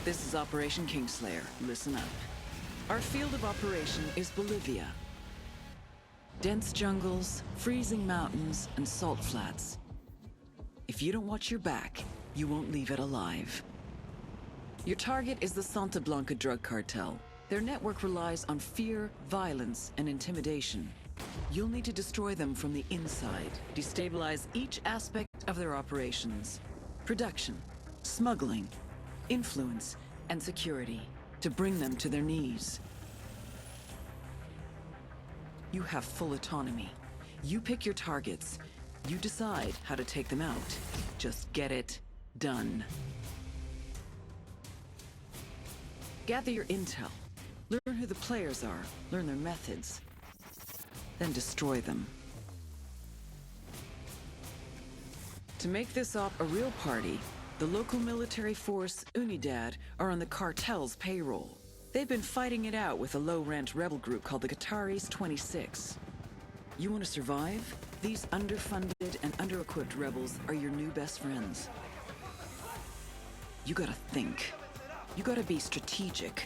This is Operation Kingslayer. Listen up. Our field of operation is Bolivia. Dense jungles, freezing mountains, and salt flats. If you don't watch your back, you won't leave it alive. Your target is the Santa Blanca drug cartel. Their network relies on fear, violence, and intimidation. You'll need to destroy them from the inside, destabilize each aspect of their operations. Production, smuggling, influence, and security, to bring them to their knees. You have full autonomy. You pick your targets. You decide how to take them out. Just get it done. Gather your intel. Learn who the players are. Learn their methods. Then destroy them. To make this op a real party, the local military force, Unidad, are on the cartel's payroll. They've been fighting it out with a low-rent rebel group called the Qataris 26. You want to survive? These underfunded and under-equipped rebels are your new best friends. You gotta think. You gotta be strategic.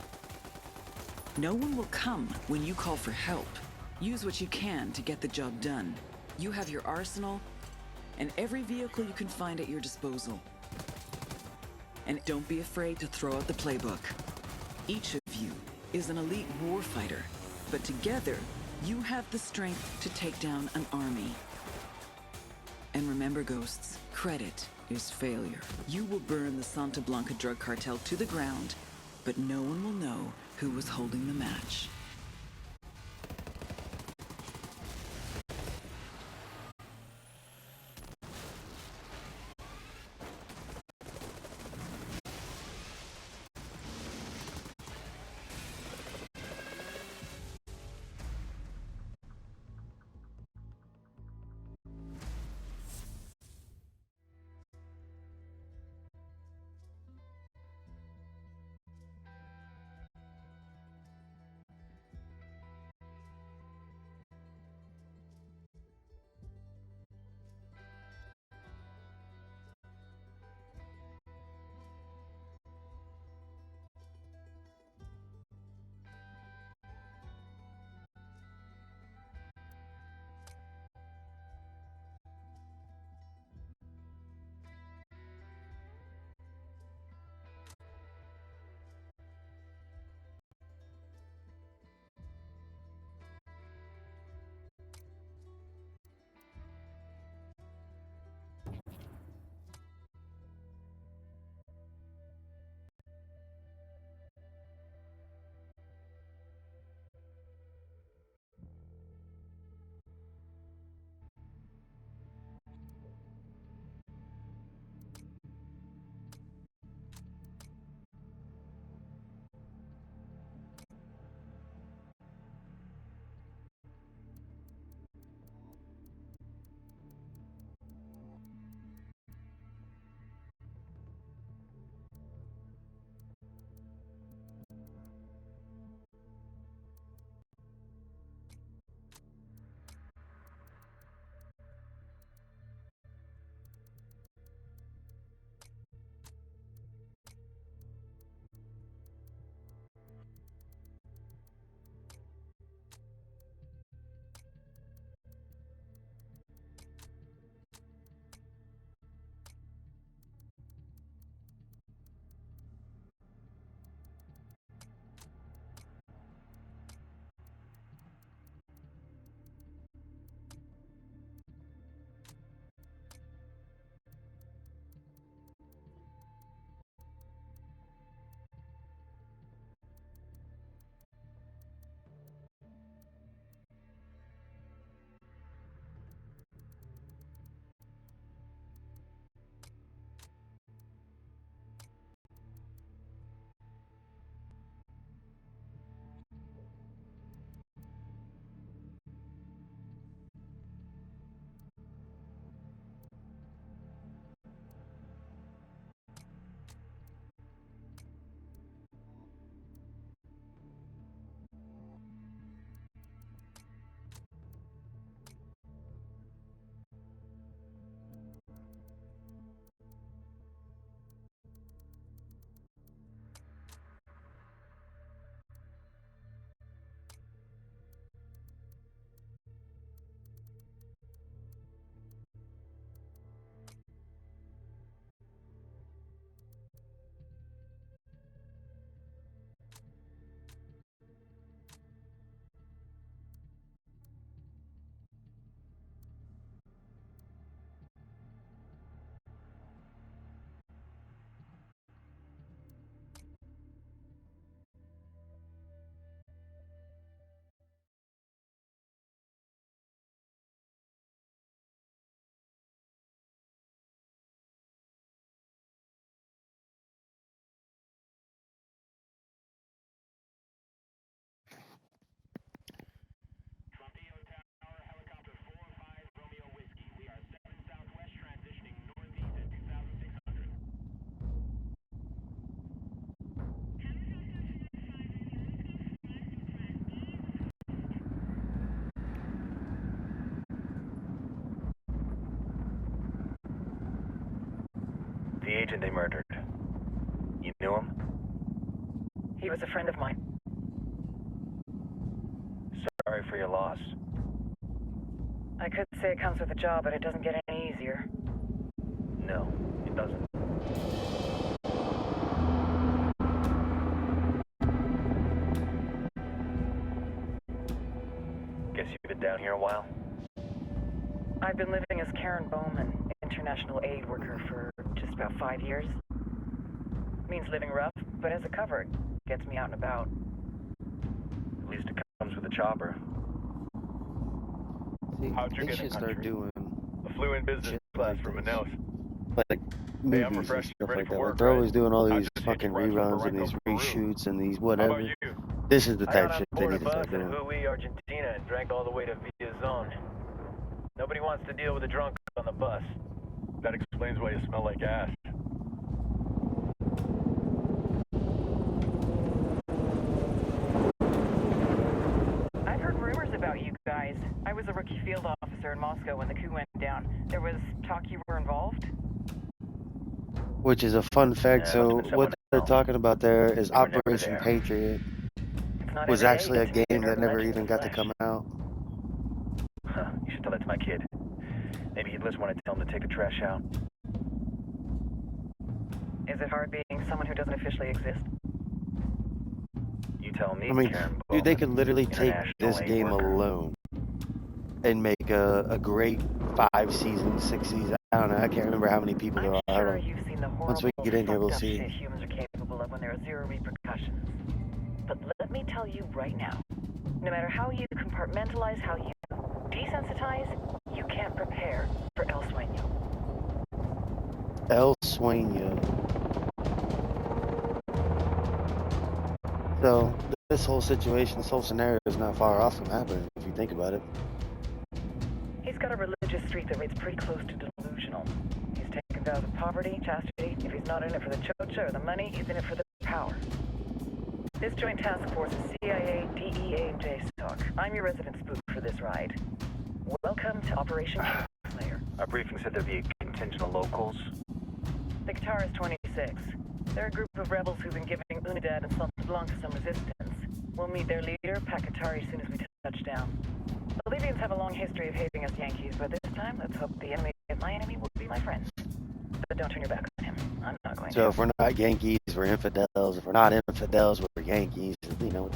No one will come when you call for help. Use what you can to get the job done. You have your arsenal and every vehicle you can find at your disposal. And don't be afraid to throw out the playbook. Each of you is an elite warfighter, but together, you have the strength to take down an army. And remember, Ghosts, credit is failure. You will burn the Santa Blanca drug cartel to the ground, but no one will know who was holding the match. agent they murdered. You knew him? He was a friend of mine. Sorry for your loss. I could say it comes with the job, but it doesn't get any easier. No, it doesn't. Guess you've been down here a while? I've been living as Karen Bowman, international aid worker, for just about 5 years. Means living rough, but as a cover, it gets me out and about. At least it comes with a chopper. See, How'd you they get in should start country? doing I flew in business shit class like from this. Manaus. like Hey, I'm movies and refreshed and stuff ready like for that. work, Like they're always right? doing all I these just fucking hitched rides from reruns and Barranco, these Peru. reshoots and these How whatever. about you? This is the I type got shit on they board need a to bus start in doing. Hui, Argentina, and drank all the way to Villa Zone. Nobody wants to deal with a drunk on the bus. That explains why you smell like ass. I've heard rumors about you guys. I was a rookie field officer in Moscow when the coup went down. There was talk you were involved? Which is a fun fact. Yeah, So must've been what someone they're else. talking about there is You were never Operation there. Patriot. It's not Was every day actually you a get to see game that urban never legend even in got to flesh. come out. Huh, you should tell that to my kid. Maybe he'd listen when I tell him to take the trash out. Is it hard being someone who doesn't officially exist? You tell me, I mean, Karen dude, they Bowman, could literally take international this aid game worker. alone and make a great 5 seasons, 6 seasons. I don't know. I can't remember how many people there I'm are. sure you've seen the Once we horrible, get in here, we'll fucked up see. shit humans are capable of when there are zero repercussions. But let me tell you right now, no matter how you compartmentalize, how you desensitize, you can't prepare for El Sueño. El Sueño. So, this whole situation, this whole scenario is not far off from happening, if you think about it. He's got a religious streak that rates pretty close to delusional. He's taken vows of poverty, chastity. If he's not in it for the chocha or the money, he's in it for the power. This joint task force is CIA, DEA, and JSOC. I'm your resident spook for this ride. Welcome to Operation Kingslayer. Our briefing said there'd be a contingent of locals. The Qatar is 26. They're a group of rebels who've been giving Unidad and Santa Blanca some resistance. We'll meet their leader, Pakatari, as soon as we touch down. The Libyans have a long history of hating us Yankees, but this time, let's hope the enemy of my enemy will be my friend. But don't turn your back on him. I'm not going So to. if we're not Yankees, we're infidels. If we're not infidels, we're Yankees. You know.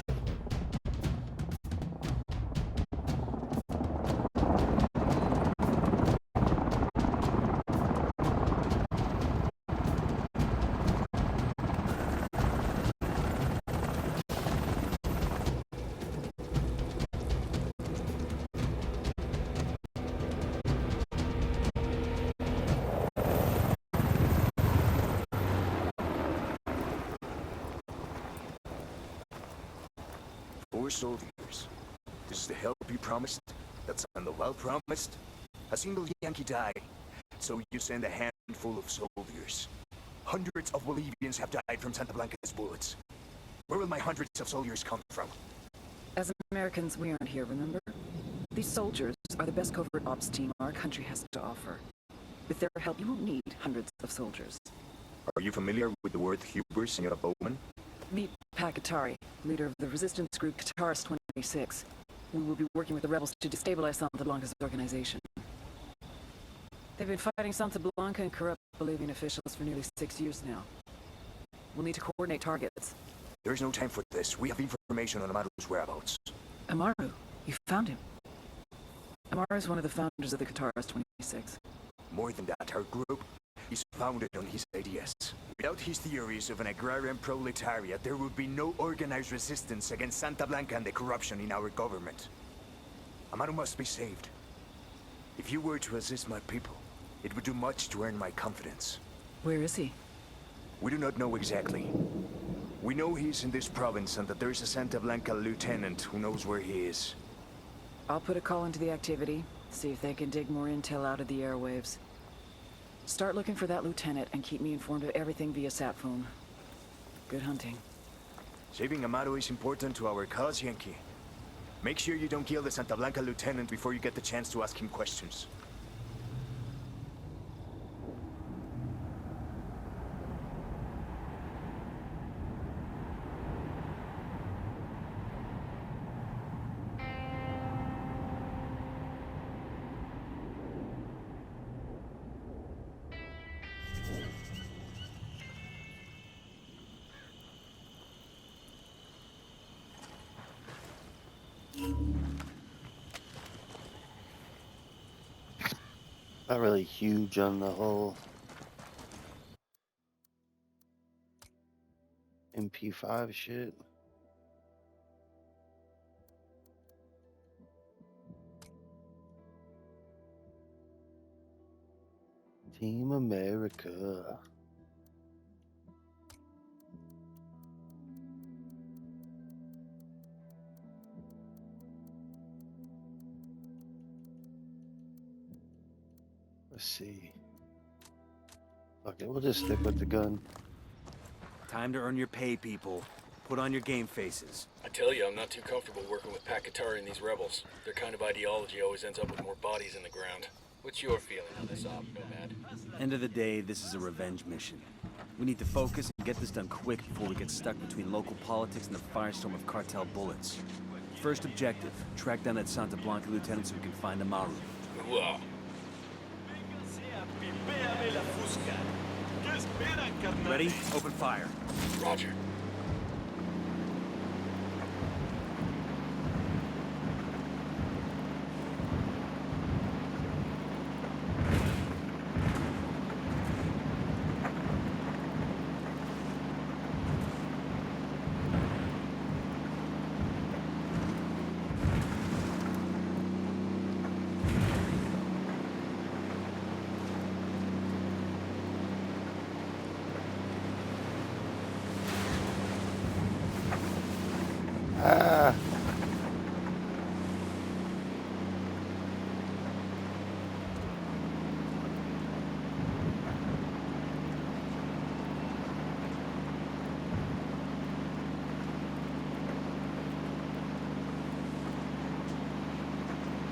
For soldiers. This is the help you promised? That Sandoval promised? A single Yankee died, so you send a handful of soldiers. Hundreds of Bolivians have died from Santa Blanca's bullets. Where will my hundreds of soldiers come from? As Americans, we aren't here, remember? These soldiers are the best covert ops team our country has to offer. With their help, you won't need hundreds of soldiers. Are you familiar with the word hubris, Senora Bowman? Meet Pakatari, leader of the resistance group Qataris 26. We will be working with the rebels to destabilize Santa Blanca's organization. They've been fighting Santa Blanca and corrupt Bolivian officials for nearly 6 years now. We'll need to coordinate targets. There is no time for this. We have information on Amaru's whereabouts. Amaru, you found him. Amaru is one of the founders of the Qataris 26. More than that, our group is founded on his ideas. Without his theories of an agrarian proletariat, there would be no organized resistance against Santa Blanca and the corruption in our government. Amaru must be saved. If you were to assist my people, it would do much to earn my confidence. Where is he? We do not know exactly. We know he's in this province and that there is a Santa Blanca lieutenant who knows where he is. I'll put a call into the activity, see if they can dig more intel out of the airwaves. Start looking for that lieutenant and keep me informed of everything via sat phone. Good hunting. Saving Amaru is important to our cause, Yankee. Make sure you don't kill the Santa Blanca lieutenant before you get the chance to ask him questions. Not really huge on the whole MP5 shit. Team America. Let's see. Okay, we'll just stick with the gun. Time to earn your pay, people. Put on your game faces. I tell you, I'm not too comfortable working with Pakatari and these rebels. Their kind of ideology always ends up with more bodies in the ground. What's your feeling on this op, Nomad? End of the day, this is a revenge mission. We need to focus and get this done quick before we get stuck between local politics and the firestorm of cartel bullets. First objective, track down that Santa Blanca lieutenant so we can find Amaru. Wow. Ready? Open fire. Roger. Ah.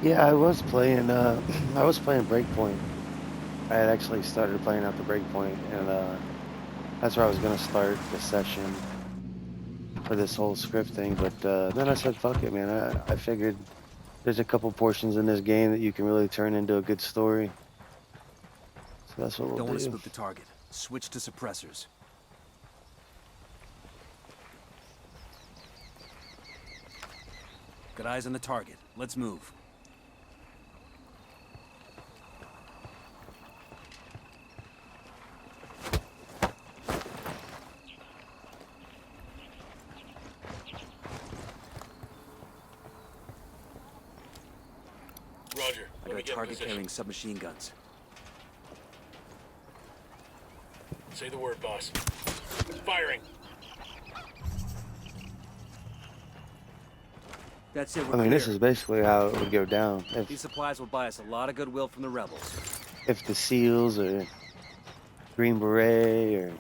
Yeah, I was playing Breakpoint. I had actually started playing out the Breakpoint, and that's where I was gonna start the session for this whole script thing, but then I said fuck it, man. I figured there's a couple portions in this game that you can really turn into a good story, so that's what we'll Don't want to do. spook the target. Switch to suppressors. Got eyes on the target. Let's move. Roger. I Let got me a get in target position. carrying submachine guns. Say the word, boss. Firing. That's it, we're I mean, clear. this is basically how it would go down These supplies will buy us a lot of goodwill from the rebels. if the SEALs or Green Beret or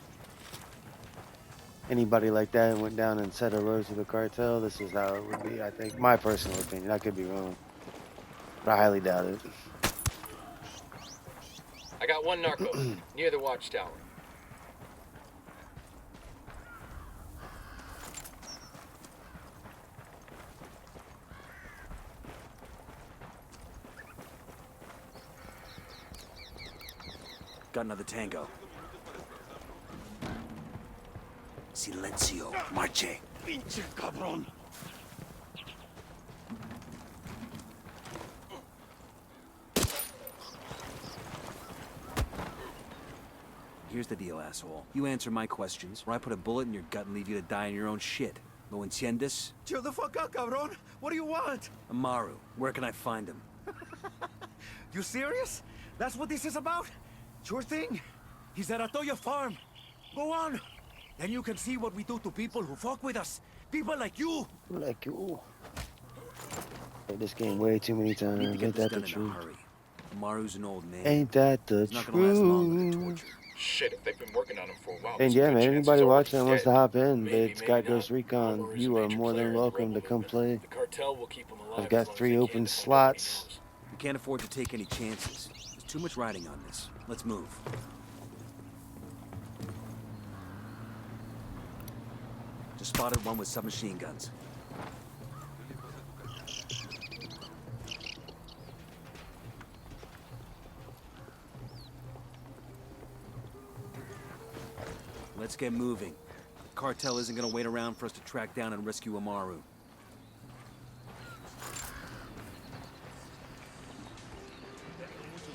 anybody like that went down and said hello to the cartel. This is how it would be. I think, my personal opinion. I could be wrong, but I highly doubt it. I got one narco near the watchtower. Got another tango. Silencio, marche. Pinche cabrón. Here's the deal, asshole. You answer my questions, or I put a bullet in your gut and leave you to die in your own shit. ¿Lo entiendes? Chill the fuck out, cabrón. What do you want? Amaru, where can I find him? You serious? That's what this is about? Sure thing. He's at Atoya Farm. Go on. Then you can see what we do to people who fuck with us. People like you. Like, ooh. Played this game way too many Need to times. get Ain't this that the done in a truth? hurry. Amaru's an old man. Ain't that the He's not gonna last long under truth? torture. Shit, if they've been working on him for a while. And there's a yeah, good man, chance anybody he's already watching that wants to dead. hop in, Maybe, it's got maybe Ghost not. Recon. Alvarez is You a are major more player than in the welcome to rebel come movement. play. The cartel will keep him alive. I've as got long as 3 they open can before slots. nobody knows. We can't afford to take any chances. There's too much riding on this. Let's move. Just spotted one with submachine guns. Let's get moving. The cartel isn't gonna wait around for us to track down and rescue Amaru.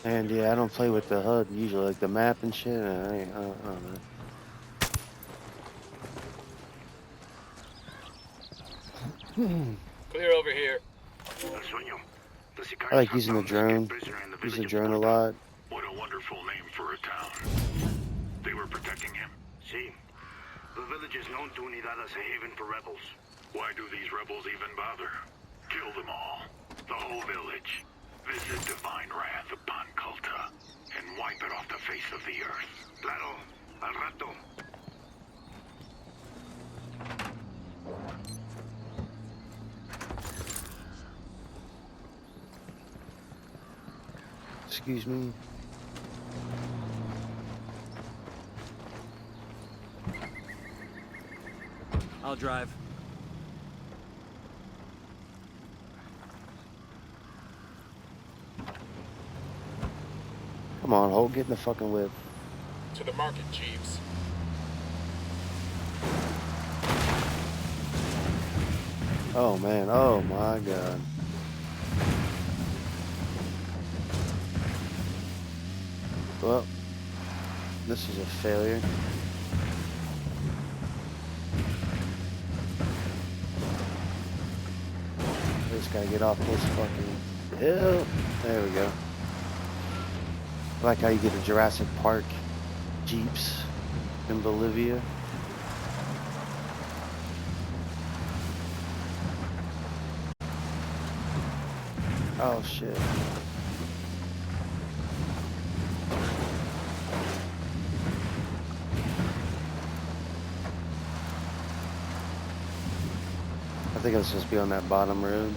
And yeah, I don't play with the HUD usually, like the map and shit. I don't know. Clear over here. I like using the drone. Use the drone a lot. What a wonderful name for a town. They were protecting him? See, the village is known to Unidad as a haven for rebels. Why do these rebels even bother? Kill them all. The whole village. Visit divine wrath upon Kulta and wipe it off the face of the earth. Claro, al rato. Excuse me. I'll drive. Come on, Holt, get in the fucking whip. To the market, Jeeves. Oh man, oh my god. Well, this is a failure. Just gotta get off this fucking hill. There we go. I like how you get the Jurassic Park Jeeps in Bolivia. Oh shit. I think I was supposed to be on that bottom road.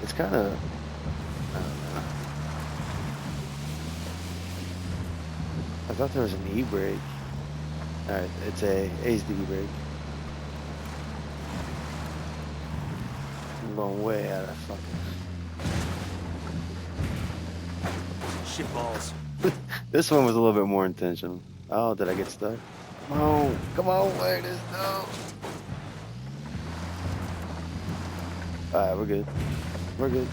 It's kind of, I don't know. I thought there was an e-brake. Alright, it's A's the e-brake. I'm going way out of fucking. Shit balls. This one was a little bit more intentional. Oh, did I get stuck? Come on, where it is, no. Alright, we're good. We're good.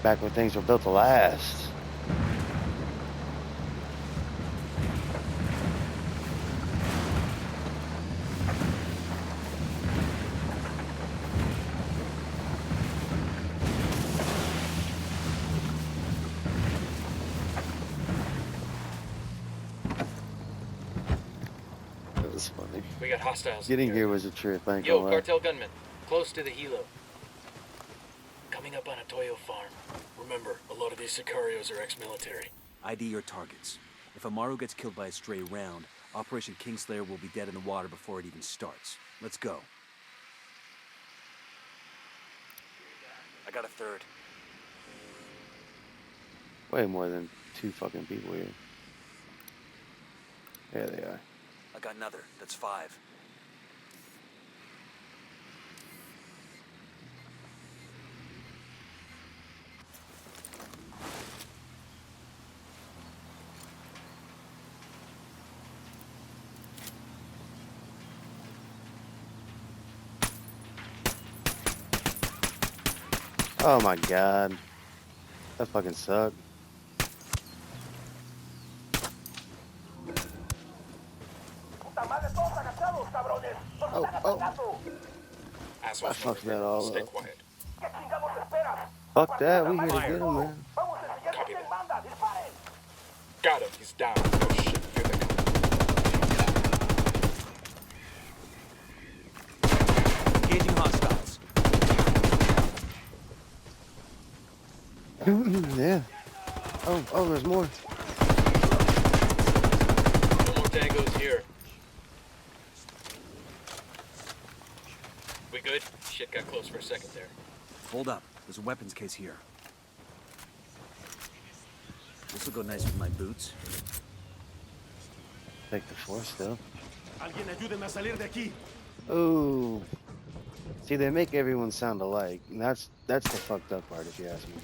Back when things were built to last. That was funny. We got hostiles. Getting here was a trip, I ain't Yo, gonna lie. cartel gunman. Close to the helo. Coming up on a Toyo farm. Remember, a lot of these Sicarios are ex-military. ID your targets. If Amaru gets killed by a stray round, Operation Kingslayer will be dead in the water before it even starts. Let's go. I got a third. Way more than 2 fucking people here. There they are. I got another. That's 5. Oh my god. That fucking sucked. Oh. Assholes. I fucked that all Stay up. quiet. Fuck that, we here to get him, man. Copy that. Got him. He's down. Oh shit. Here they come. Engaging hostiles. Yeah. Oh, there's more. No more tangos here. We good? Shit got close for a second there. Hold up. There's a weapons case here. This will go nice with my boots. Take the force still. Alguien ayúdeme a salir de aquí. Oh. See, they make everyone sound alike. And that's the fucked up part, if you ask me.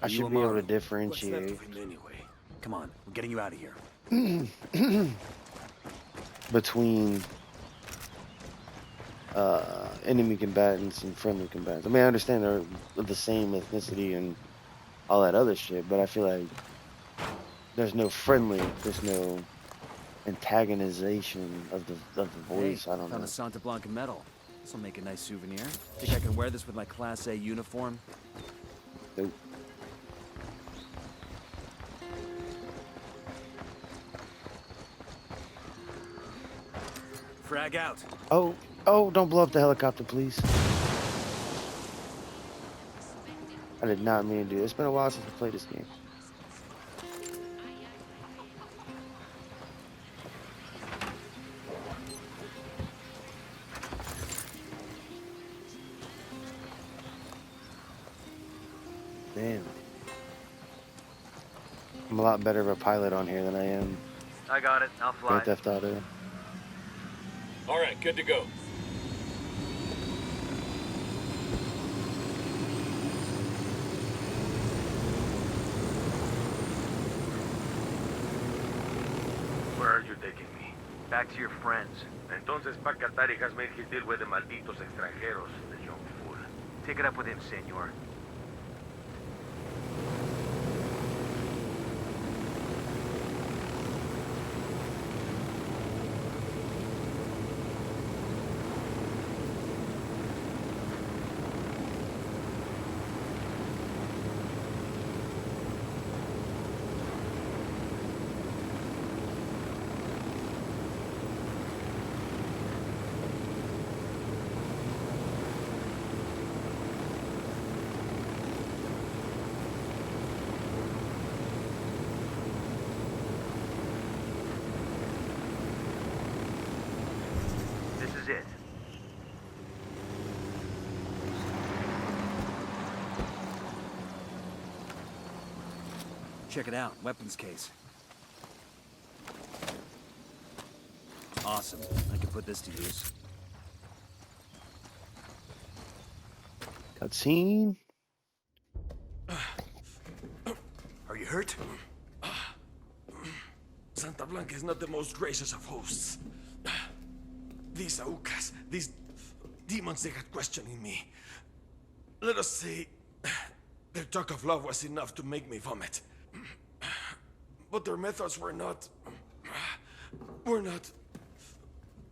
I Are you should be able Amaru? to differentiate. What's left of him anyway? Come on, we're getting you out of here. Between enemy combatants and friendly combatants. I mean, I understand they're of the same ethnicity and all that other shit, but I feel like there's no antagonization of the voice. Hey, I don't found know. a Santa Blanca medal. This'll make a nice souvenir. Think I can wear this with my Class A uniform? Nope. Frag out. Oh, don't blow up the helicopter, please. I did not mean to do this. It's been a while since I played this game. Damn. I'm a lot better of a pilot on here than I am I got it. I'll fly. Grand Theft Auto. All right, good to go. Where are you taking me? Back to your friends. Entonces Pacatari has made his deal with the malditos extranjeros, the young fool. Take it up with him, senor. This is it. Check it out. Weapons case. Awesome. I can put this to use. Cutscene. Are you hurt? Santa Blanca is not the most gracious of hosts. These Aucas, these demons, they got questioning me. Let us say, their talk of love was enough to make me vomit. But their methods were not...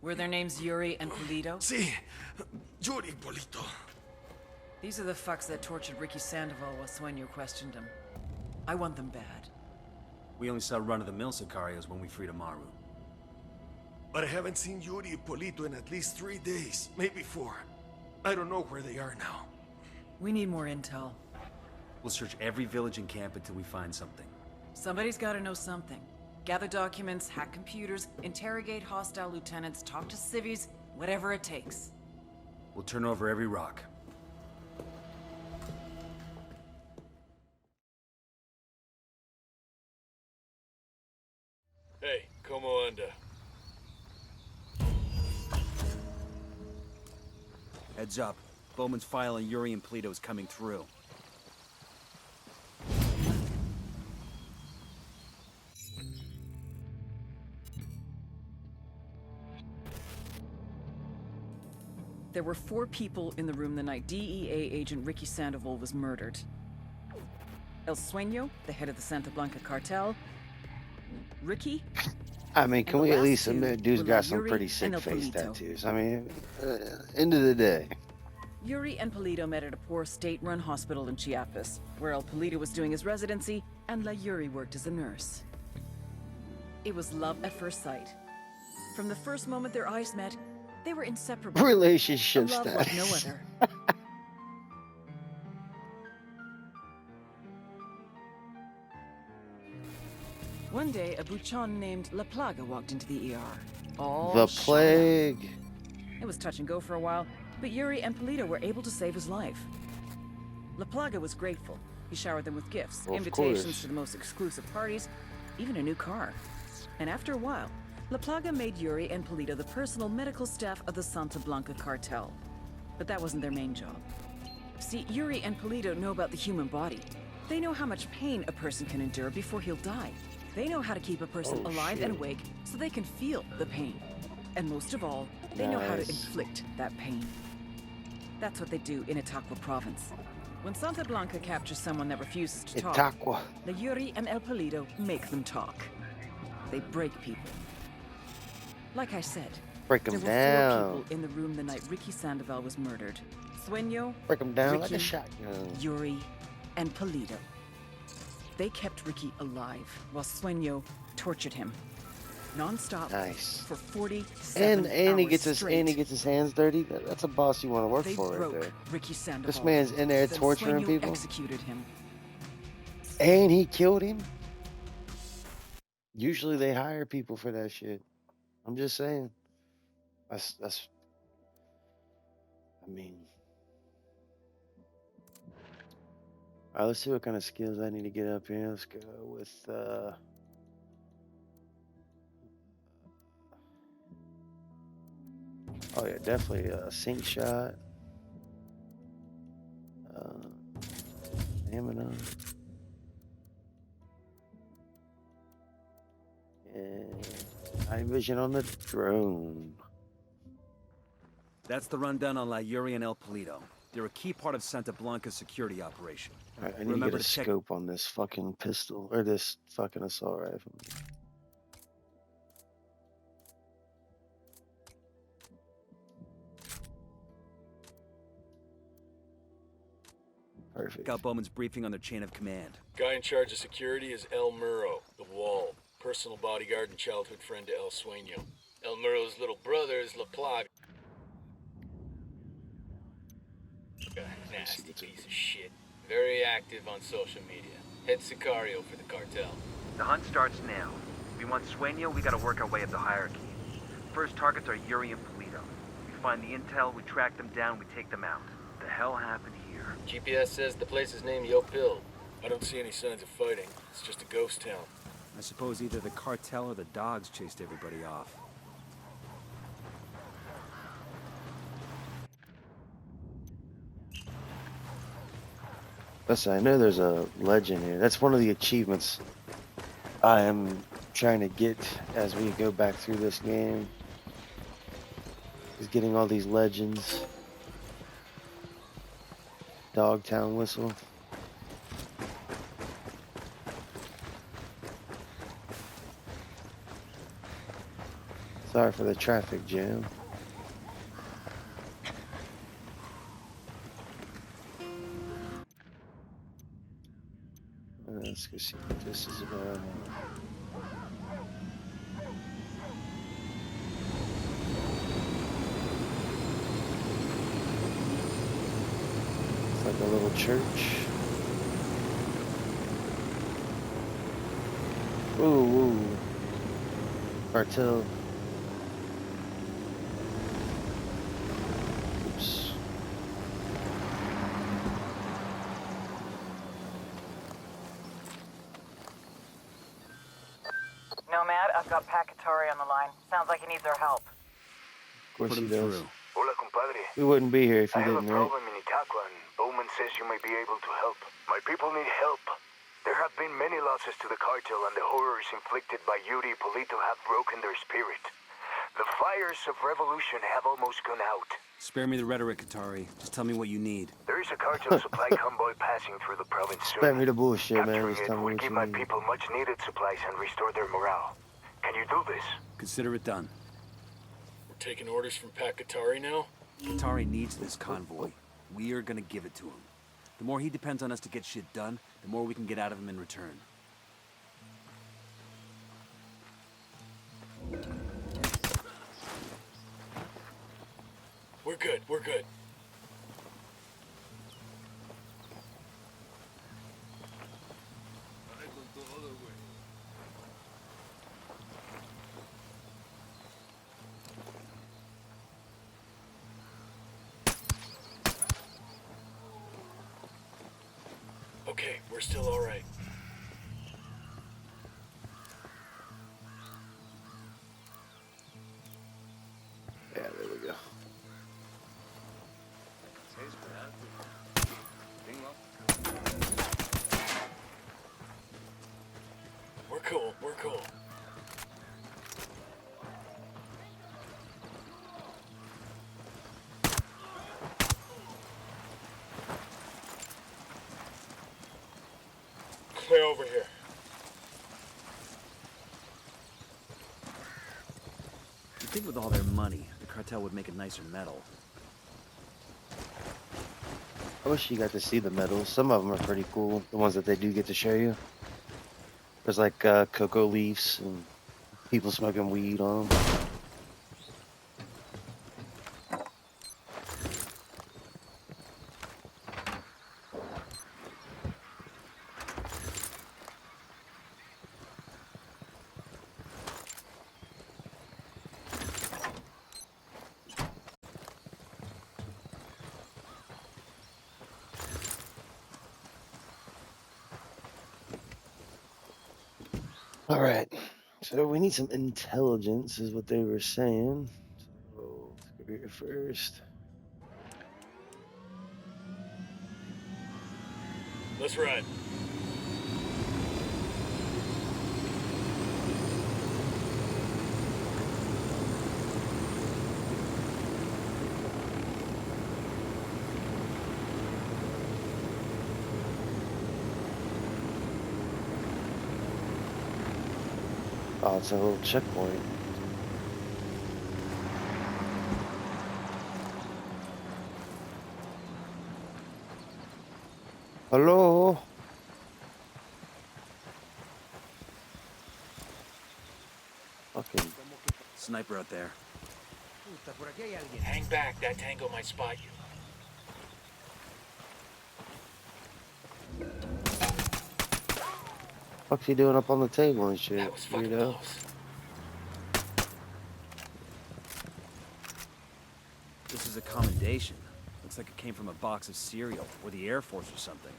Were their names Yuri and Polito? See, Yuri Polito. These are the fucks that tortured Ricky Sandoval while Sueño questioned him. I want them bad. We only saw run-of-the-mill Sicarios when we freed Amaru. But I haven't seen Yuri and Polito in at least 3 days, maybe 4. I don't know where they are now. We need more intel. We'll search every village and camp until we find something. Somebody's gotta know something. Gather documents, hack computers, interrogate hostile lieutenants, talk to civvies, whatever it takes. We'll turn over every rock. Hey, como anda? Heads up. Bowman's file on Yuri and Polito is coming through. There were 4 people in the room the night DEA agent Ricky Sandoval was murdered. El Sueño, the head of the Santa Blanca cartel. Ricky. I mean, can And we the at last least two admit dude's were got some Yuri pretty and sick El face Polito. tattoos? I mean, end of the day. Yuri and Polito met at a poor state-run hospital in Chiapas, where El Polito was doing his residency and La Yuri worked as a nurse. It was love at first sight. From the first moment their eyes met, they were inseparable. Relationship A love status. like no other. One day, a buchon named La Plaga walked into the ER. All The shot up. plague. It was touch and go for a while, but Yuri and Polito were able to save his life. La Plaga was grateful. He showered them with gifts, Of invitations course. to the most exclusive parties, even a new car. And after a while, La Plaga made Yuri and Polito the personal medical staff of the Santa Blanca cartel. But that wasn't their main job. See, Yuri and Polito know about the human body. They know how much pain a person can endure before he'll die. They know how to keep a person Oh, alive shit. and awake so they can feel the pain. And most of all, they know how to Nice. inflict that pain. That's what they do in Itaqua province. When Santa Blanca captures someone that refuses to talk, Itaqua. the Yuri and El Polito make them talk. They break people. Like I said, Break there them were down. 4 people in the room the night Ricky Sandoval was murdered. Sueño, Break them down like a Ricky, shotgun. Yuri, and Polito. They kept Ricky alive while Sueño tortured him. Non-stop Nice. for 47 And he hours gets his straight. hands dirty. That's a boss you want to work They for right broke there. Ricky Sandoval. This man's in there Then torturing Sueño people, executed him. and he killed him. Usually they hire people for that shit. I'm just saying. That's. I mean. All right, let's see what kind of skills I need to get up here. Let's go with. Oh yeah, definitely a sink shot. Stamina. And night vision on the drone. That's the rundown on La Yuri and El Polito. They're a key part of Santa Blanca's security operation. All right, I need Remember to get a to check- scope on this fucking pistol or this fucking assault rifle. Perfect. Got Bowman's briefing on their chain of command. Guy in charge of security is El Muro, the Wall. Personal bodyguard and childhood friend to El Sueño. El Muro's little brother is La Plaga. A nasty piece of shit. Very active on social media. Head Sicario for the cartel. The hunt starts now. If we want Sueño, we gotta work our way up the hierarchy. First targets are Yuri and Polito. We find the intel, we track them down, we take them out. The hell happened here? GPS says the place is named Yopil. I don't see any signs of fighting. It's just a ghost town. I suppose either the cartel or the dogs chased everybody off. Listen, I know there's a legend here. That's one of the achievements I am trying to get as we go back through this game. Is getting all these legends. Dogtown whistle. Sorry for the traffic jam. Let's go see what this is about. It's like a little church. Ooh. Cartel. Oops. Nomad, I've got Pacatari on the line. Sounds like he needs our help. Of course Put he him does. through. Hola, compadre. We wouldn't be here if I you have a didn't, right? problem in Itaqua, and Bowman says you may be able to help. My people need help. There have been many losses to the cartel, and the horrors inflicted by Yuri Polito have broken their spirit. The fires of revolution have almost gone out. Spare me the rhetoric, Katari. Just tell me what you need. There is a cartel supply convoy passing through the province soon. Spare me the bullshit, man. Capturing Just it tell me would what give you my need. people much needed supplies and restore their morale. Can you do this? Consider it done. We're taking orders from Pacatari now? Katari needs this convoy. We are gonna give it to him. The more he depends on us to get shit done, the more we can get out of him in return. We're good, we're good. Okay, we're still all right. Yeah, there we go. We're cool, we're cool. think with all their money, the cartel would make a nicer medal. I wish you got to see the medals. Some of them are pretty cool. The ones that they do get to show you. There's like cocoa leaves and people smoking weed on them. All right, so we need some intelligence, is what they were saying. So let's go here first. Let's ride. Oh, it's a little checkpoint. Hello? Fucking Sniper out there. Hang back, that tango might spot you. what's he doing up on the table and shit? That was fucking Weirdo. close. This is a commendation. Looks like it came from a box of cereal, or the Air Force or something.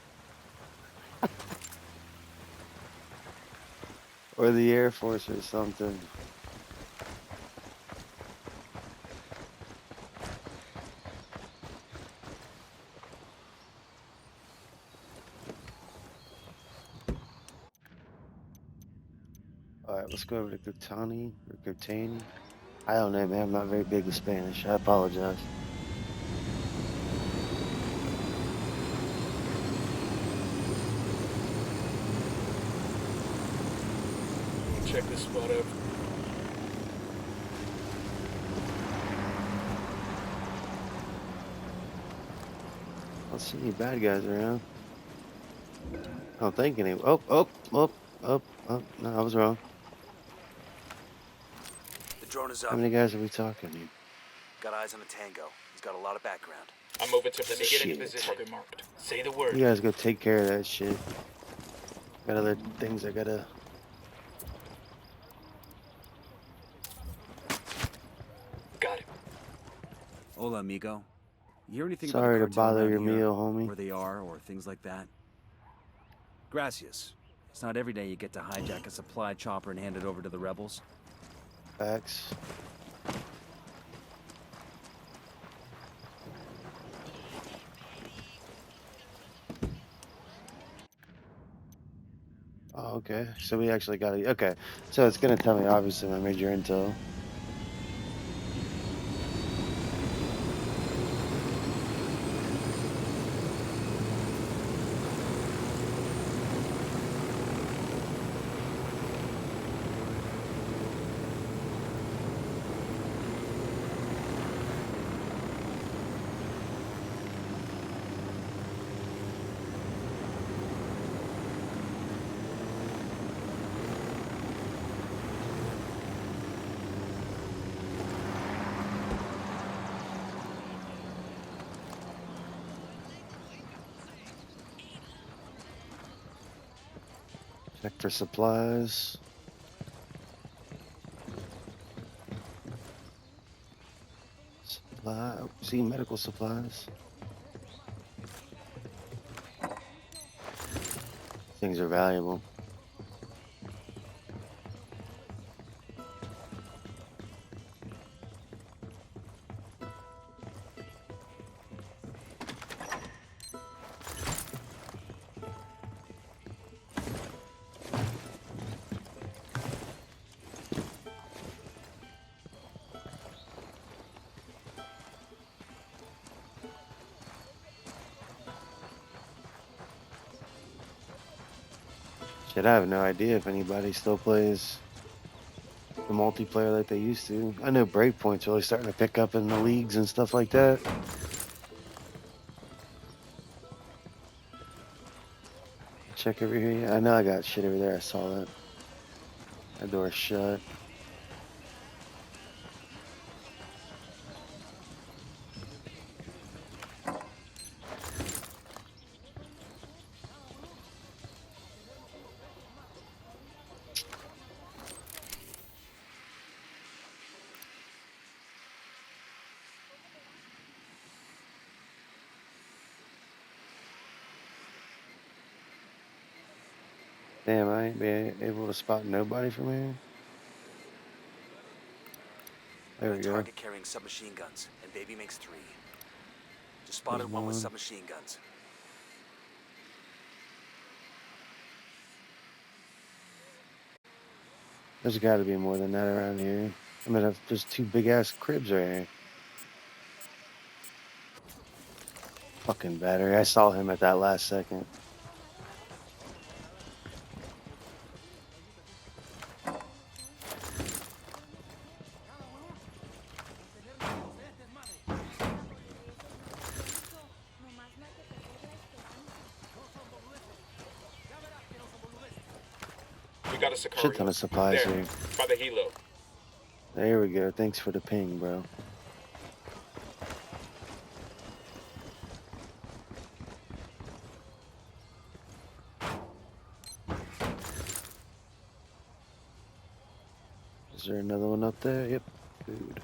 Or the Air Force or something. Alright, let's go over to Gutani or Gutani. I don't know, man. I'm not very big with Spanish. I apologize. Check this spot out. I don't see any bad guys around. I don't think any. Oh, no, I was wrong. The drone is up. How many guys are we talking here? Got eyes on a tango. He's got a lot of background. I'm moving to let me get into Shit. position. Marker marked. Say the word. You guys go take care of that shit. Got other things I gotta. Got it. Hola, amigo. You hear anything Sorry to about the cartel bother around your here? meal, homie. Where they are, or things like that? Gracias. It's not every day you get to hijack a supply chopper and hand it over to the rebels. Facts. Oh, okay. So we actually got it. Okay. So it's gonna tell me obviously my major intel. Check for supplies. See medical supplies. Things are valuable. Shit, I have no idea if anybody still plays the multiplayer like they used to. I know Breakpoint's really starting to pick up in the leagues and stuff like that. Check over here. Yeah, I know I got shit over there. I saw that. That door's shut. Damn, I ain't be able to spot nobody from here. There we go. Target carrying submachine guns, and Baby makes 3. Just spotted There's one with one. submachine guns. There's got to be more than that around here. I mean, there's 2 big ass cribs right here. Fucking battery. I saw him at that last second. We got a Sicario. Shit ton of supplies there, here. by the helo. There we go. Thanks for the ping, bro. Is there another one up there? Yep. Food.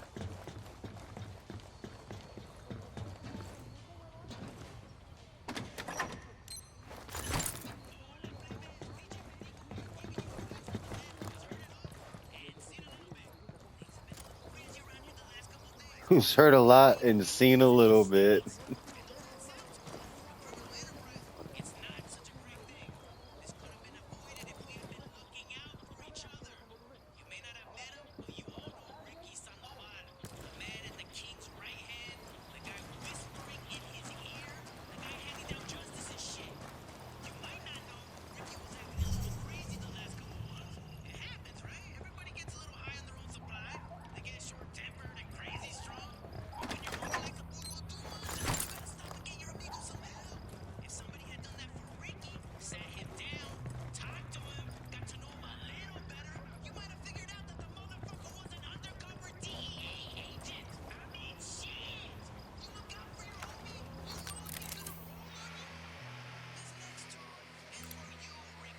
Who's heard a lot and seen a little bit.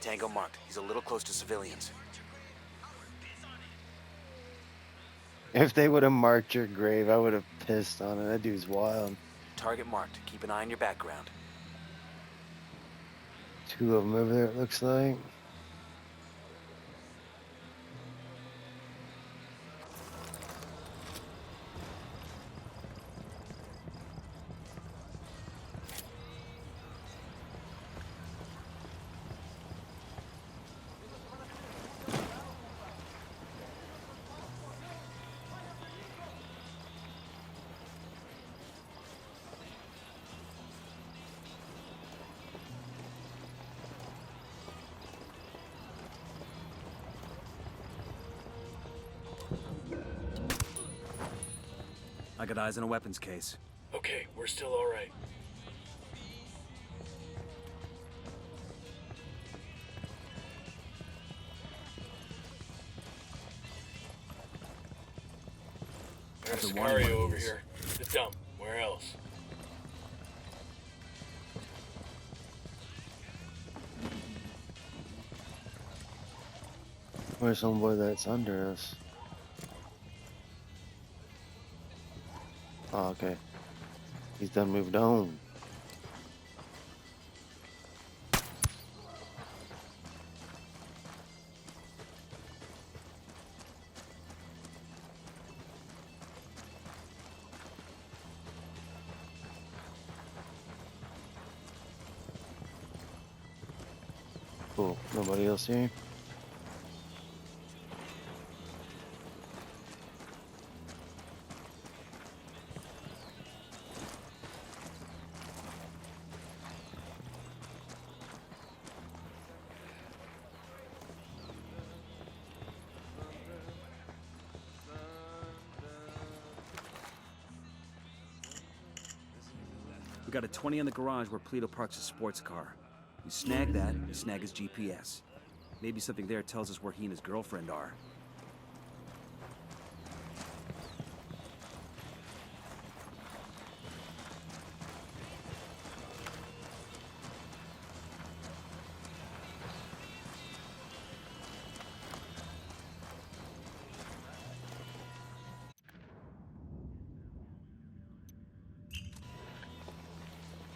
Tango marked. He's a little close to civilians. If they would have marked your grave, I would have pissed on it. That dude's wild. Target marked. Keep an eye on your background. 2 of them over there, it looks like. I got eyes on a weapons case. Okay, we're still all right. There's a Sicario over here. The dump. Where else? Where's homeboy that's under us? Oh, okay. He's done moved on. Cool. Nobody else here? got a 20 in the garage where Polito parks his sports car. We snag that, and snag his GPS. Maybe something there tells us where he and his girlfriend are.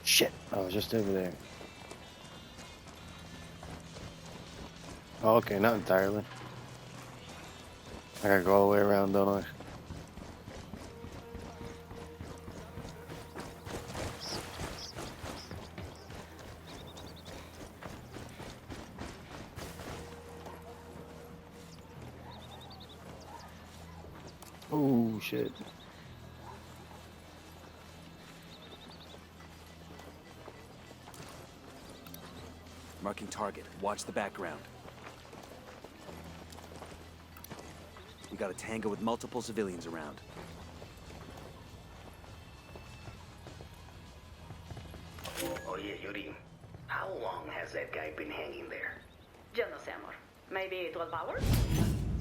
Shit, I was just over there. Oh, okay, not entirely. I gotta go all the way around, don't I? Oh, shit. Marking target. Watch the background. We got a tango with multiple civilians around. Oh yeah, Yuri. How long has that guy been hanging there? Yo no sé, amor. Maybe 12 hours?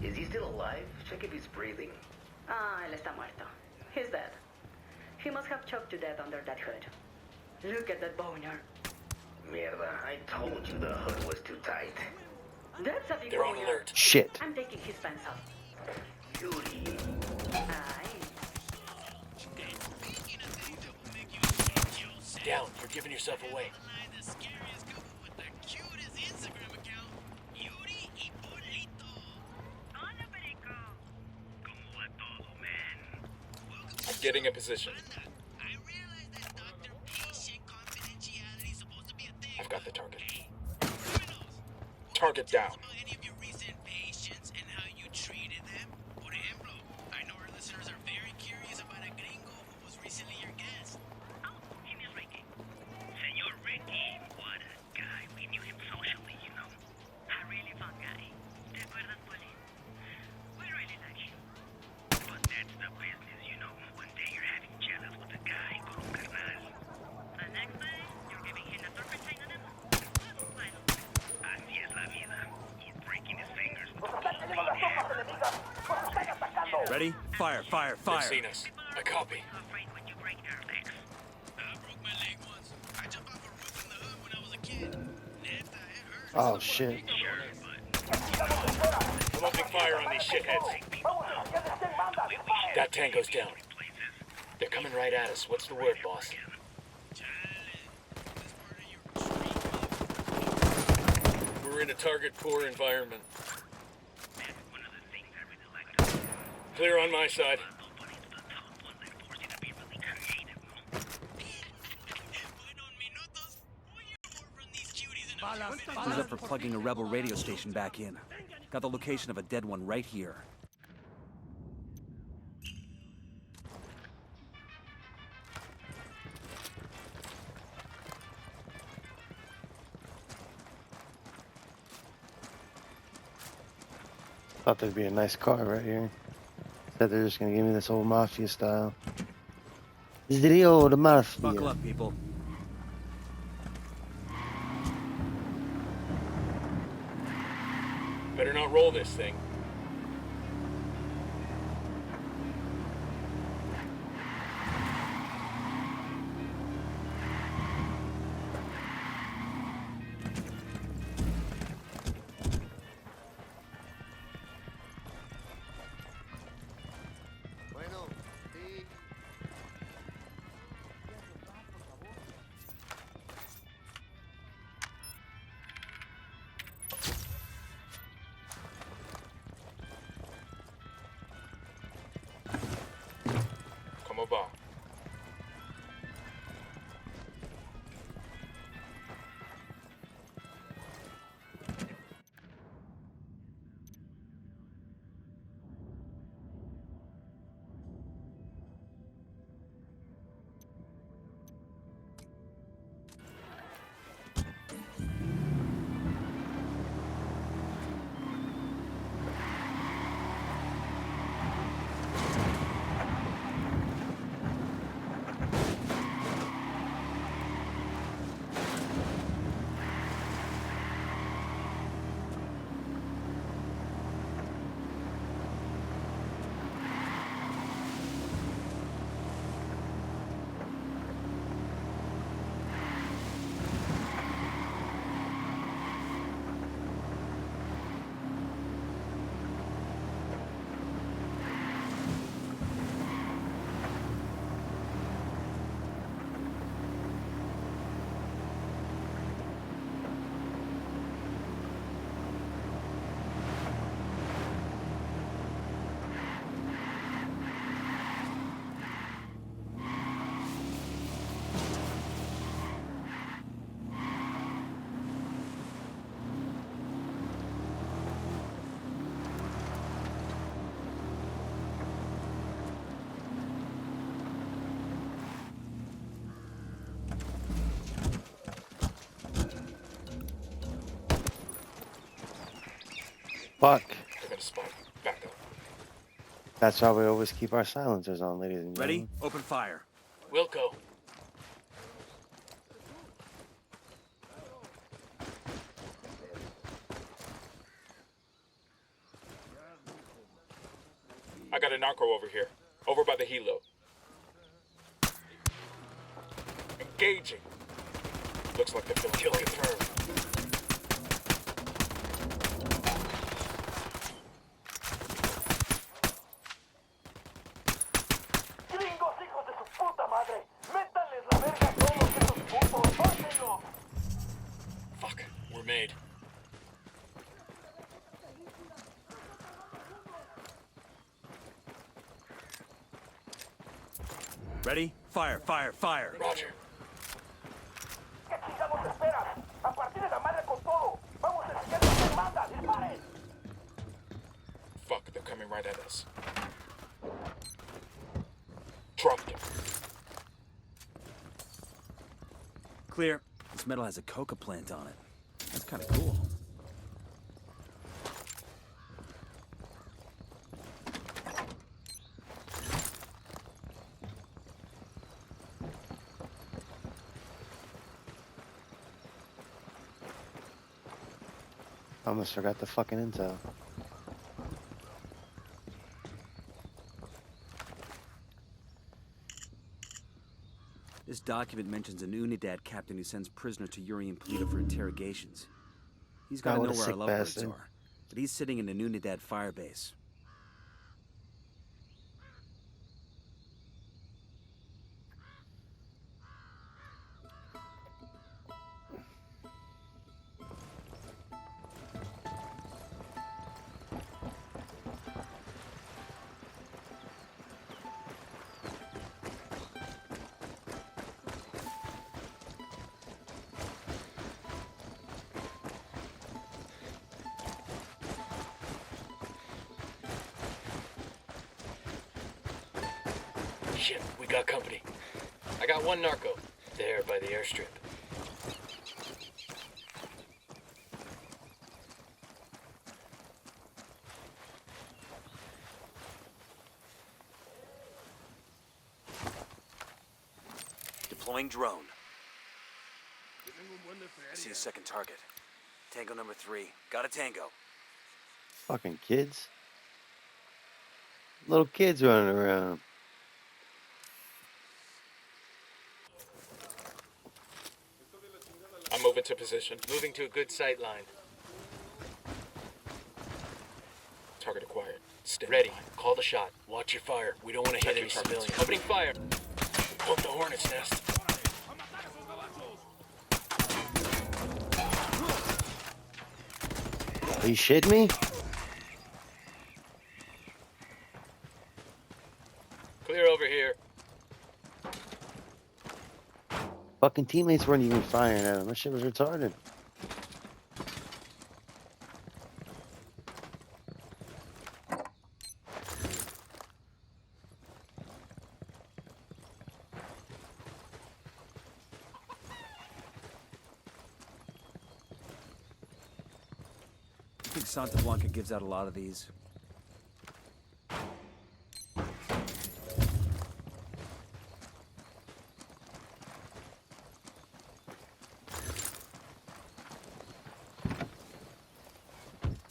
Is he still alive? Check if he's breathing. Ah, él está muerto. He's dead. He must have choked to death under that hood. Look at that boner. Mierda, I told you the hood was too tight. That's a big They're on boner. alert. Shit. I'm taking his pants off. Yuri. Aye. Down, you're giving yourself away. I'm getting a position. I've got the target. Target down. Ready? Fire, fire, fire. They've seen us. I copy. Oh, shit. I'm opening fire on these shitheads. That tango's down. They're coming right at us. What's the word, boss? We're in a target-poor environment. Clear on my side. Who's up for plugging a rebel radio station back in? Got the location of a dead one right here. Thought there'd be a nice car right here. Said they're just gonna give me this old mafia style. Zrio the mafia. Buckle up, people. Better not roll this thing. Como va? Fuck. They're gonna spawn. Back up. That's why we always keep our silencers on, ladies and Ready? gentlemen. Open fire. Wilco. I got a narco over here. Over by the helo. Engaging. Looks like they're kill confirmed. Gringos, hijos de su puta madre. Métanles la verga a todos esos putos. ¡Mátenlos! Fuck. We're made. Ready? Fire, fire, fire. Roger. ¿Qué chingados esperas? A partir de la madre con todo. Vamos a enseñarles qué manda. ¡Disparen! Fuck, they're coming right at us. Dropped him. Clear. This metal has a coca plant on it. That's kind of cool. I almost forgot the fucking intel. This document mentions an Unidad captain who sends prisoners to Yuri and Polito for interrogations. He's got to Oh, know what a where our sick lovebirds bastard. are. But he's sitting in an Unidad firebase. Shit, we got company. I got one narco. There by the airstrip. Deploying drone. I see a second target. Tango number 3. Got a tango. Fucking kids. Little kids running around. I'm moving to position. Moving to a good sight line. Target acquired. Stay ready. Call the shot. Watch your fire. We don't want to hit any civilians. Opening fire. Poke the hornet's nest. Are you shitting me? Clear over here. Fucking teammates weren't even firing at him. That shit was retarded. I think Santa Blanca gives out a lot of these.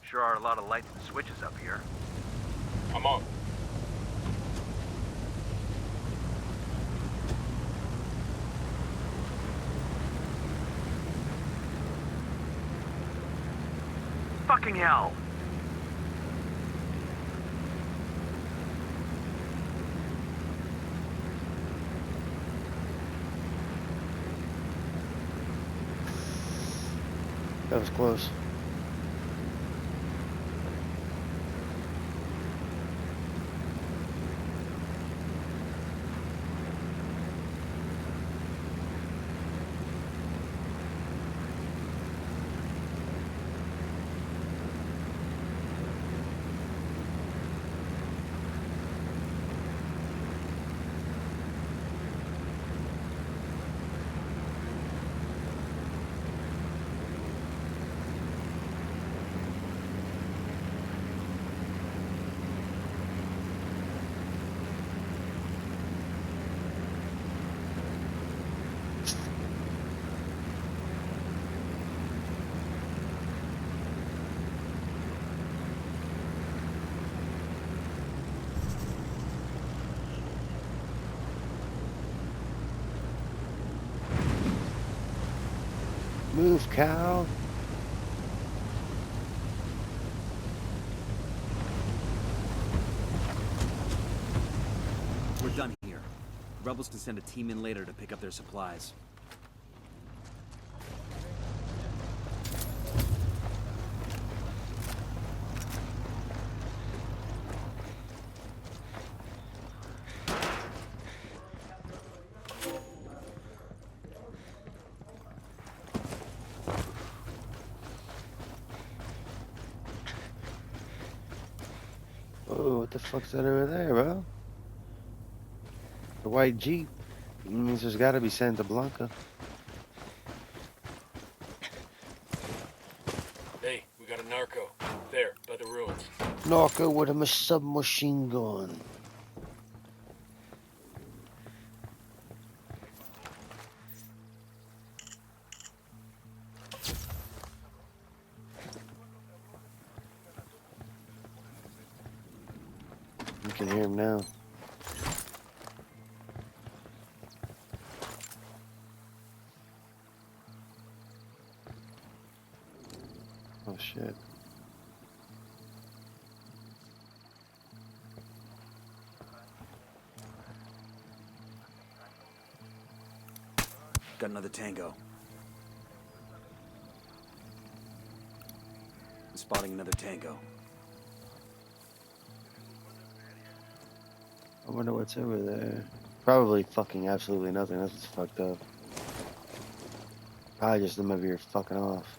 Sure are a lot of lights and switches up here. I'm on. Fucking hell! That was close. Move, cow. We're done here. Rebels can send a team in later to pick up their supplies. Oh, what the fuck's that over there, bro? The white Jeep. It means there's gotta be Santa Blanca. Hey, we got a narco. There, by the ruins. Narco with a submachine gun. You can hear him now. Oh shit. Got another tango. I'm spotting another tango. I wonder what's over there. Probably fucking absolutely nothing. That's what's fucked up. Probably just them over here fucking off.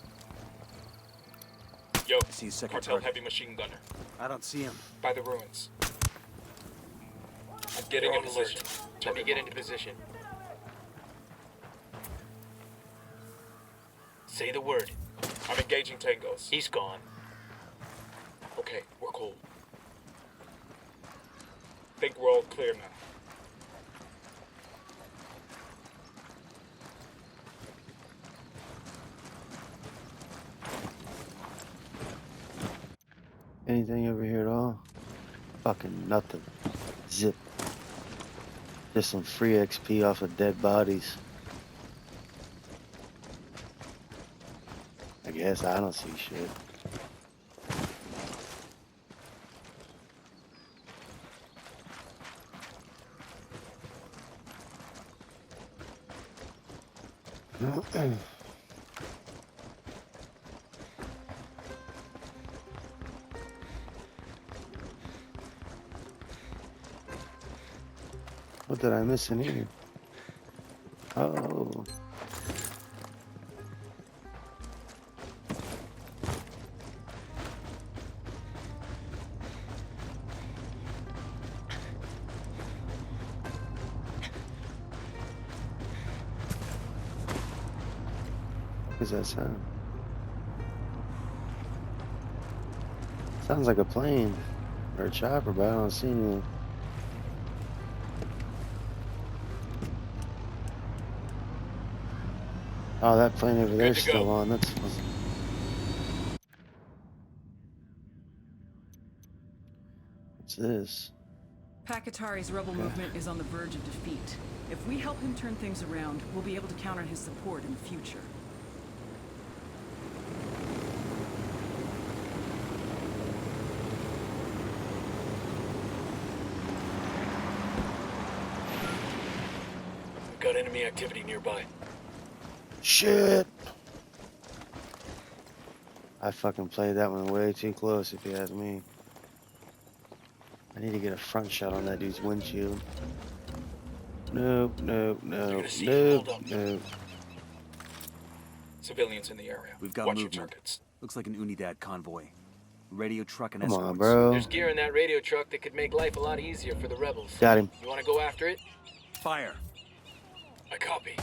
Yo, I see a second cartel target. heavy machine gunner. I don't see him. By the ruins. I'm getting in position. Let me get into position. Say the word. I'm engaging tangos. He's gone. Okay, we're cool. Think we're all clear now. Anything over here at all? Fucking nothing. Zip. Just some free XP off of dead bodies. I guess I don't see shit. What did I miss in here? Oh. What does that sound? Sounds like a plane or a chopper, but I don't see anything. Oh, that plane over there's still on. That's what's this? Pakatari's rebel movement is on the verge of defeat. If we help him turn things around, we'll be able to count on his support in the future. We've got enemy activity nearby. Shit! I fucking played that one way too close, if you ask me. I need to get a front shot on that dude's windshield. Nope, nope, nope, nope, nope. Civilians in the area. We've got Watch your movement. targets. Looks like an Unidad convoy. Radio truck and Come escorts. on, bro. There's gear in that radio truck that could make life a lot easier for the rebels. Got him. You want to go after it? Fire. I copy.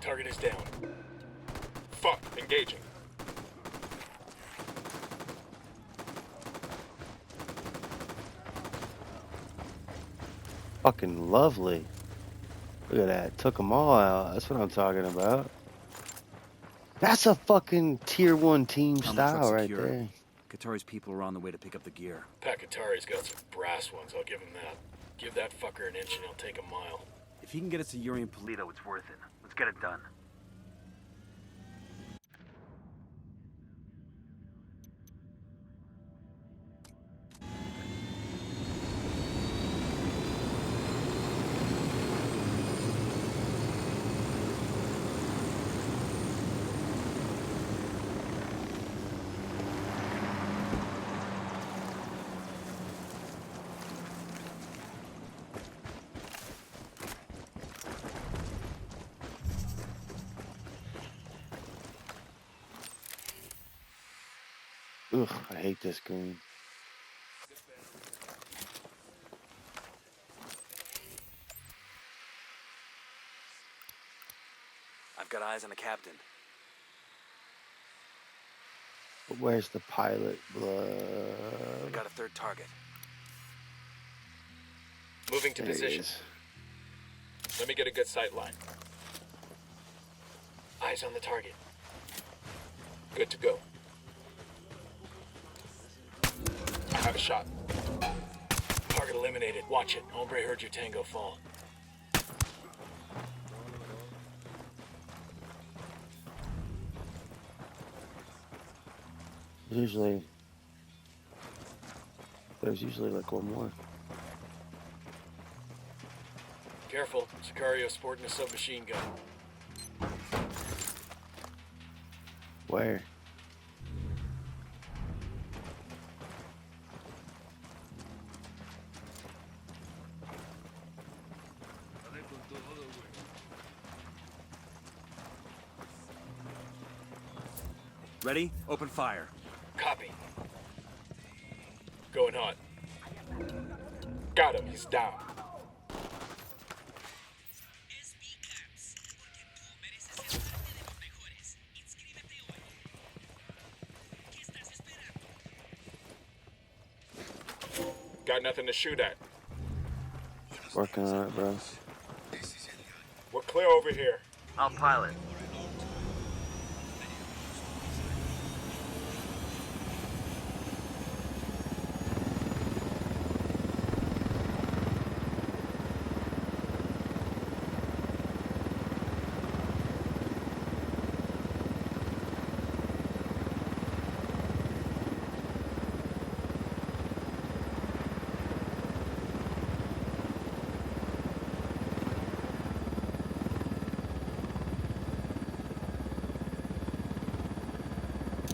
Target is down. Fuck, engaging. Fucking lovely. Look at that. Took them all out. That's what I'm talking about. That's a fucking tier 1 team Combat style truck right secure. there. Qatari's people are on the way to pick up the gear. Pakatari's got some brass ones, I'll give him that. Give that fucker an inch and he'll take a mile. If he can get us to Yuri and Polito, it's worth it. Let's get it done. Ugh, I hate this green. I've got eyes on the captain. But where's the pilot? I Blood. got a third target. Moving to There he position. is. Let me get a good sight line. Eyes on the target. Good to go. I have a shot. Target eliminated. Watch it. Hombre heard your tango fall. There's usually like one more. Careful. Sicario sporting a submachine gun. Where? Ready? Open fire. Copy. Going hot. Got him. He's down. Got nothing to shoot at. Working on it, bro. We're clear over here. I'll pilot.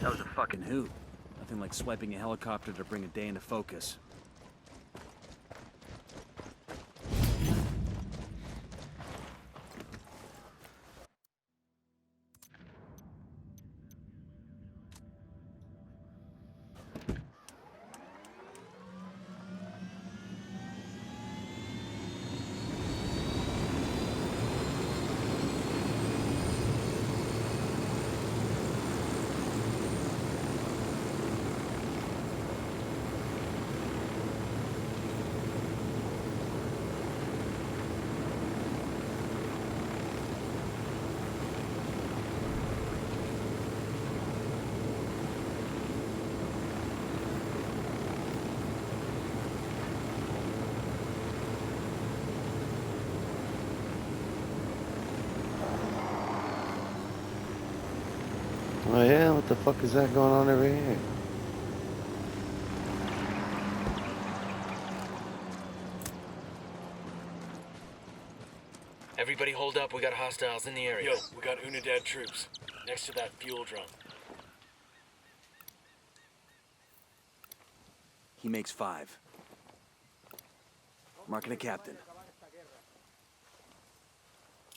That was a fucking Who? Nothing like swiping a helicopter to bring a day into focus. Oh yeah, what the fuck is that going on over here? Everybody hold up. We got hostiles in the area. Yo, we got Unidad troops. Next to that fuel drum. He makes 5. Marking a captain.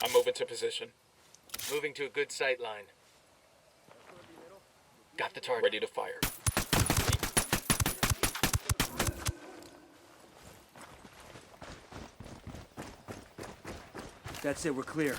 I'm moving to position. Moving to a good sight line. Got the target. Ready to fire. That's it, we're clear.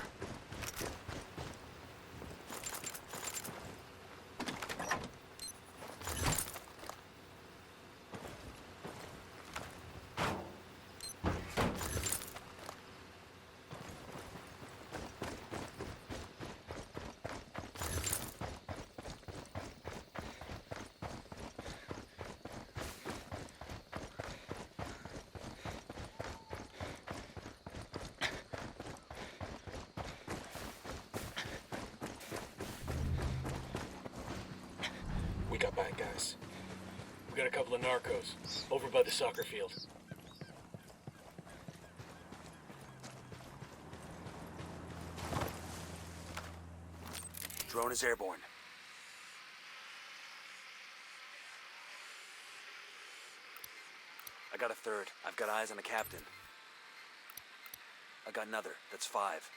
We got bad guys. We got a couple of narcos over by the soccer field. Drone is airborne. I got a third. I've got eyes on the captain. I got another. That's 5.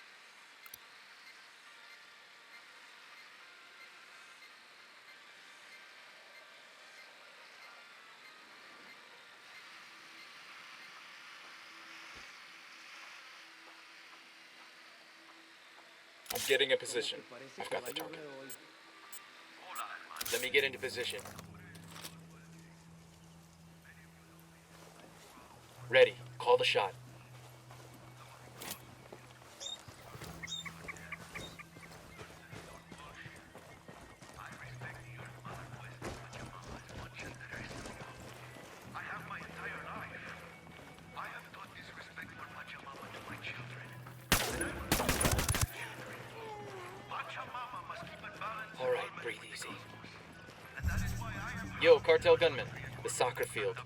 I'm getting a position. I've got the target. Let me get into position. Ready. Call the shot. All right, breathe easy. Yo, cartel gunman. The soccer field.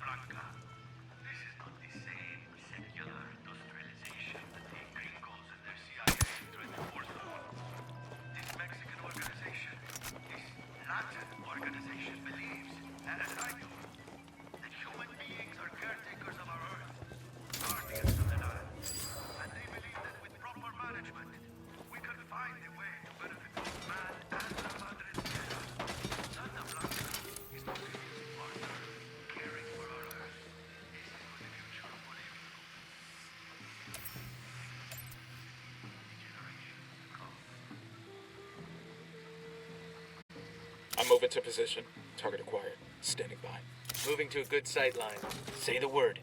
I'm moving to position. Target acquired. Standing by. Moving to a good sight line. Say the word.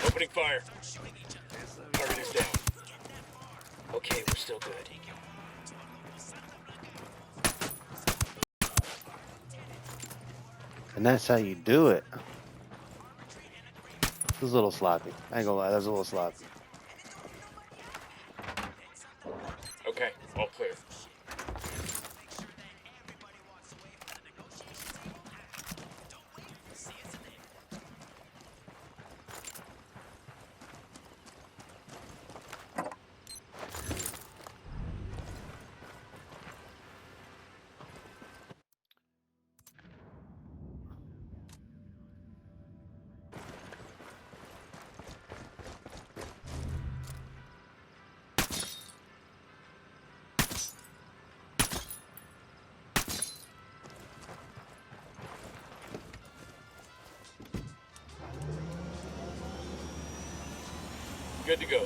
Opening fire. Target is down. Okay, we're still good. And that's how you do it. It was a little sloppy. I ain't gonna lie, that was a little sloppy. Okay, all clear. Good to go.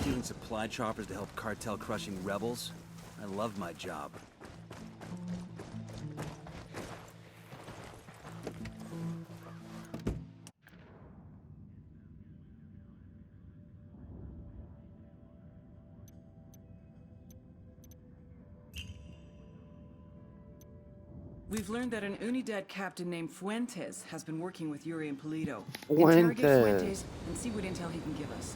Using supply choppers to help cartel crushing rebels? I love my job. We've learned that an Unidad captain named Fuentes has been working with Yuri and Polito. Fuentes. Interrogate Fuentes and see what intel he can give us.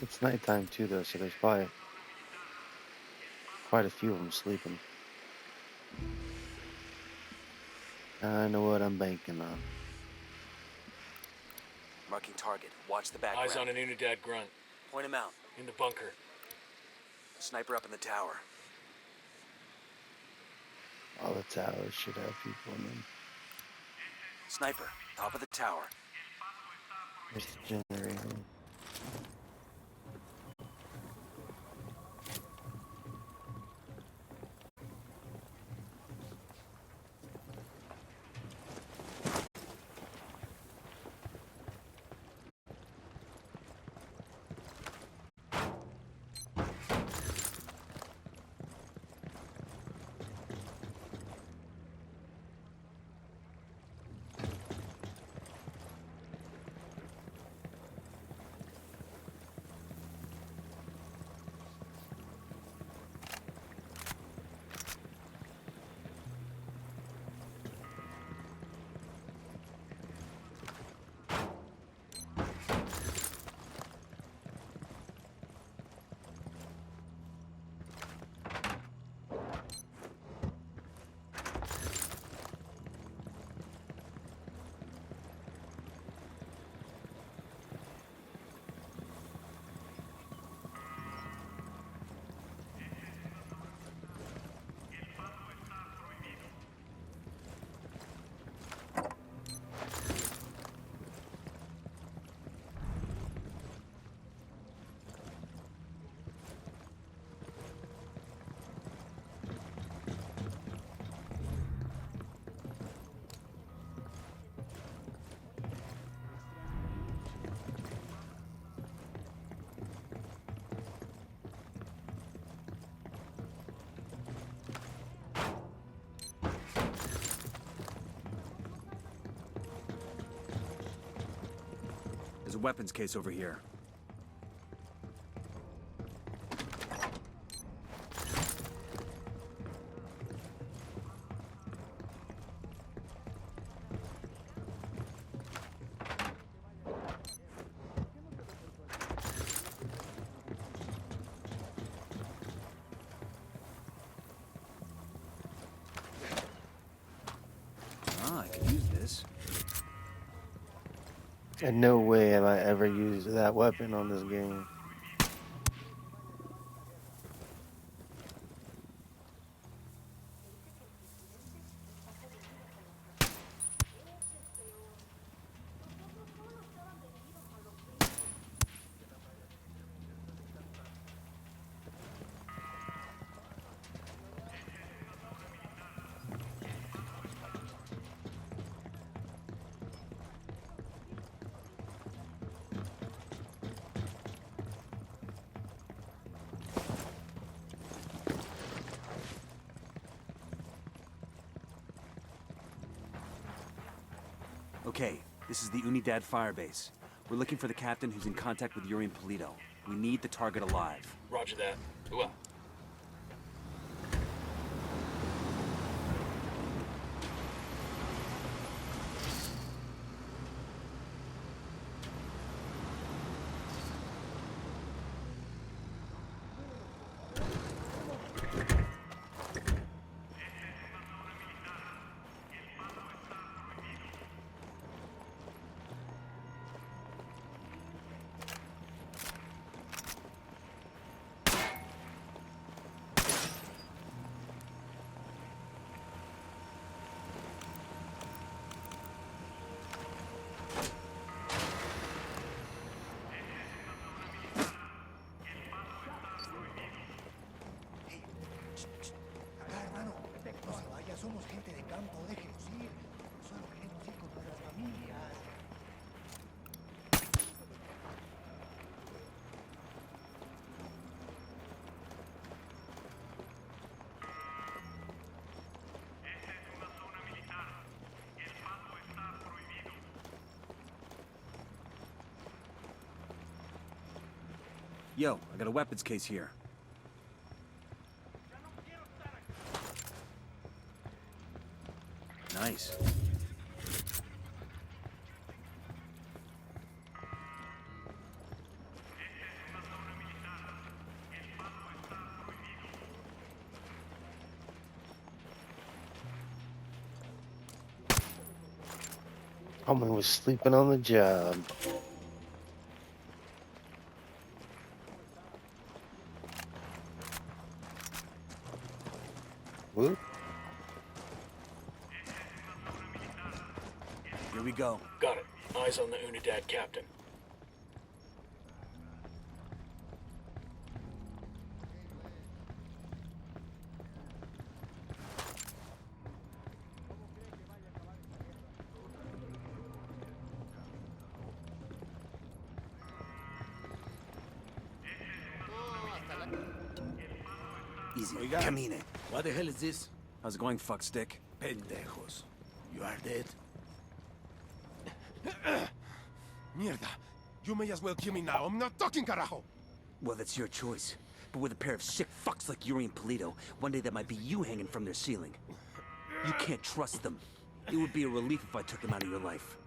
It's nighttime too, though, so there's probably quite a few of them sleeping. I know what I'm banking on. Marking target. Watch the background. Eyes on an Unidad grunt. Point him out. In the bunker. Sniper up in the tower. All the towers should have people in them. Sniper, top of the tower. There's the generator. There's a weapons case over here. Ah, I can use this. And no way have I ever used that weapon on this game. Okay, this is the Unidad firebase. We're looking for the captain who's in contact with Yuri and Polito. We need the target alive. Roger that. Well. Somos gente de campo, déjenos ir. Solo queremos ir con nuestras familias. Yo, I got a weapons case here. Nice. Homie was sleeping on the job. Whoop. Here we go. Got it. Eyes on the Unidad captain. Easy. Oiga. Camine. What the hell is this? How's it going, fuckstick? Pendejos. You are dead. Mierda. You may as well kill me now. I'm not talking, carajo. Well, that's your choice. But with a pair of sick fucks like Yuri and Polito, one day that might be you hanging from their ceiling. You can't trust them. It would be a relief if I took them out of your life.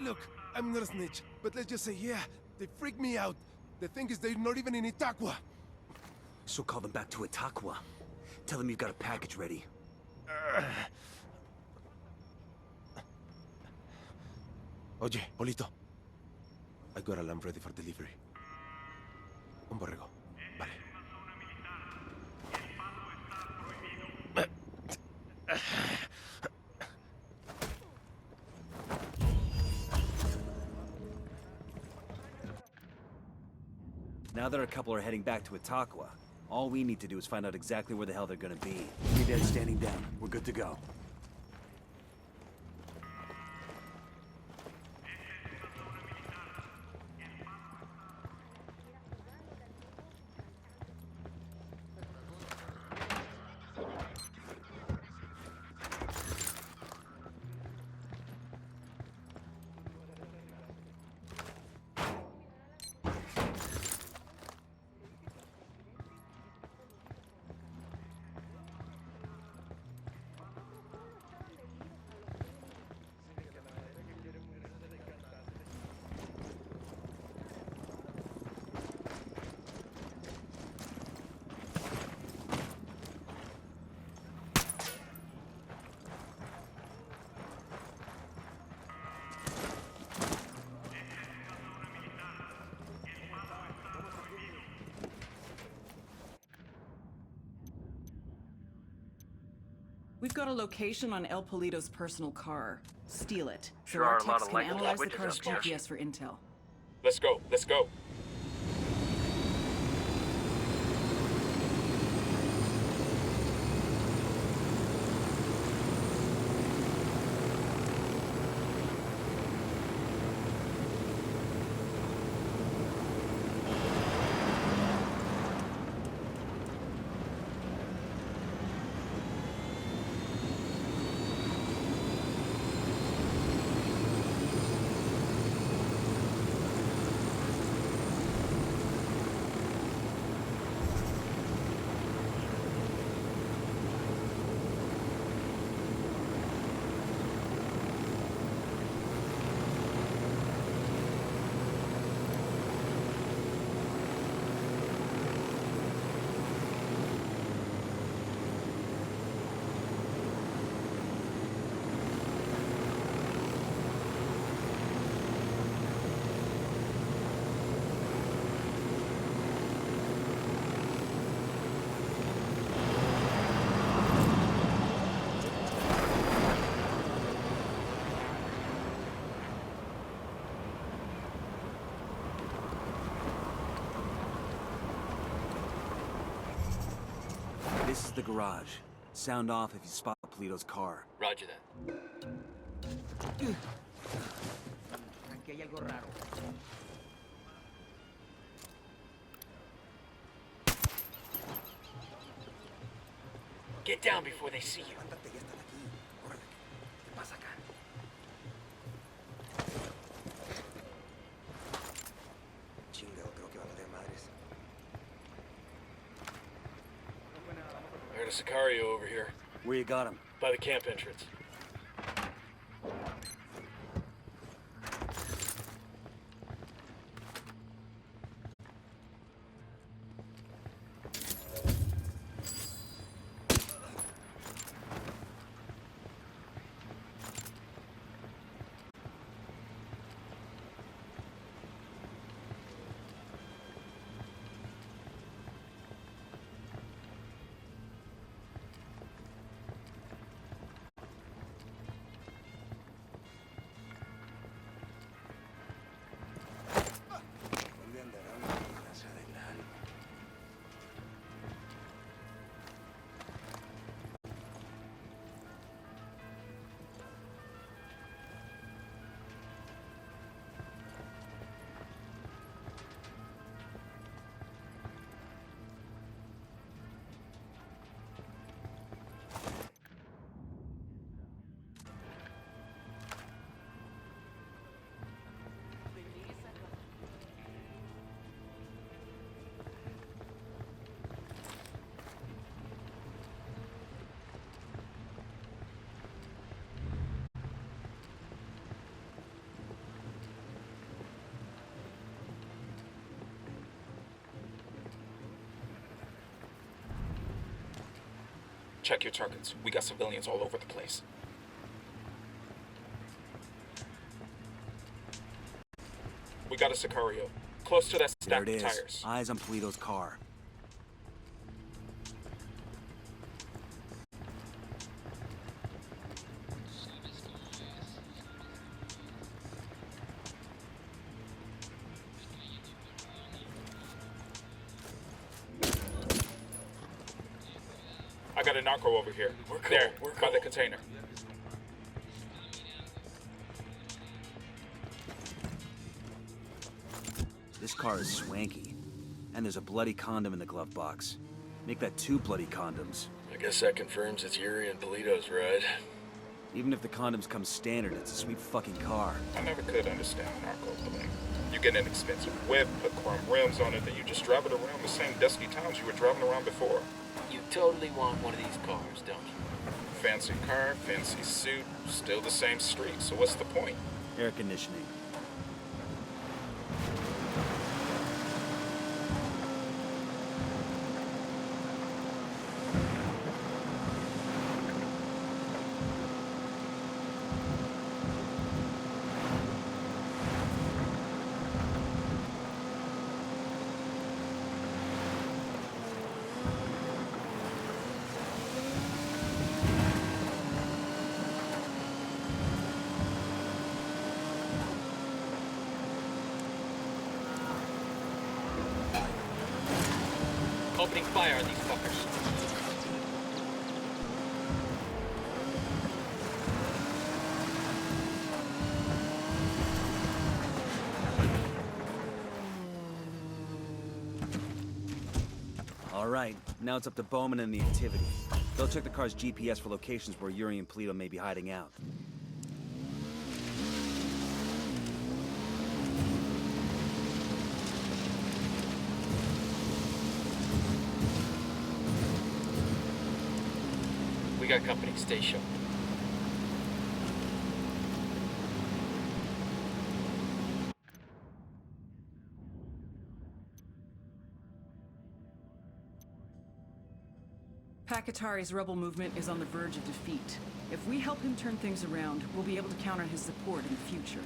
Look, I'm not a snitch, but let's just say, yeah, they freak me out. The thing is, they're not even in Itaqua. So call them back to Itaqua. Tell them you've got a package ready. Oye, Polito. I got a lamb ready for delivery. Un borrego. Vale. Now that our couple are heading back to Itaqua, all we need to do is find out exactly where the hell they're gonna be. Unidad standing down. We're good to go. We've got a location on El Polito's personal car. Steal it. So Sure our are a lot techs of can likable analyze the witches car's up there. GPS for intel. Let's go. Let's go. This is the garage. Sound off if you spot Polito's car. Roger that. Aquí hay algo raro. Get down before they see you. I heard a Sicario over here. Where you got him? By the camp entrance. Check your targets. We got civilians all over the place. We got a Sicario. Close to that There stack it of is. tires. Eyes on Polito's car. I got a narco over here. We're cool. There, We're by cool. the container. This car is swanky. And there's a bloody condom in the glove box. Make that 2 bloody condoms. I guess that confirms it's Yuri and Polito's ride. Even if the condoms come standard, it's a sweet fucking car. I never could understand narco living. You get an expensive whip, put chrome rims on it, then you just drive it around the same dusty towns you were driving around before. You totally want one of these cars, don't you? Fancy car, fancy suit, still the same street, so what's the point? Air conditioning. Opening fire on these fuckers. All right, now it's up to Bowman and the activity. They'll check the car's GPS for locations where Yuri and Polito may be hiding out. We got company. Stay sharp. Pakatari's rebel movement is on the verge of defeat. If we help him turn things around, we'll be able to count on his support in the future.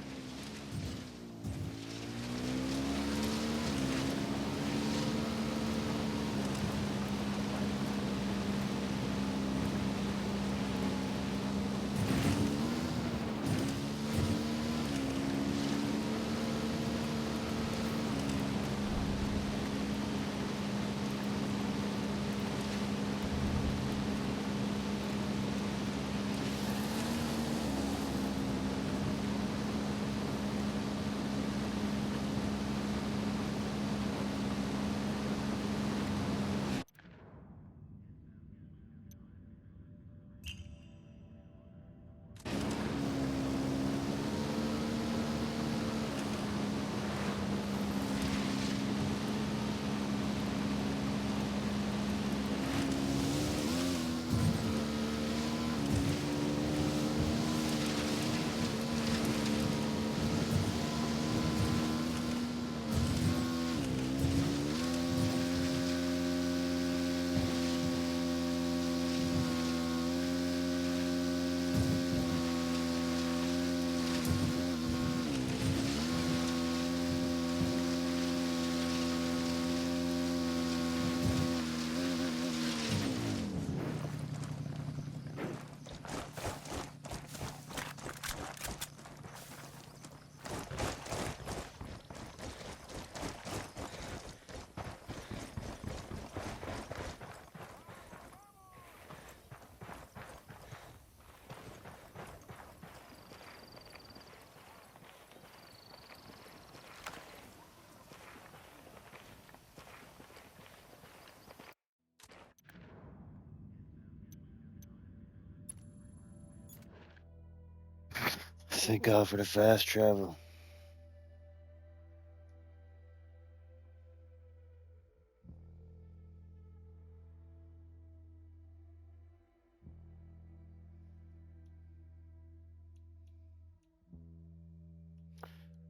Thank God for the fast travel.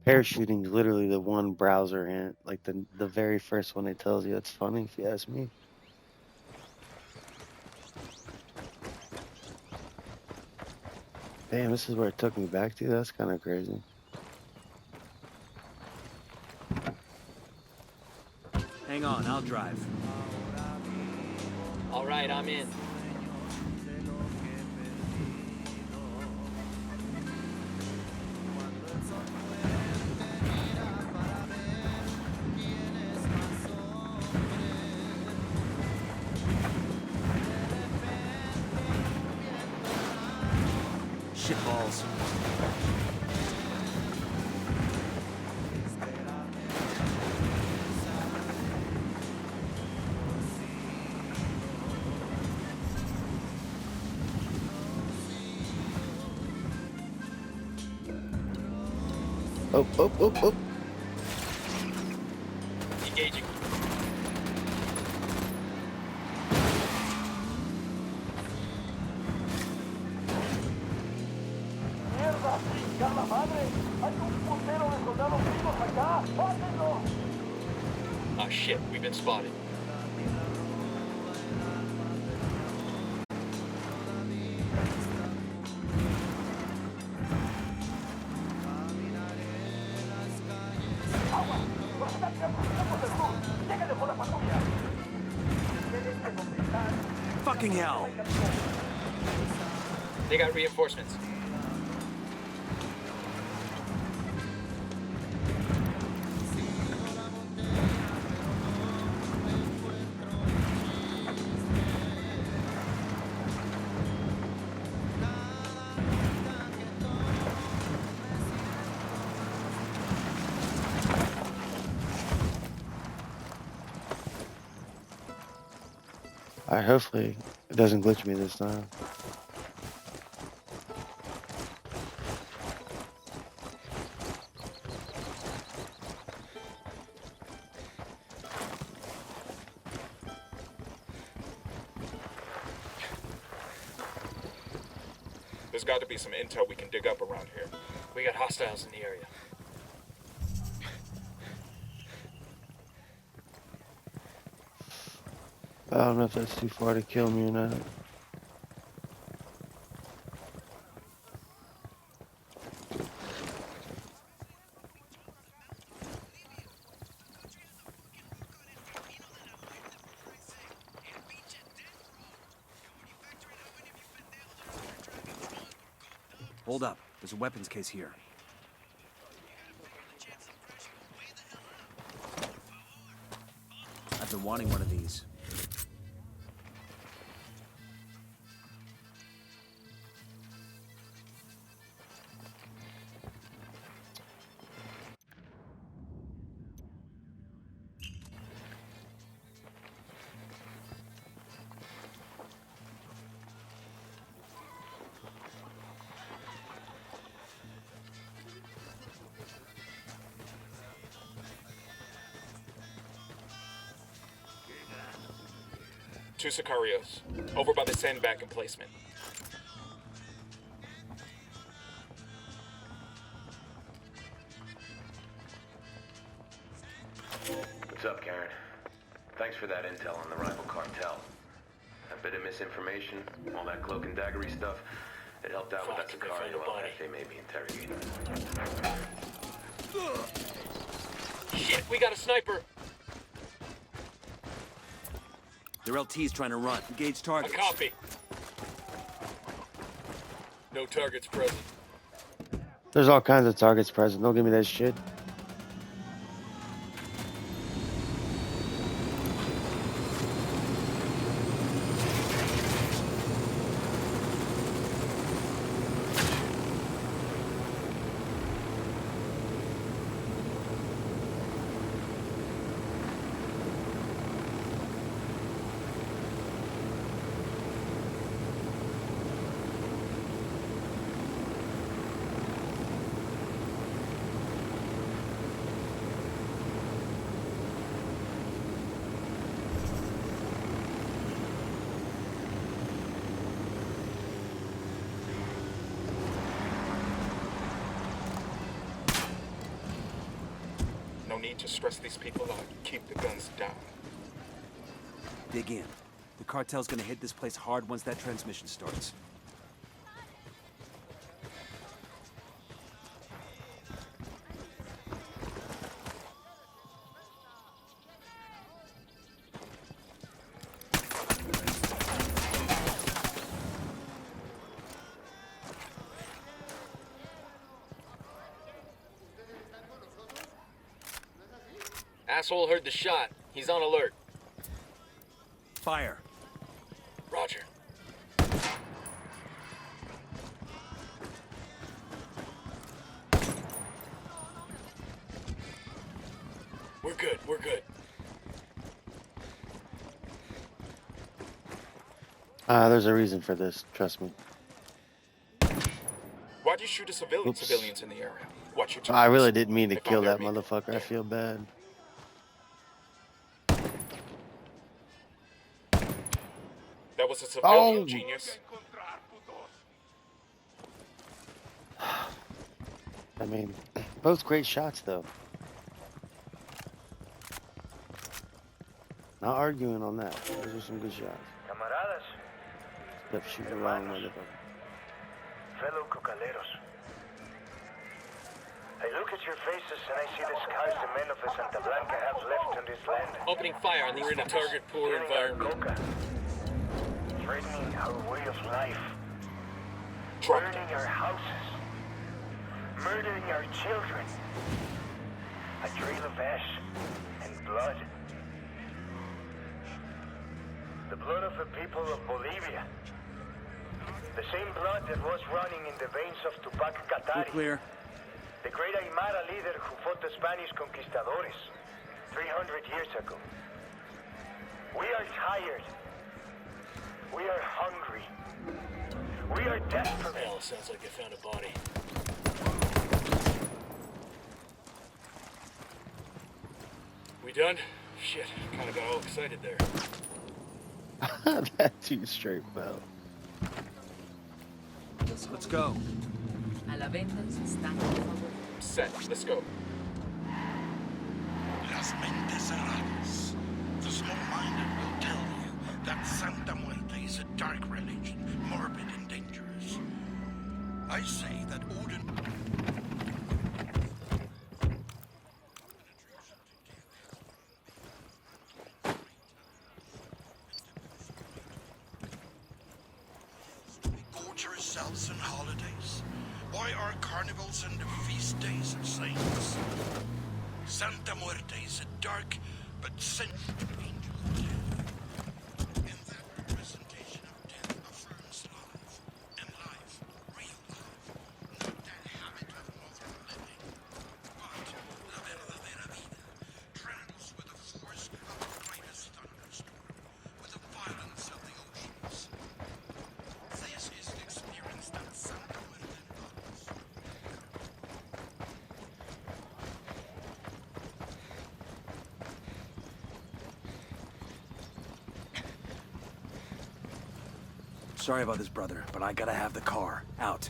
Parachuting is literally the one browser hint, like the very first one it tells you. It's funny if you ask me. Damn, this is where it took me back to? That's kind of crazy. Hang on, I'll drive. All right, I'm in. Shit balls. Oh, oh, oh, oh. Engaging. Ah, shit, we've been spotted. Fucking hell! They got reinforcements. Alright, hopefully it doesn't glitch me this time. There's got to be some intel we can dig up around here. We got hostiles in the area. I don't know if that's too far to kill me or not. Hold up. There's a weapons case here. I've been wanting one of these. Two Sicarios, over by the sandbag emplacement. What's up, Karen? Thanks for that intel on the rival cartel. A bit of misinformation, all that cloak and daggery stuff, it helped out with that Sicario while they may be interrogating. Shit, we got a sniper! Their LT's trying to run. Engage targets. A copy. No targets present. There's all kinds of targets present. Don't give me that shit. No need to stress these people out. Keep the guns down. Dig in. The cartel's gonna hit this place hard once that transmission starts. Asshole heard the shot. He's on alert. Fire. Roger. We're good, we're good. There's a reason for this, trust me. Why'd you shoot a civilians in the area? Watch your I really toes. didn't mean to They kill found that their vehicle. motherfucker. I feel bad. That was a civilian, Oh. genius. I mean, both great shots, though. Not arguing on that. Those are some good shots. Camaradas, Kept shooting around, motherfucker. fellow cocaleros. I look at your faces and I see the scars the men of the Santa Blanca have left on this land. Opening fire on these We're in a target poor Killing our environment. coca. Threatening our way of life. Drop Burning our houses. Murdering our children. A trail of ash and blood. The blood of the people of Bolivia. The same blood that was running in the veins of Tupac We're Katari. clear. The great Aymara leader who fought the Spanish conquistadores 300 years ago. We are tired. We are hungry. We are desperate. Hell, sounds like they found a body. We done? Shit, kinda got all excited there. That dude straight fell. Let's go. A la venta en su stand, por favor. Set. Let's go. Las mentes cerradas. The small-minded will tell you that Santa Muerte is a dark religion, morbid and dangerous. I say that Odin... Go to yourselves and holidays. Why are carnivals and the feast days of saints? Santa Muerte is a dark but sensitive angel of death. And that representation of death affirms life. And life, real life. Not that habit of modern living. But la verdadera vida travels with the force of the brightest thunderstorm, with the violence of the oceans. This is the experience that Santa Muerte embodies. Sorry about this, brother, but I gotta have the car. Out.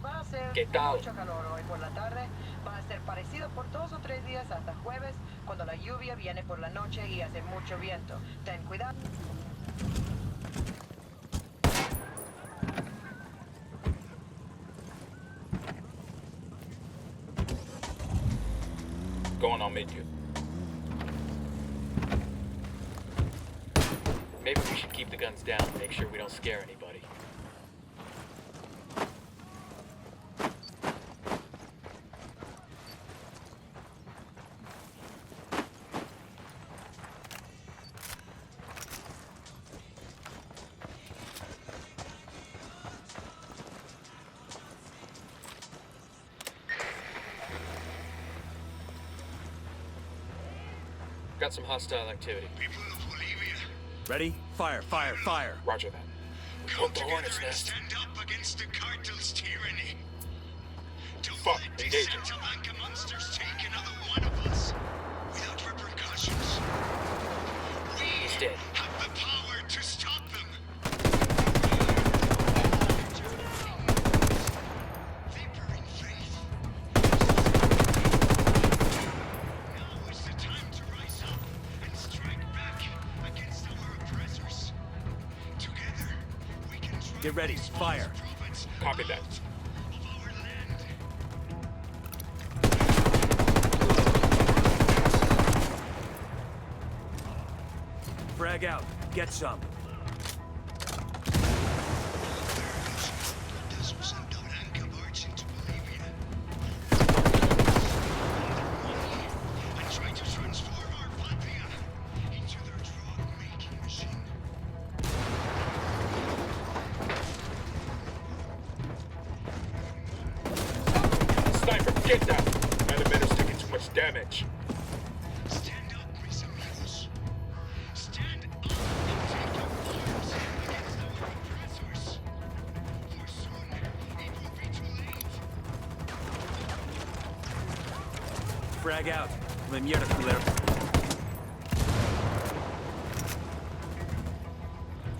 Va a ser ¿Qué tal? mucho calor hoy por la tarde. Va a ser parecido por 2 o 3 días hasta jueves, cuando la lluvia viene por la noche y hace mucho viento. Ten cuidado. Going on mid you. Maybe we should keep the guns down, make sure we don't scare anybody. Got some hostile activity. People of Bolivia, Ready? Fire, fire, fire. Roger that. come the together hornet's and nest. stand up against the cartel's tyranny. Don't Fuck, let these engaging. Santa Blanca monsters take another one of us without repercussions. He's We dead. have the power to stop them. Vaporing faith. Now is the time to rise up and strike back against our oppressors. Together, we can drive Get ready. these Fire. prophets Copy that. of our land. Frag out. Get some. Desert Santa Blanca march into Bolivia. And try to transform our Sniper, get that! Elevator's taking too much damage. Stand up, mis amigos. Stand up and take your arms against our oppressors. For soon, it will be too late. Frag out. Me mierda, culero.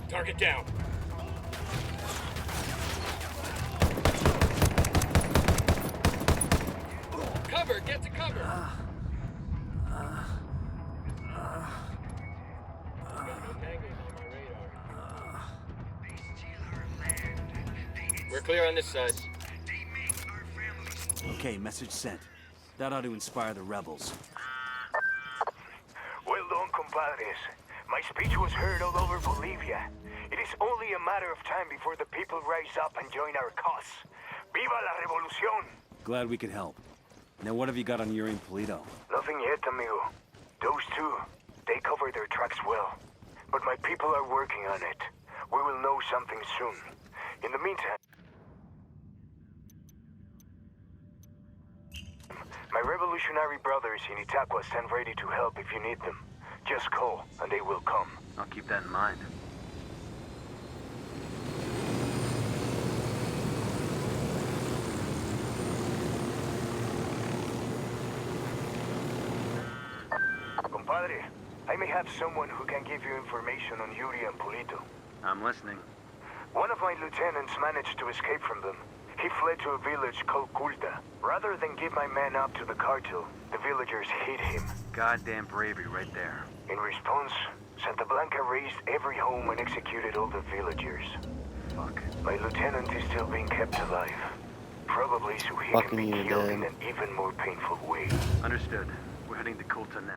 Target down. Cover, get to cover. We're clear on this side. Okay, message sent. That ought to inspire the rebels. Well done, compadres. My speech was heard all over Bolivia. It is only a matter of time before the people rise up and join our cause. Viva la revolución! Glad we could help. Now what have you got on Yuri and Polito? Nothing yet, amigo. Those two, they cover their tracks well. But my people are working on it. We will know something soon. In the meantime, my revolutionary brothers in Itaqua stand ready to help if you need them. Just call, and they will come. I'll keep that in mind. Compadre, I may have someone who can give you information on Yuri and Polito. I'm listening. One of my lieutenants managed to escape from them. He fled to a village called Culta. Rather than give my man up to the cartel, the villagers hid him. Goddamn bravery right there. In response, Santa Blanca razed every home and executed all the villagers. Fuck. My lieutenant is still being kept alive. Probably so he can be killed in an even more painful way. Understood. We're heading to Culta now.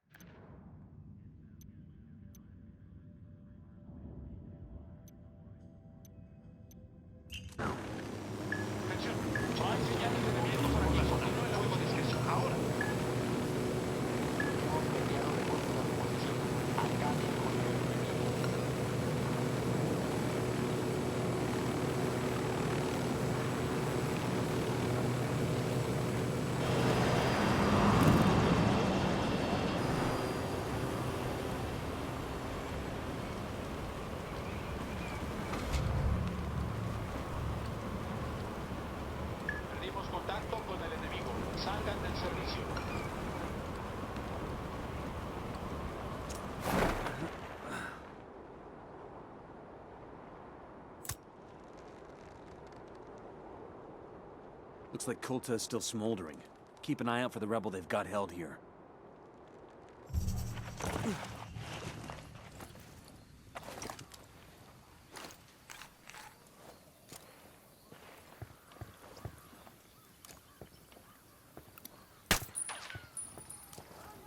Looks like Culta is still smoldering. Keep an eye out for the rebel they've got held here.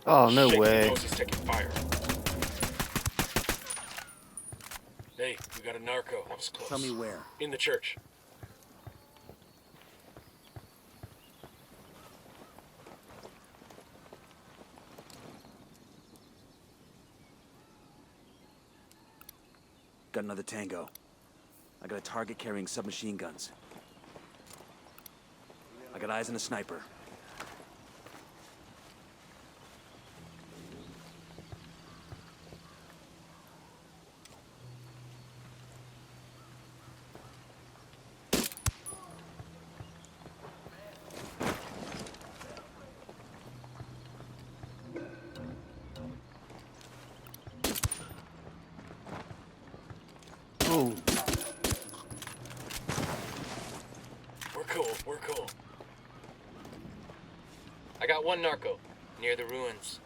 Oh, no way. He's taking fire. Hey, we got a narco. That was close. Tell me where. In the church. Got another tango. I got a target carrying submachine guns. I got eyes on a sniper. Oh. We're cool. I got one narco, near the ruins.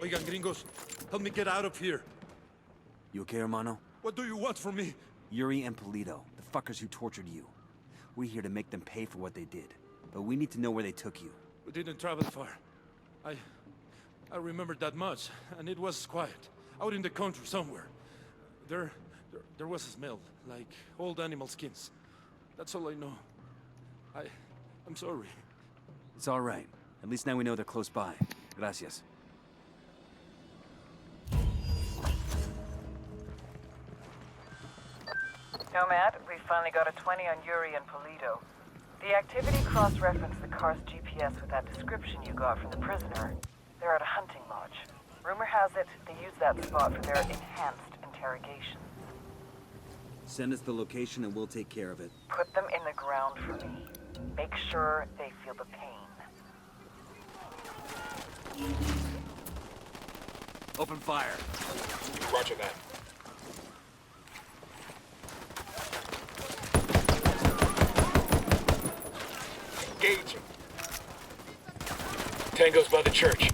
Oigan, gringos, help me get out of here. You okay, hermano? What do you want from me? Yuri and Polito, the fuckers who tortured you. We're here to make them pay for what they did. but we need to know where they took you. We didn't travel far. I remember that much, and it was quiet. Out in the country somewhere. There was a smell, like old animal skins. That's all I know. I'm sorry. It's all right. At least now we know they're close by. Gracias. Nomad, we finally got a 20 on Yuri and Polito. The activity cross-referenced the car's GPS with that description you got from the prisoner. They're at a hunting lodge. Rumor has it they use that spot for their enhanced interrogations. Send us the location and we'll take care of it. Put them in the ground for me. Make sure they feel the pain. Open fire. Roger that. Engage him. Tango's by the church.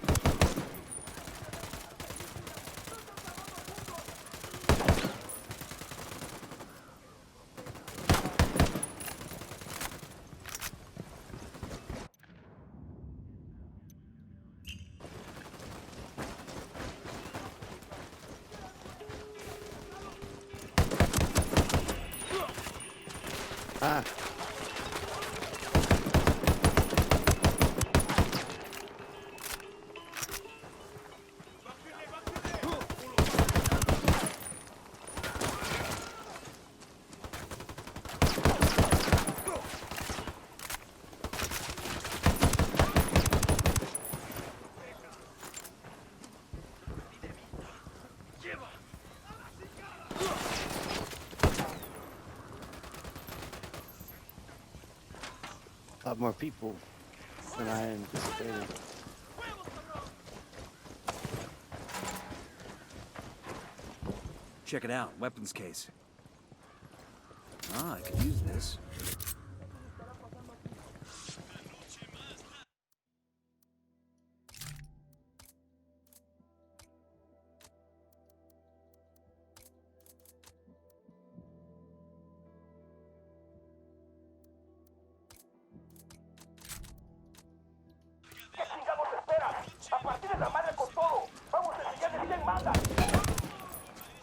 Ah. A lot more people than I anticipated. Check it out. Weapons case. Ah, I could use this.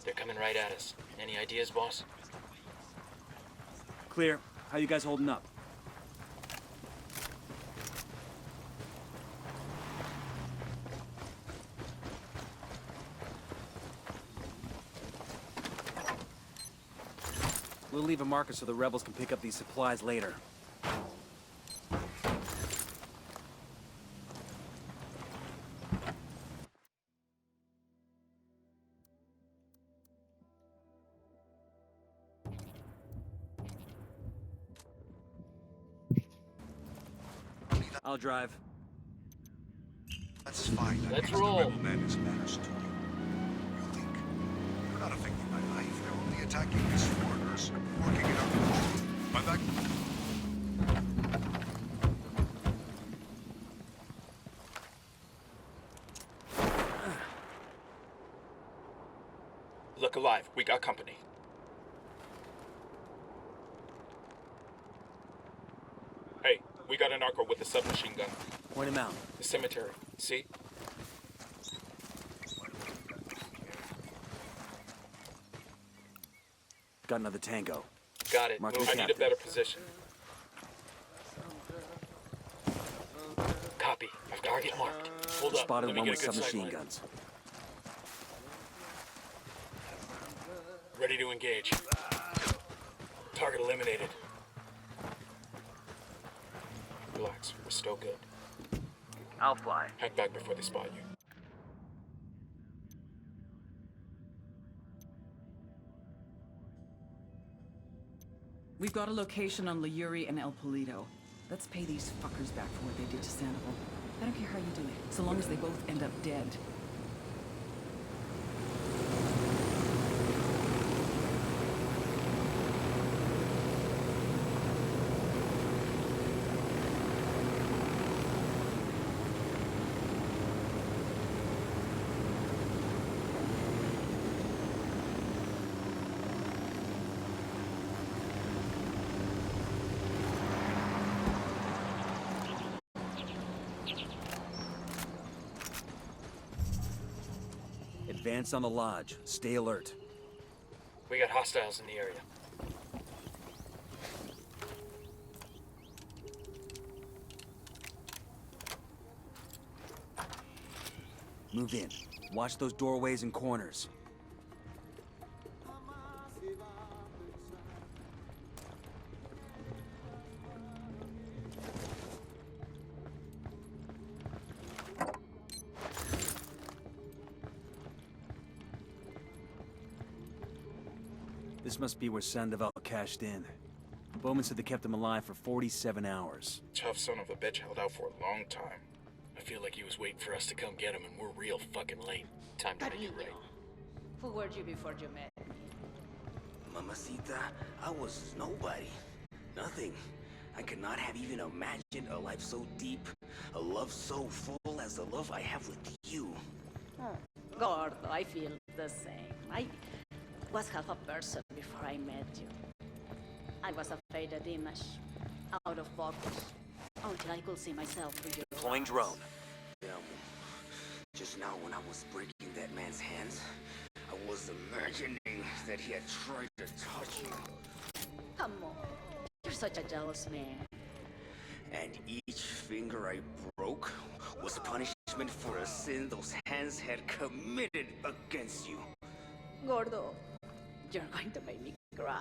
They're coming right at us. Any ideas, boss? Clear. How you guys holding up? We'll leave a marker so the rebels can pick up these supplies later. I'll drive. That's fine. Let's The roll. rebel man is menaced to you. You think you're not affecting my life. You're only attacking these foreigners, working it out. But that... Look alive. We got company. Hey, we got a narco with a submachine gun. Point him out. The cemetery. See? Got another tango. Got it. Mark I the need a captain. better position. Copy. I've target marked. Hold up. Spotted Let me one get with a good submachine sight line. guns. Ready to engage. Target eliminated. Relax. We're still good. I'll fly. Hang back before they spot you. We've got a location on Layuri and El Polito. Let's pay these fuckers back for what they did to Sandoval. I don't care how you do it, so long as they both end up dead. Advance on the lodge. Stay alert. We got hostiles in the area. Move in. Watch those doorways and corners. This must be where Sandoval cashed in. Bowman said they kept him alive for 47 hours. Tough son of a bitch held out for a long time. I feel like he was waiting for us to come get him, and we're real fucking late. Time to make it right. Who were you before you met me? Mamacita, I was nobody. Nothing. I could not have even imagined a life so deep, a love so full as the love I have with you. Gordo, I feel the same. I was half a person before I met you. I was a faded image, out of focus, until I could see myself through your Deploying drone. Just now when I was breaking that man's hands, I was imagining that he had tried to touch you. Come on, you're such a jealous man. And each finger I broke was punishment for a sin those hands had committed against you. Gordo, you're going to make me cry.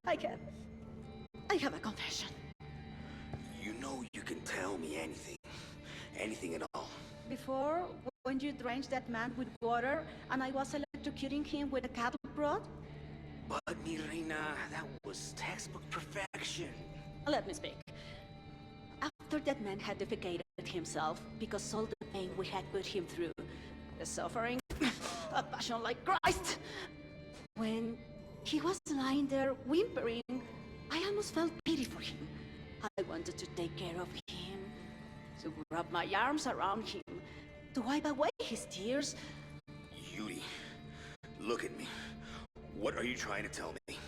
I have a confession. You know you can tell me anything. Anything at all. Before, when you drenched that man with water, and I was electrocuting him with a cattle prod? But, mi reina, that was textbook perfection. Let me speak. After that man had defecated himself because all the pain we had put him through, the suffering, a passion like Christ, when he was lying there whimpering, I almost felt pity for him. I wanted to take care of him, to wrap my arms around him, to wipe away his tears. Yuri, look at me. What are you trying to tell me?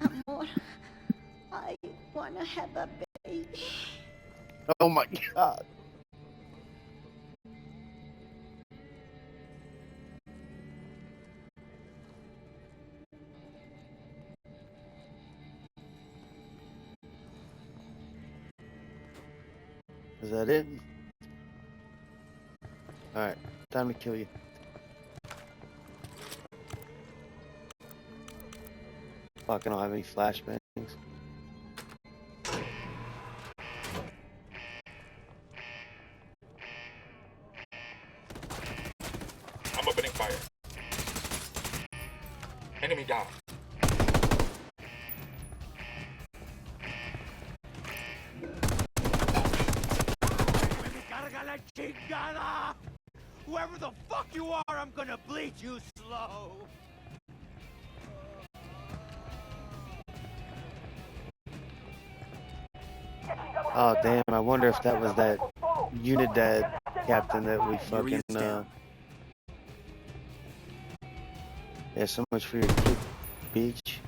Amor, I wanna have a baby. Oh my god. Is that it? Alright, time to kill you. Fuck, I don't have any flashbangs. I'm opening fire. Enemy down. Whoever the fuck you are, I'm gonna bleed you slow. Oh damn, I wonder if that was that Unidad captain that we fucking Yeah, so much for your kick, bitch.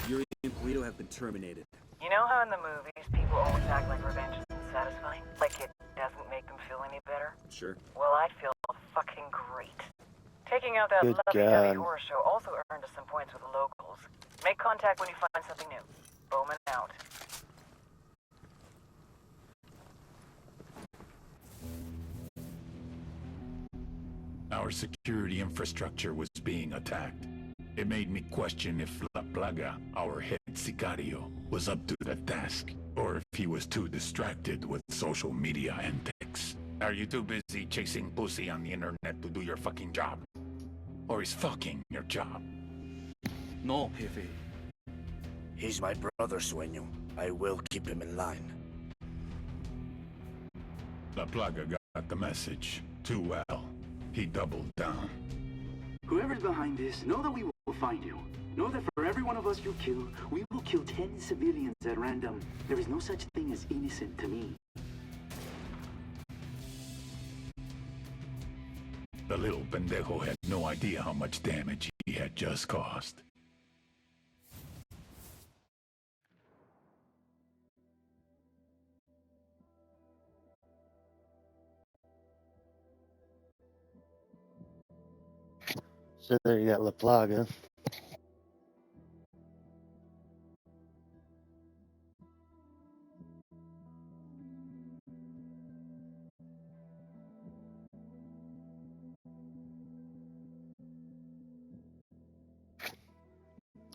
Yuri and Polito have been terminated. You know how in the movies people always act like revenge isn't satisfying? Like it doesn't make them feel any better? Sure. Well, I'd feel fucking great. Taking out that Good lovey-dovey God. horror show also earned us some points with the locals. Make contact when you find something new. Bowman out. Our security infrastructure was being attacked. It made me question if La Plaga, our head sicario, was up to the task, or if he was too distracted with social media antics. Are you too busy chasing pussy on the internet to do your fucking job? Or is fucking your job? No, Piffy. He's my brother, Sueño. I will keep him in line. La Plaga got the message too well. He doubled down. Whoever's behind this, know that we will will find you. Know that for every one of us you kill, we will kill 10 civilians at random. There is no such thing as innocent to me. The little pendejo had no idea how much damage he had just caused. So there you got La Plaga.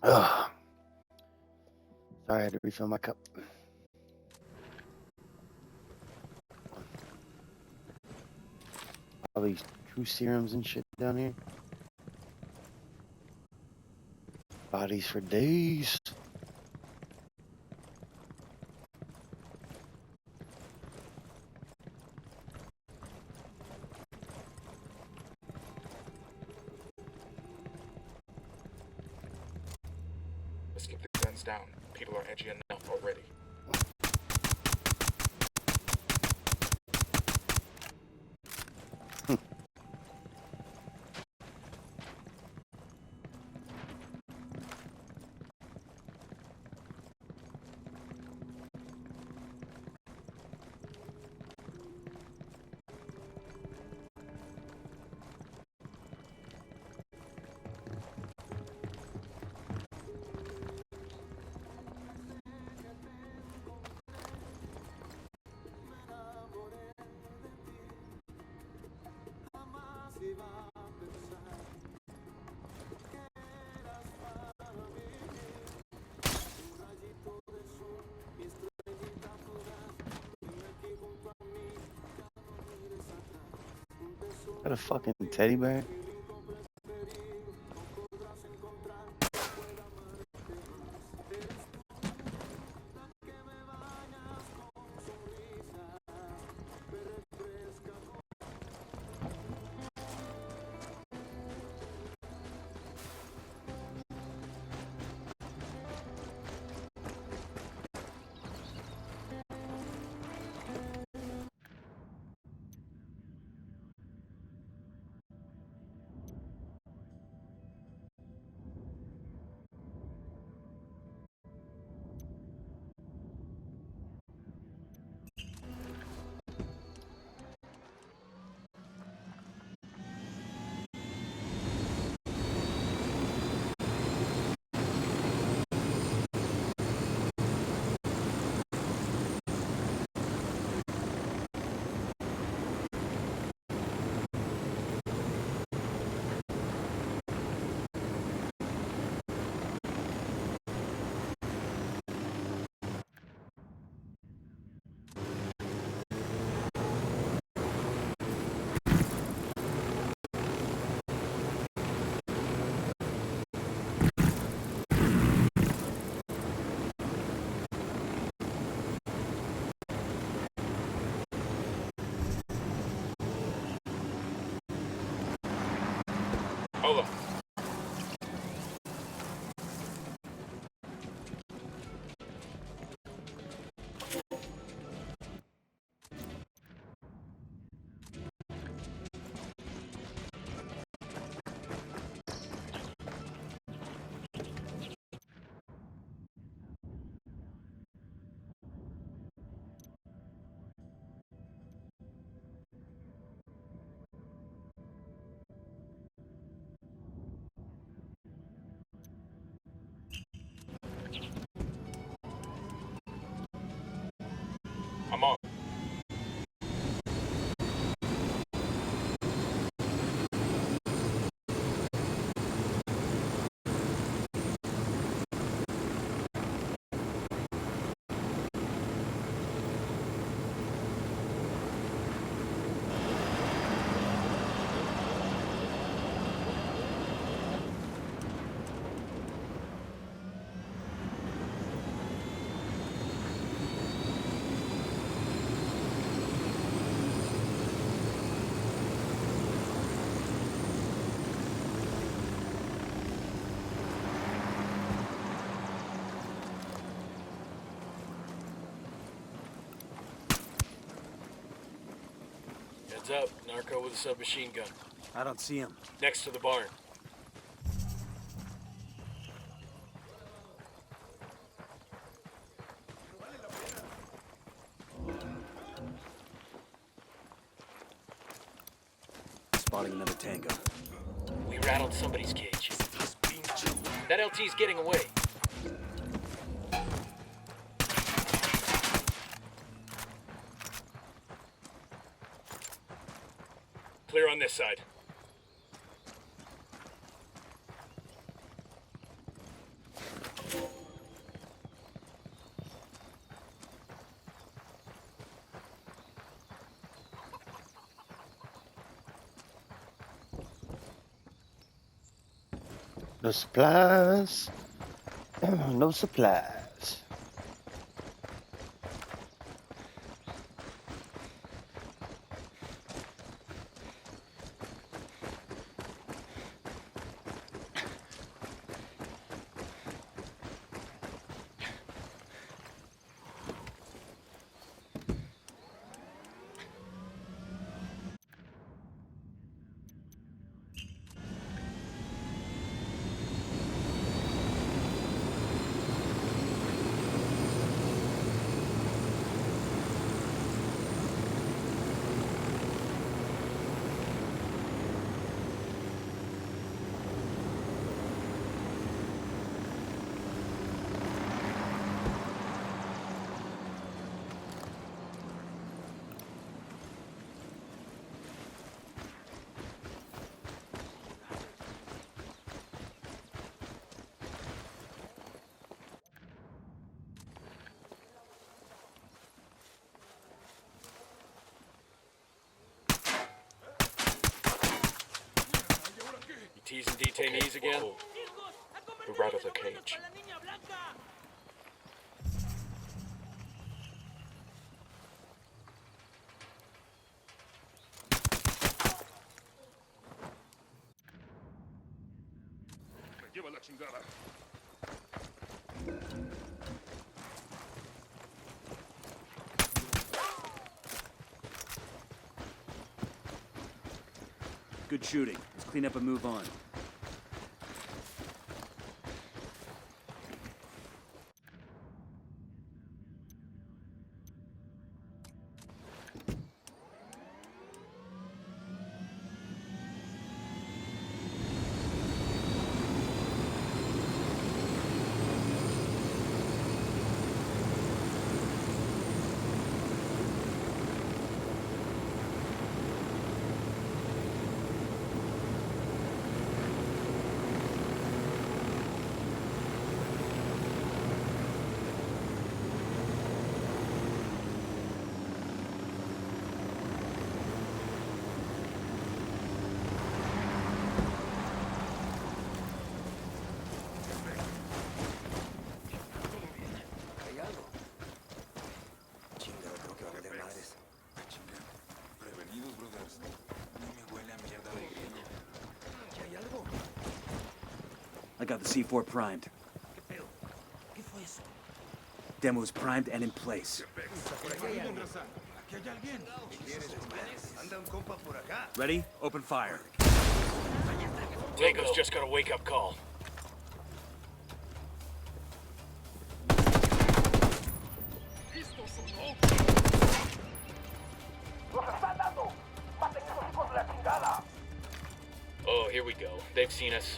Ugh. Sorry, I had to refill my cup. All these true serums and shit down here. Bodies for days. Let's keep the guns down. People are edgy enough already. Got a fucking teddy bear? Hold on. Heads up, narco with a submachine gun. I don't see him. Next to the barn. Spotting another tango. We rattled somebody's cage. That LT's getting away. Clear on this side. No supplies. No supplies. You teasing detainees again? We rattled the cage. Lleva la chingada. Good shooting. Let's clean up and move on. I got the C4 primed. Demo's primed and in place. Ready? Open fire. Tango's just got a wake-up call. Oh, here we go. They've seen us.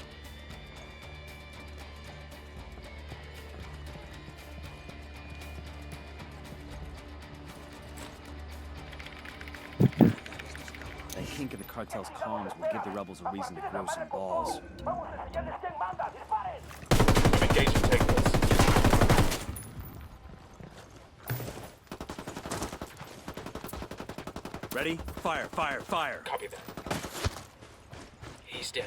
A hink of the cartel's columns will give the rebels a reason to grow some balls. Engagement take place. Ready? Fire, fire, fire. Copy that. He's down.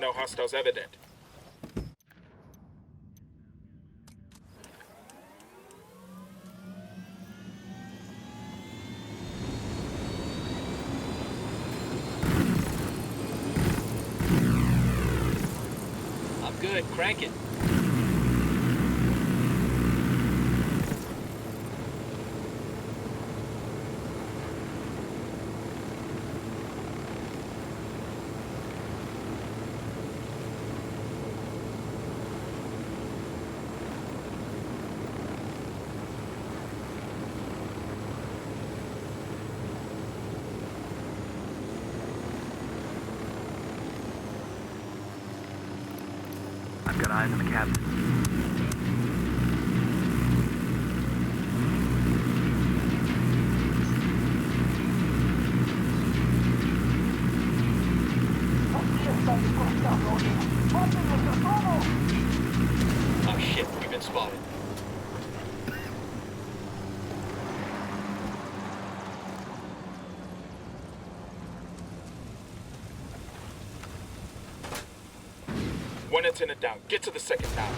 No hostiles evident. I'm good. Crank it. eyes on the captain. Oh shit, we've been spotted. One antenna down. Get to the second tower.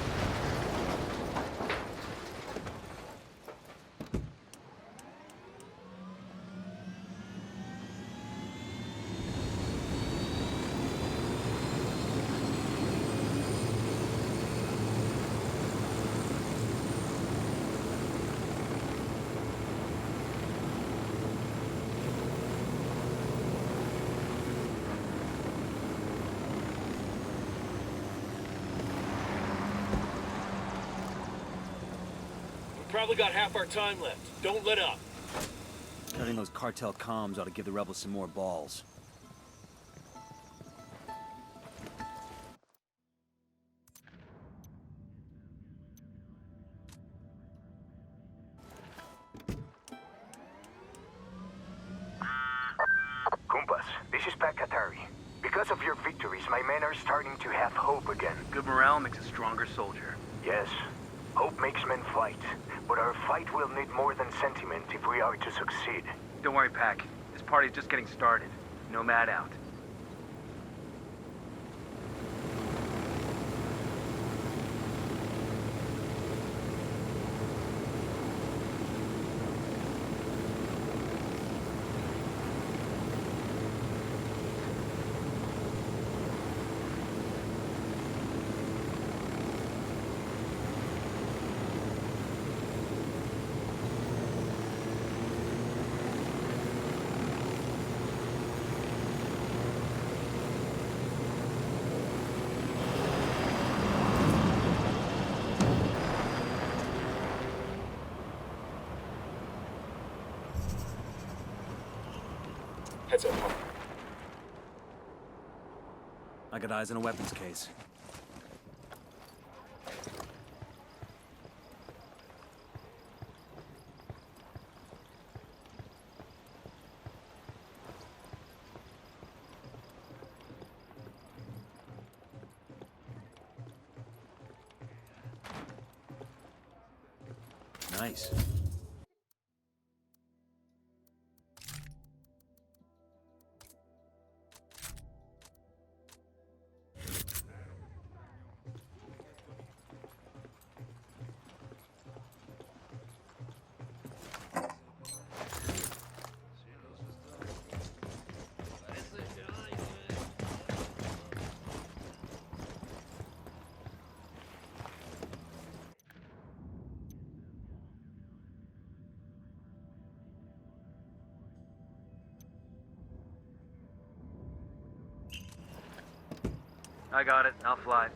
Probably got half our time left. Don't let up. Cutting those cartel comms ought to give the rebels some more balls. Kumpas, this is Pat Katari. Because of your victories, my men are starting to have hope again. Good morale makes a stronger soldier. Yes, hope makes men fight. But our fight will need more than sentiment if we are to succeed. Don't worry, Pac. This party's just getting started. Nomad out. Heads up. I got eyes on a weapons case. Nice. I got it. I'll fly.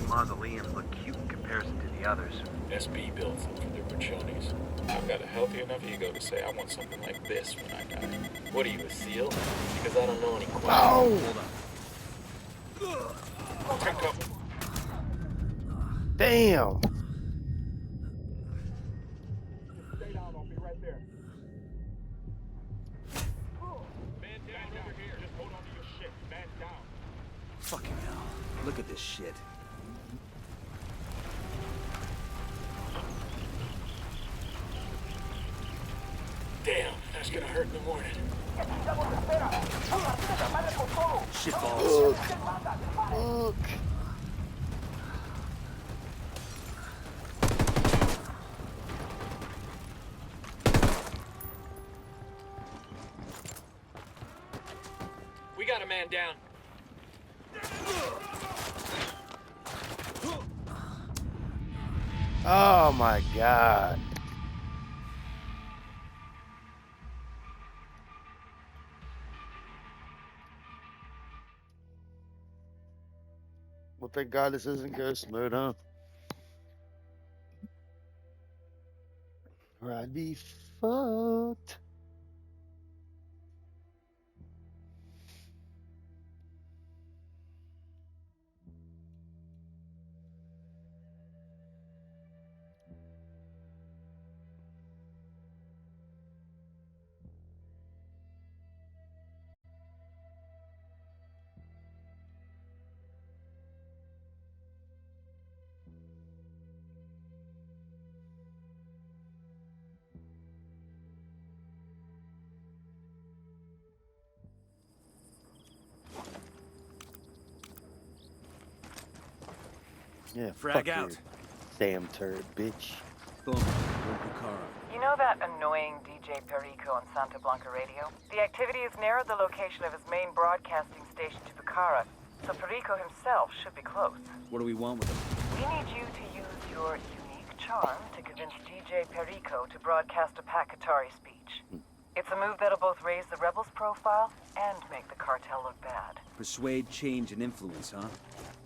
Mausoleums look cute in comparison to others. SB built them for their pachonis. I've got a healthy enough ego to say I want something like this when I die. What are you, a SEAL? Because I don't know any questions. Oh! Hold on. Take cover. Damn! Stay down, I'll be right there. Man down over here. Just hold on to your shit. Man down. Fucking hell. Look at this shit. Damn, that's gonna hurt in the morning. Shit balls. Look. We got a man down. Oh my god. Well, thank God this isn't ghost mode, huh? Or I'd be fucked. Yeah, Frag fuck out. you, damn turd, bitch. Boom. Bucara. You know that annoying DJ Perico on Santa Blanca radio? The activity has narrowed the location of his main broadcasting station to Bucara, so Perico himself should be close. What do we want with him? We need you to use your unique charm to convince DJ Perico to broadcast a Pakatari speech. It's a move that'll both raise the rebels' profile and make the cartel look bad. Persuade, change, and influence, huh?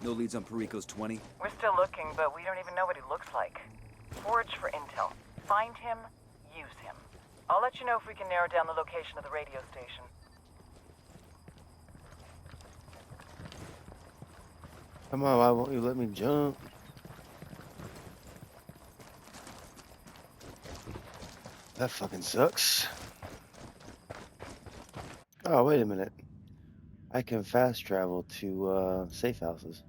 No leads on Perico's 20? We're still looking, but we don't even know what he looks like. Forage for intel. Find him, use him. I'll let you know if we can narrow down the location of the radio station. Come on, why won't you let me jump? That fucking sucks. Oh, wait a minute. I can fast travel to safe houses.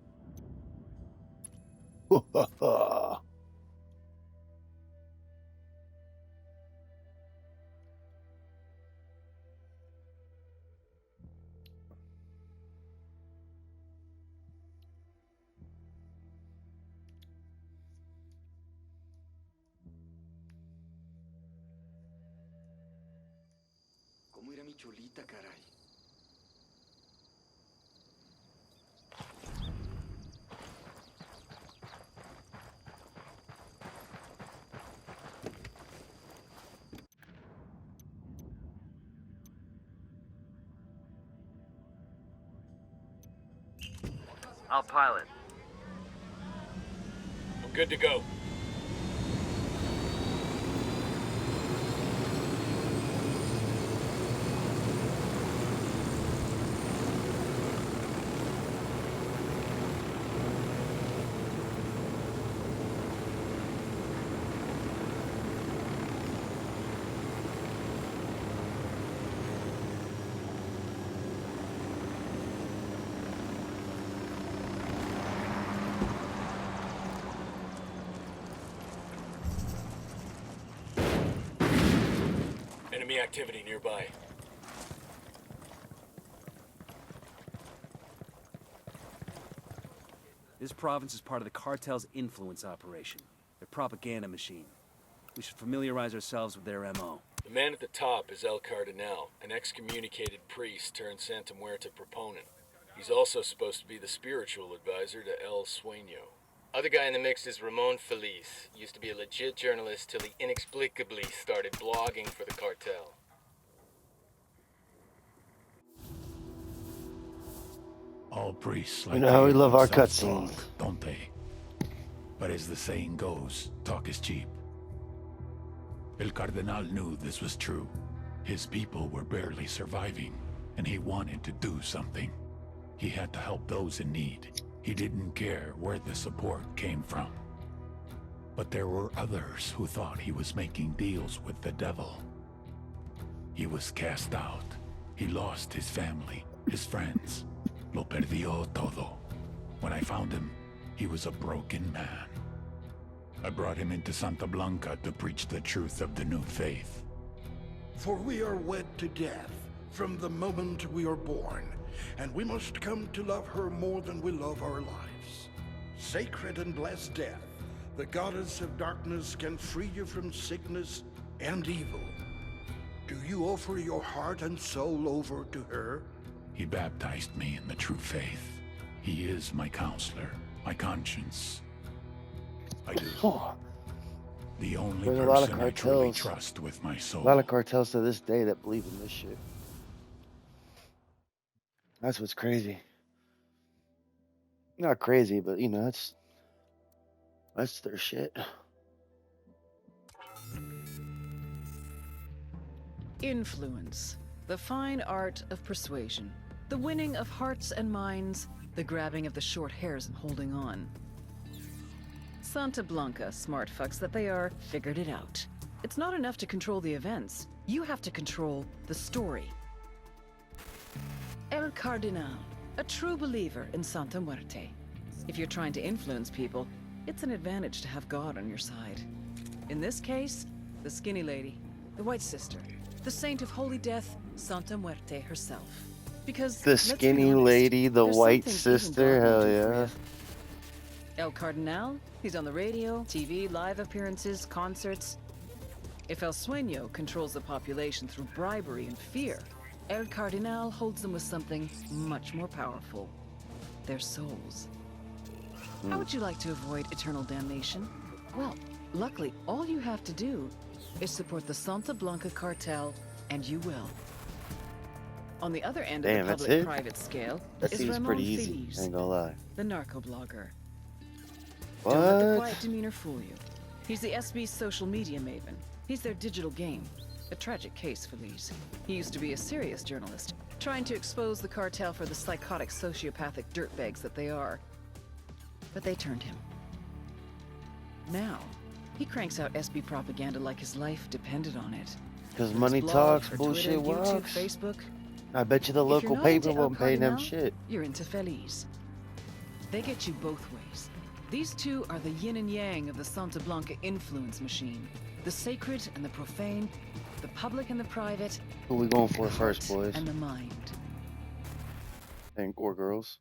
¿Cómo era mi cholita, caray? I'll pilot. I'm good to go. Enemy activity nearby. This province is part of the cartel's influence operation. Their propaganda machine. We should familiarize ourselves with their MO. The man at the top is El Cardinal, an excommunicated priest turned Santa Muerta proponent. He's also supposed to be the spiritual advisor to El Sueño. Other guy in the mix is Ramon Feliz. Used to be a legit journalist till he inexplicably started blogging for the cartel. All priests like You know how we to love our self-talk, cutscenes. don't they? But as the saying goes, talk is cheap. El Cardenal knew this was true. His people were barely surviving, and he wanted to do something. He had to help those in need. He didn't care where the support came from. But there were others who thought he was making deals with the devil. He was cast out. He lost his family, his friends. Lo perdió todo. When I found him, he was a broken man. I brought him into Santa Blanca to preach the truth of the new faith. For we are wed to death from the moment we are born, and we must come to love her more than we love our lives. Sacred and blessed death, the goddess of darkness can free you from sickness and evil. Do you offer your heart and soul over to her? He baptized me in the true faith. He is my counselor, my conscience. I do. The only There's a lot of person I truly cartels. trust with my soul. A lot of cartels to this day that believe in this shit. That's what's crazy. Not crazy, but you know, that's their shit. Influence. The fine art of persuasion. The winning of hearts and minds. The grabbing of the short hairs and holding on. Santa Blanca, smart fucks that they are, figured it out. It's not enough to control the events. You have to control the story. El Cardenal, a true believer in Santa Muerte. If you're trying to influence people, it's an advantage to have God on your side. In this case, the skinny lady, the White Sister, the saint of holy death, Santa Muerte herself. Because The skinny lady, the White Sister, hell yeah. El Cardenal, he's on the radio, TV, live appearances, concerts. If El Sueño controls the population through bribery and fear, El Cardenal holds them with something much more powerful. Their souls. How would you like to avoid eternal damnation? Well, luckily, all you have to do is support the Santa Blanca cartel, and you will. On the other end Damn, of the that's it? public-private scale That is seems Ramon pretty easy, Feliz, ain't gonna lie. the narco-blogger. Don't let the What? quiet demeanor fool you. He's the SB's social media maven. He's their digital game. A tragic case for Lees. He used to be a serious journalist, trying to expose the cartel for the psychotic, sociopathic dirtbags that they are. But they turned him. Now, he cranks out SB propaganda like his life depended on it. Because Through money his blog, talks, for bullshit Twitter, YouTube, walks. Facebook. I bet you the If you're local not paper into El won't pay them Cardenal, shit. You're into Feliz. They get you both ways. These two are the yin and yang of the Santa Blanca influence machine. The sacred and the profane, the public and the private, Who we going for first, boys? and the mind. And or girls?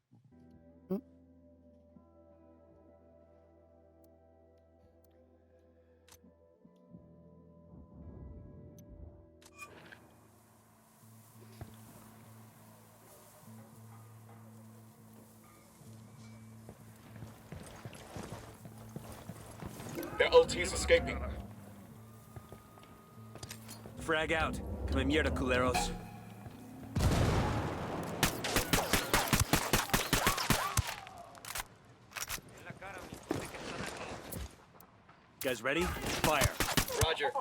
Their OT's escaping. Frag out. Come mierda, culeros. Guys ready? Fire. Roger.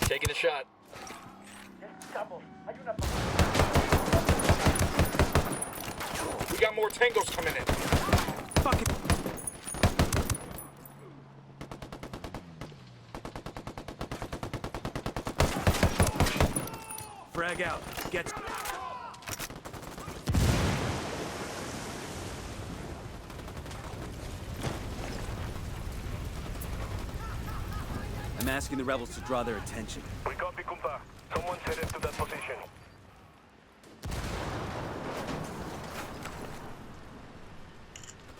Taking a shot. We got more tangos coming in. Fuck it. Frag out. Get. I'm asking the rebels to draw their attention. We copy, compa. Someone headed to that position.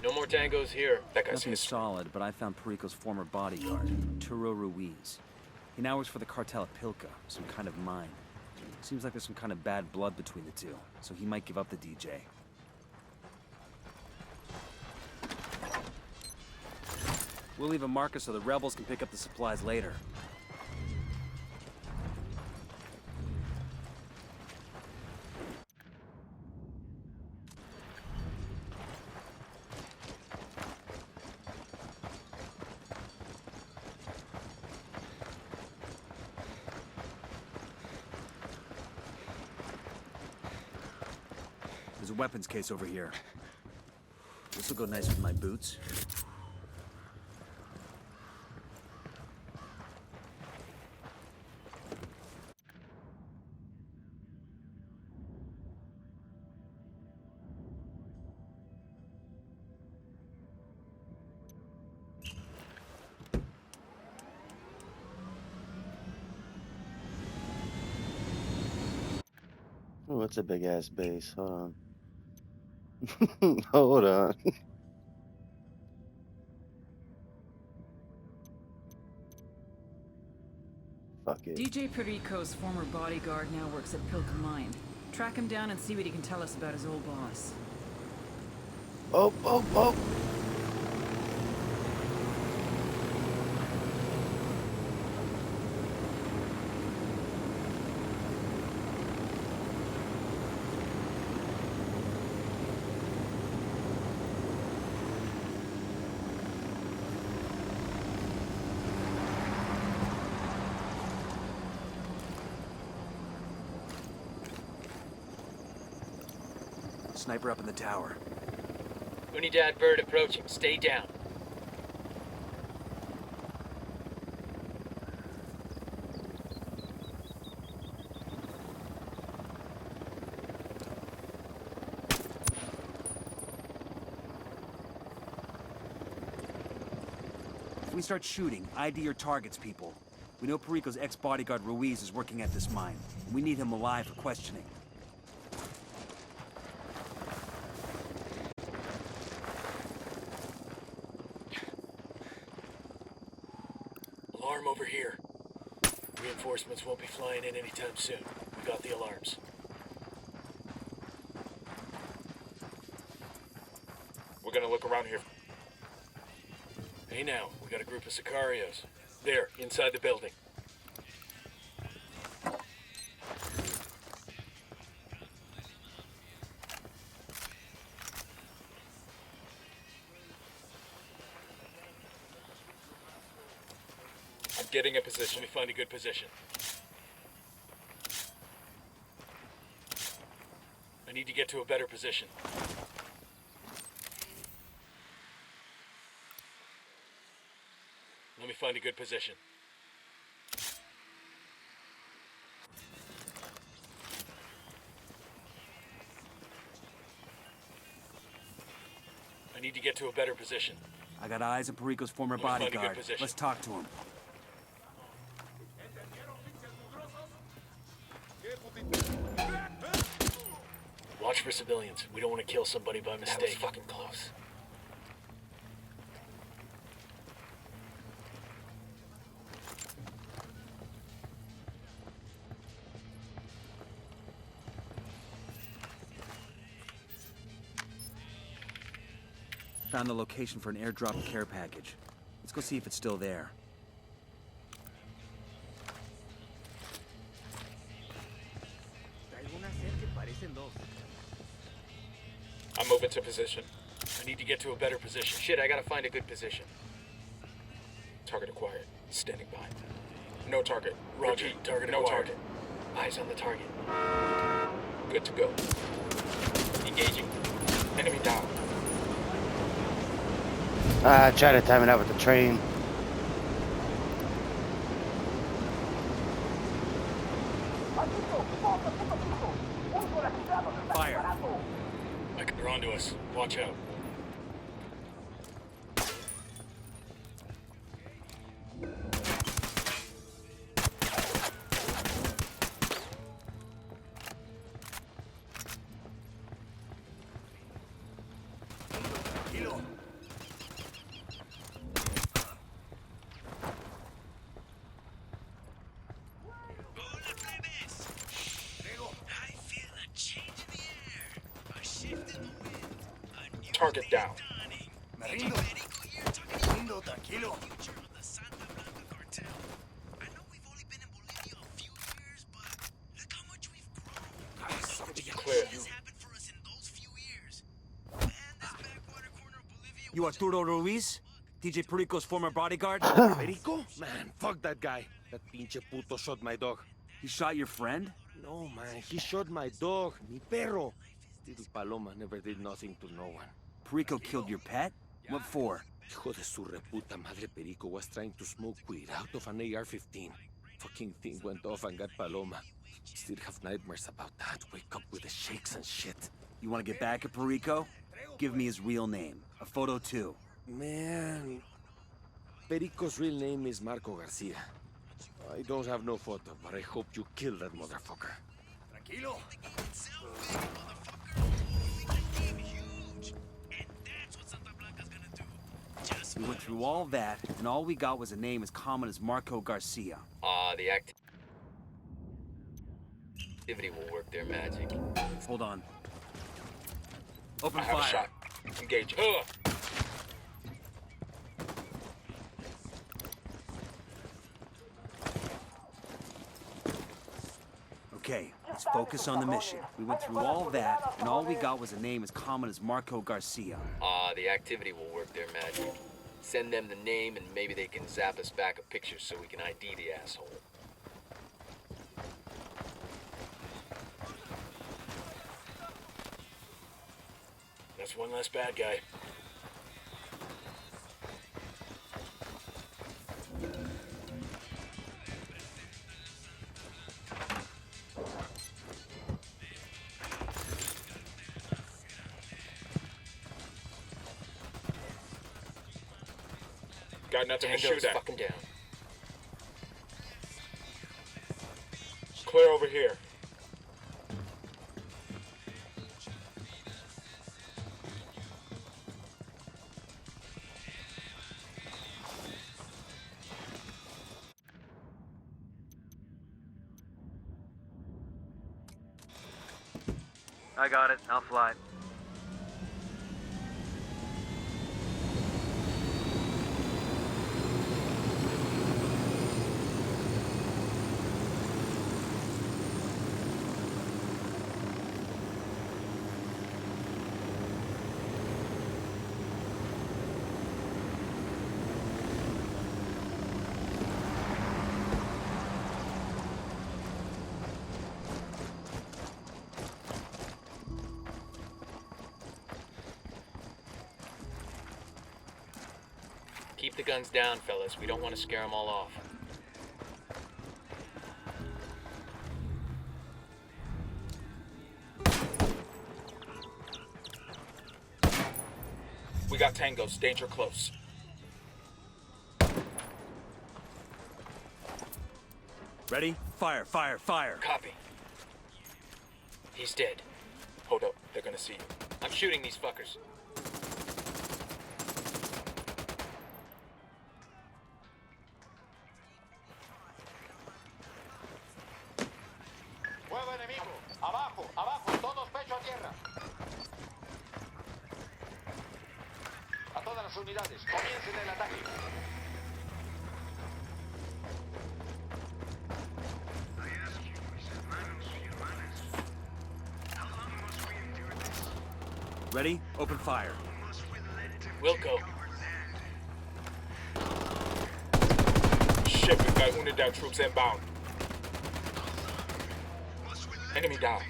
No more tangos here. That guy's Nothing solid, but I found Perico's former bodyguard, Turo Ruiz. He now works for the cartel at Pilca, some kind of mine. Seems like there's some kind of bad blood between the two, so he might give up the DJ. We'll leave a marker so the rebels can pick up the supplies later. a weapons case over here. This will go nice with my boots. Oh, it's a big ass base. Hold on. Hold on. Fuck it. DJ Perico's former bodyguard now works at Pilka Mine. Track him down and see what he can tell us about his old boss. Oh, oh, oh. Sniper up in the tower. Unidad bird approaching. Stay down. If we start shooting, ID your targets, people. We know Perico's ex-bodyguard Ruiz is working at this mine. We need him alive for questioning. Alarm over here. Reinforcements won't be flying in anytime soon. We got the alarms. We're gonna look around here. Hey now, we got a group of Sicarios. There, inside the building. I'm getting a position. Let me find a good position. I need to get to a better position. Let me find a good position. I need to get to a better position. I got eyes on Perico's former Let me find a good bodyguard. position. Let's talk to him. Watch for civilians. We don't want to kill somebody by mistake. That was fucking close. Found the location for an airdrop care package. Let's go see if it's still there. I'm moving to position. I need to get to a better position. Shit, I gotta find a good position. Target acquired. Standing by. No target. Roger. Repeat. Target No acquired. target. Eyes on the target. Good to go. Engaging. Enemy down. I tried to time it out with the train. Fire. They're onto us. Watch out. Target down. Clear. You Arturo Ruiz? DJ Perico's former bodyguard? Perico? Man, fuck that guy. That pinche puto shot my dog. He shot your friend? No, man, he shot my dog, mi perro. Little Paloma never did nothing to no one. Perico killed your pet? What for? Hijo de su reputa madre, Perico was trying to smoke weed out of an AR-15. Fucking thing went off and got Paloma. Still have nightmares about that. Wake up with the shakes and shit. You want to get back at Perico? Give me his real name. A photo too. Man... Perico's real name is Marco Garcia. I don't have no photo, but I hope you kill that motherfucker. Tranquilo. We went through all that, and all we got was a name as common as Marco Garcia. The activity will work their magic. Hold on. Open I have fire. a shot. Engage. Okay, let's focus on the mission. We went through all that, and all we got was a name as common as Marco Garcia. The activity will work their magic. Send them the name, and maybe they can zap us back a picture so we can ID the asshole. That's one less bad guy. Got nothing to Tango's shoot at. fucking down. Clear over here. I got it. I'll fly. Keep the guns down, fellas. We don't want to scare them all off. We got tangos. Danger close. Ready? Fire, fire, fire. Copy. He's dead. Hold up. They're gonna see you. I'm shooting these fuckers. Fuego enemigo. Abajo, abajo. Todos pecho a tierra. A todas las unidades. Comiencen el ataque. Ready? Open fire. Wilco. Shit, we've got Unidad troops inbound. Enemy down.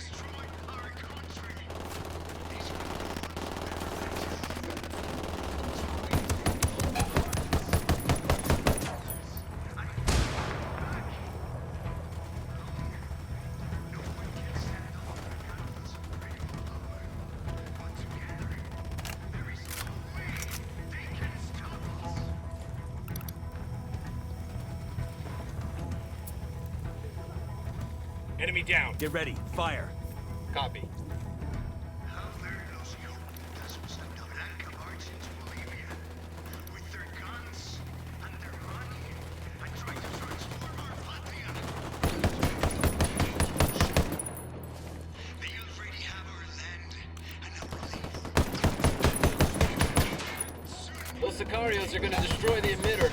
Enemy down. Get ready. Fire. Copy. Those Sicarios are gonna destroy the emitter.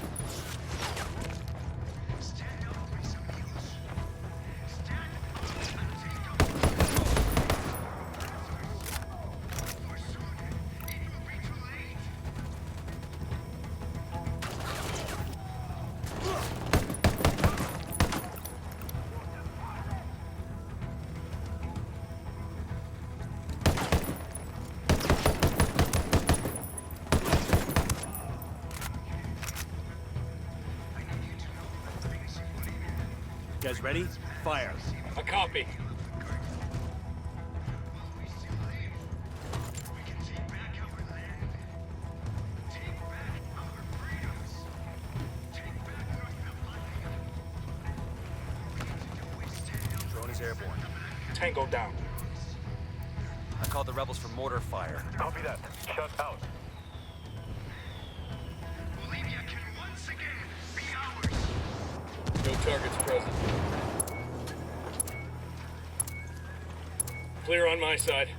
guys ready? Fire. A copy. Drone is airborne. Tango down. I called the rebels for mortar fire. Copy that. Shut out. No targets present. Clear on my side.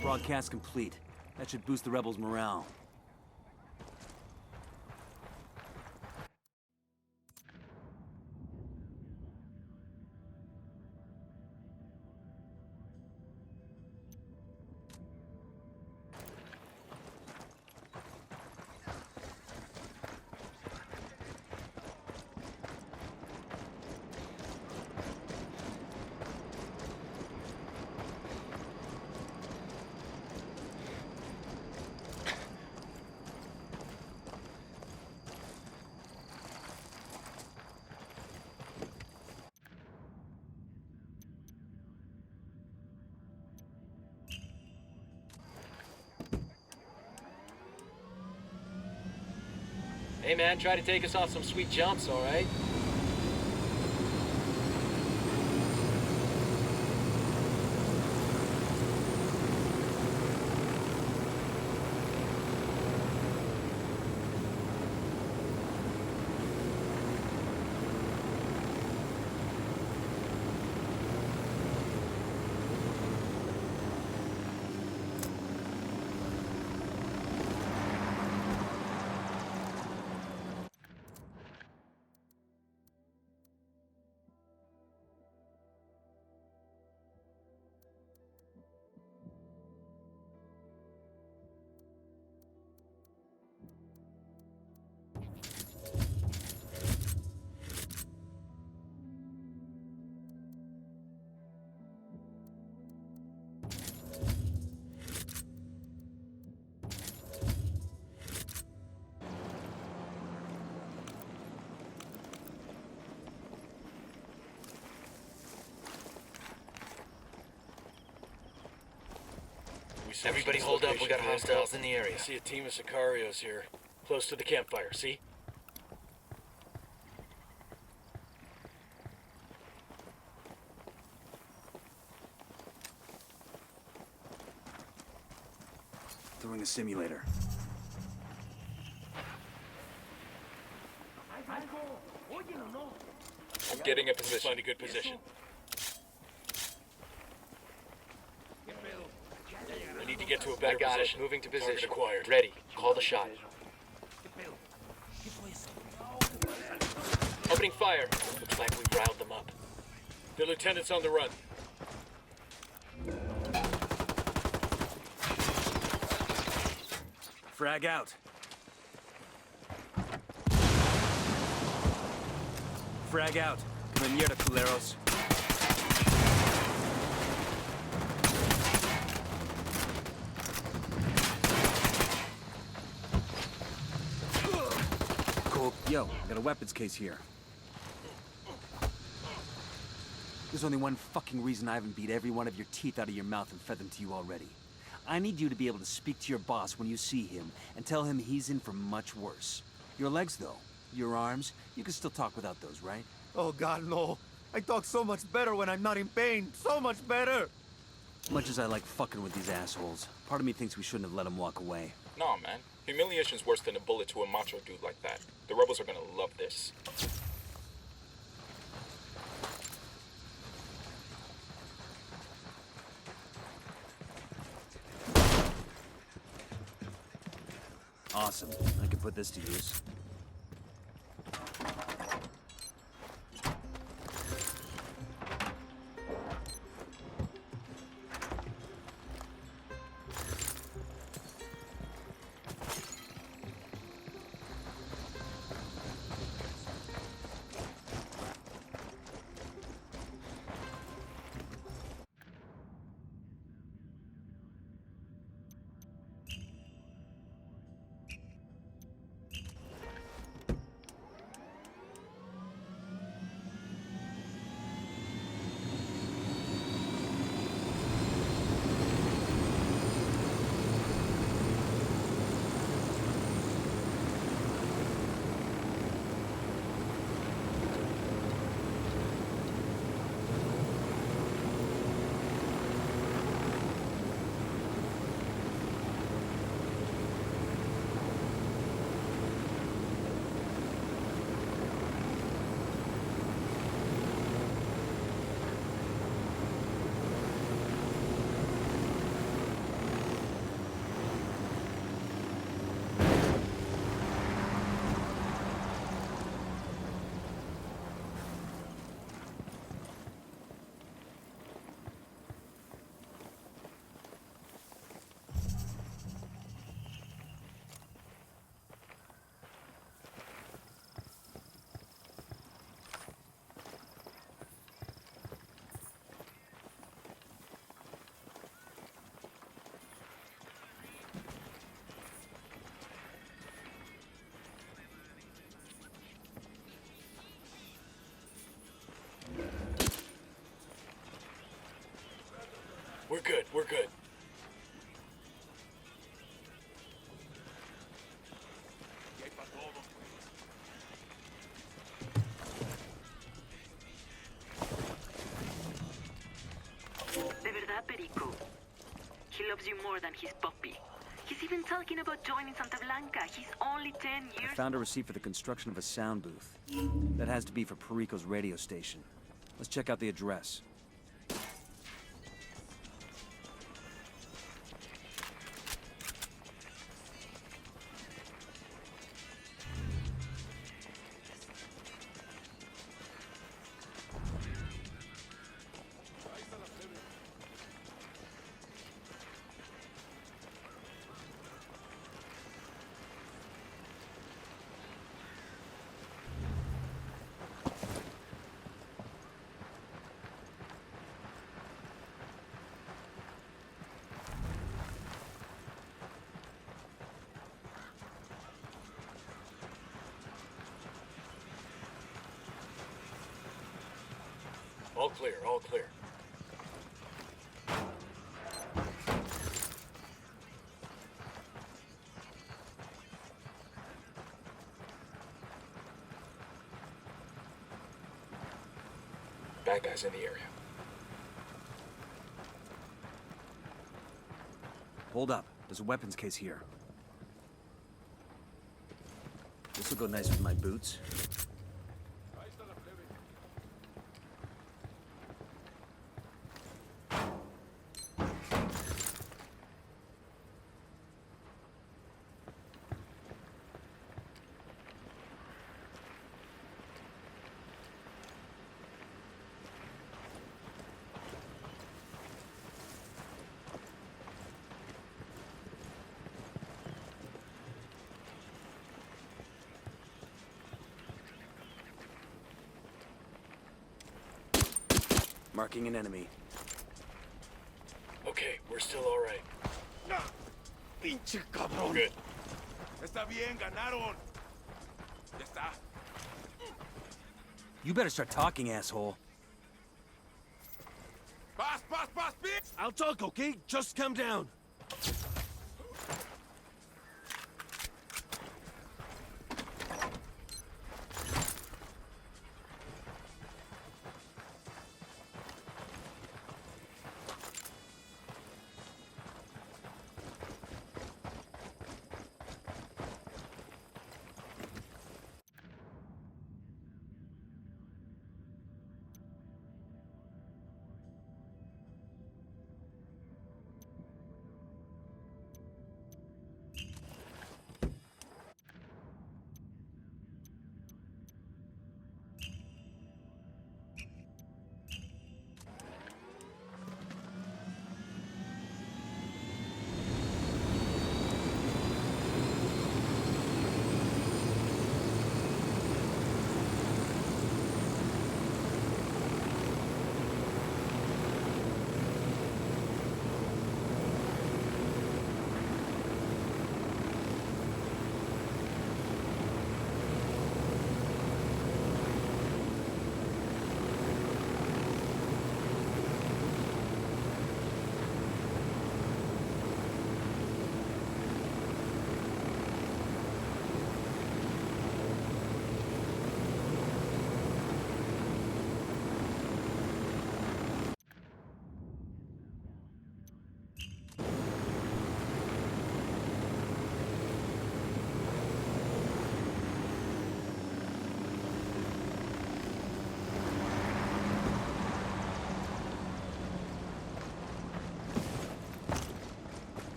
Broadcast complete. That should boost the rebels' morale. Hey man, try to take us off some sweet jumps, alright? Everybody hold up, we got hostiles in the area. I see a team of Sicarios here, close to the campfire, see? Throwing a simulator. I'm getting a position. Find a good position. I need to get to a better position. Moving to Target position. acquired. Ready. Call the shot. Opening fire. Looks like we've riled them up. The lieutenant's on the run. Frag out. Frag out. Come near the culeros. Cool. Yo, I got a weapons case here. There's only one fucking reason I haven't beat every one of your teeth out of your mouth and fed them to you already. I need you to be able to speak to your boss when you see him and tell him he's in for much worse. Your legs, though, your arms, you can still talk without those, right? Oh God, no. I talk so much better when I'm not in pain. So much better. Much as I like fucking with these assholes, part of me thinks we shouldn't have let him walk away. Nah, man. Humiliation's worse than a bullet to a macho dude like that. The rebels are gonna love this. Awesome. I can put this to use. We're good, we're good. De verdad, Perico. He loves you more than his puppy. He's even talking about joining Santa Blanca. He's only 10 years... I found a receipt for the construction of a sound booth. That has to be for Perico's radio station. Let's check out the address. All clear, all clear. Bad guys in the area. Hold up. There's a weapons case here. This will go nice with my boots. Marking an enemy. Okay, we're still all right. ¡No! ¡Pinche cabrón! Good. Está bien, ganaron. Ya está. You better start talking, asshole. Pass, pass, pass, bitch! I'll talk, okay? Just calm down.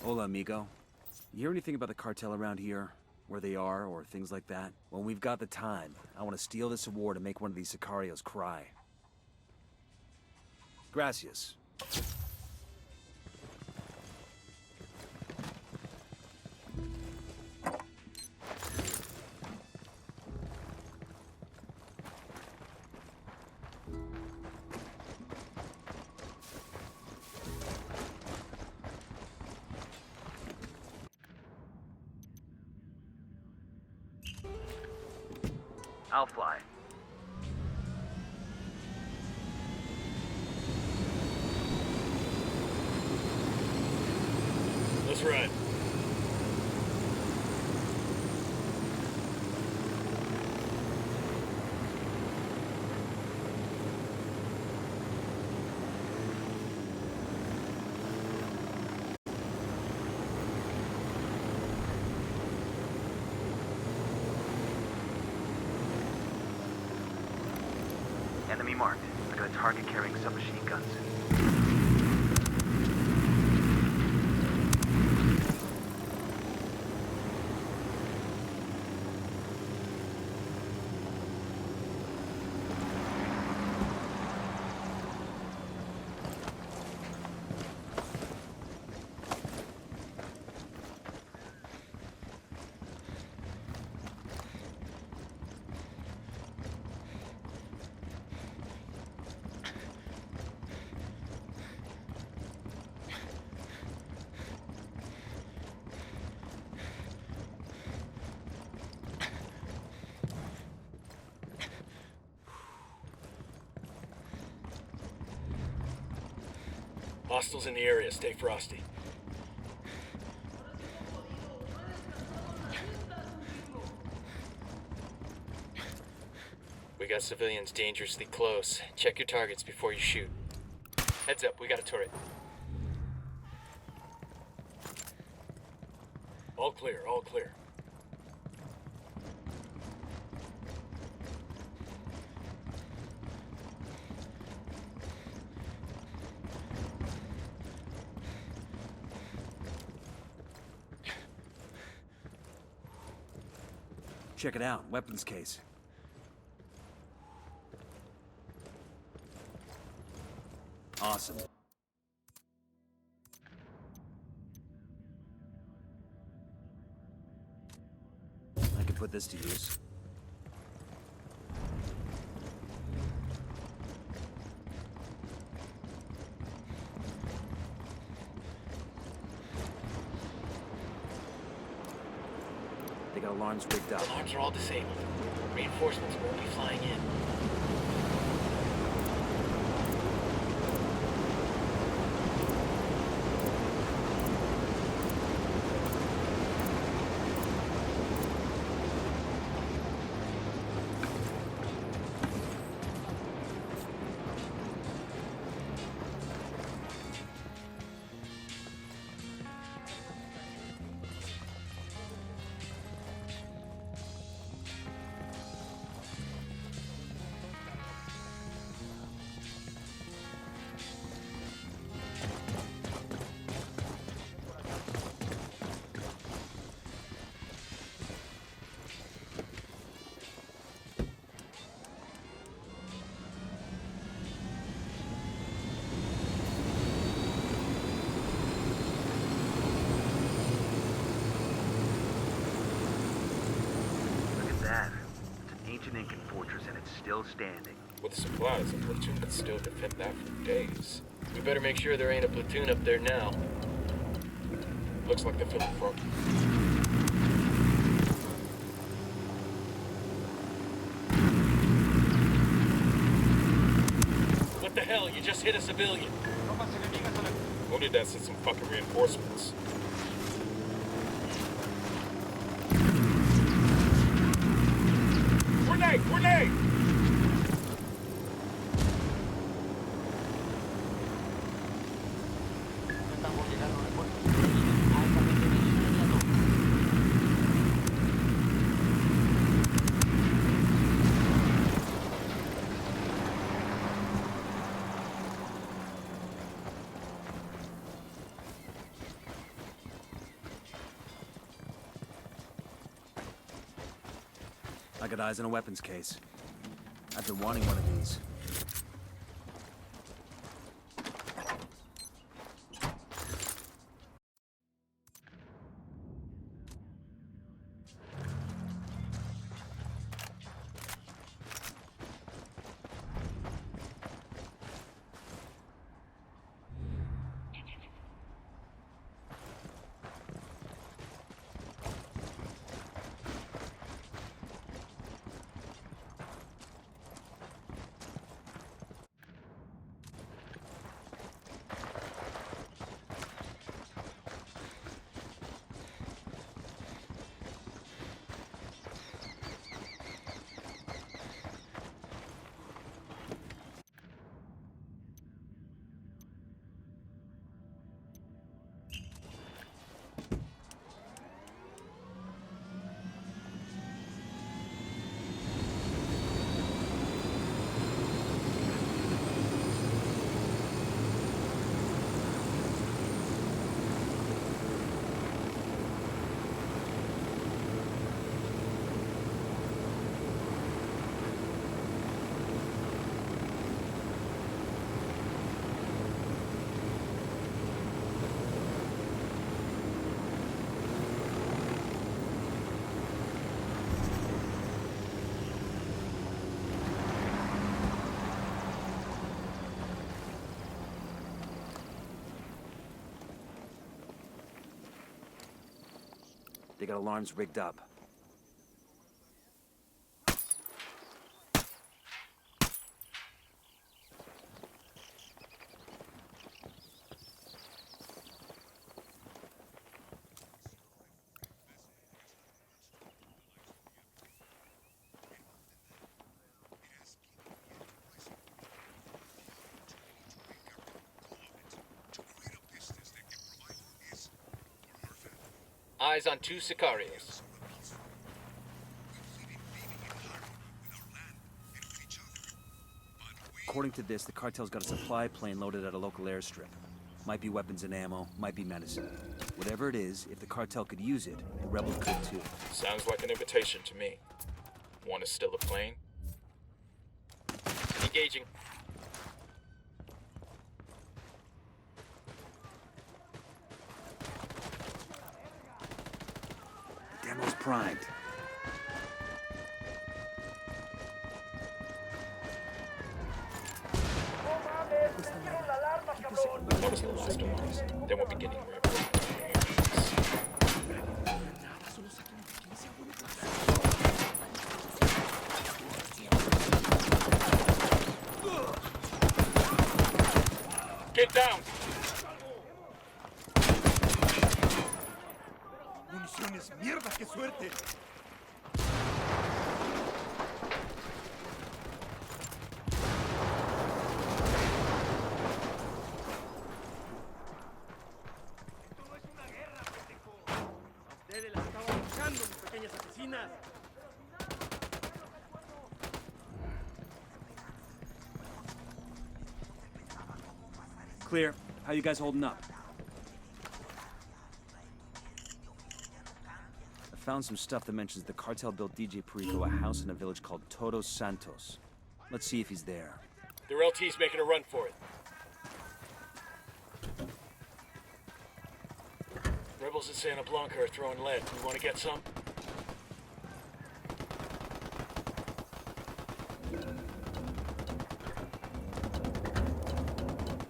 Hola, amigo. You hear anything about the cartel around here? Where they are, or things like that? When we've got the time, I want to steal this award and make one of these Sicarios cry. Gracias. I'll fly. Let's ride. Enemy marked. I got a target carrying submachine guns. Hostiles in the area. Stay frosty. We got civilians dangerously close. Check your targets before you shoot. Heads up, we got a turret. All clear, all clear. Check it out. Weapons case. Awesome. I could put this to use. They got alarms rigged up. Alarms are all disabled. Reinforcements won't be flying in. Ancient Incan fortress, and it's still standing. With the supplies, a platoon could still defend that for days. We better make sure there ain't a platoon up there now. Looks like they're filling front. What the hell? You just hit a civilian. Only that sent some fucking reinforcements. Grenade! Grenade! I got eyes on a weapons case. I've been wanting one of these. They got alarms rigged up. Eyes on 2 Sicarios. According to this, the cartel's got a supply plane loaded at a local airstrip. Might be weapons and ammo, might be medicine. Whatever it is, if the cartel could use it, the rebels could too. Sounds like an invitation to me. Want to steal a plane? Engaging. Demo's primed. That was the last of us. Then we're beginning Get down! Municiones, mierda, qué suerte. Clear. How you guys holding up? I found some stuff that mentions the cartel built DJ Perico a house in a village called Todos Santos. Let's see if he's there. Their LT's making a run for it. Rebels in Santa Blanca are throwing lead. We want to get some?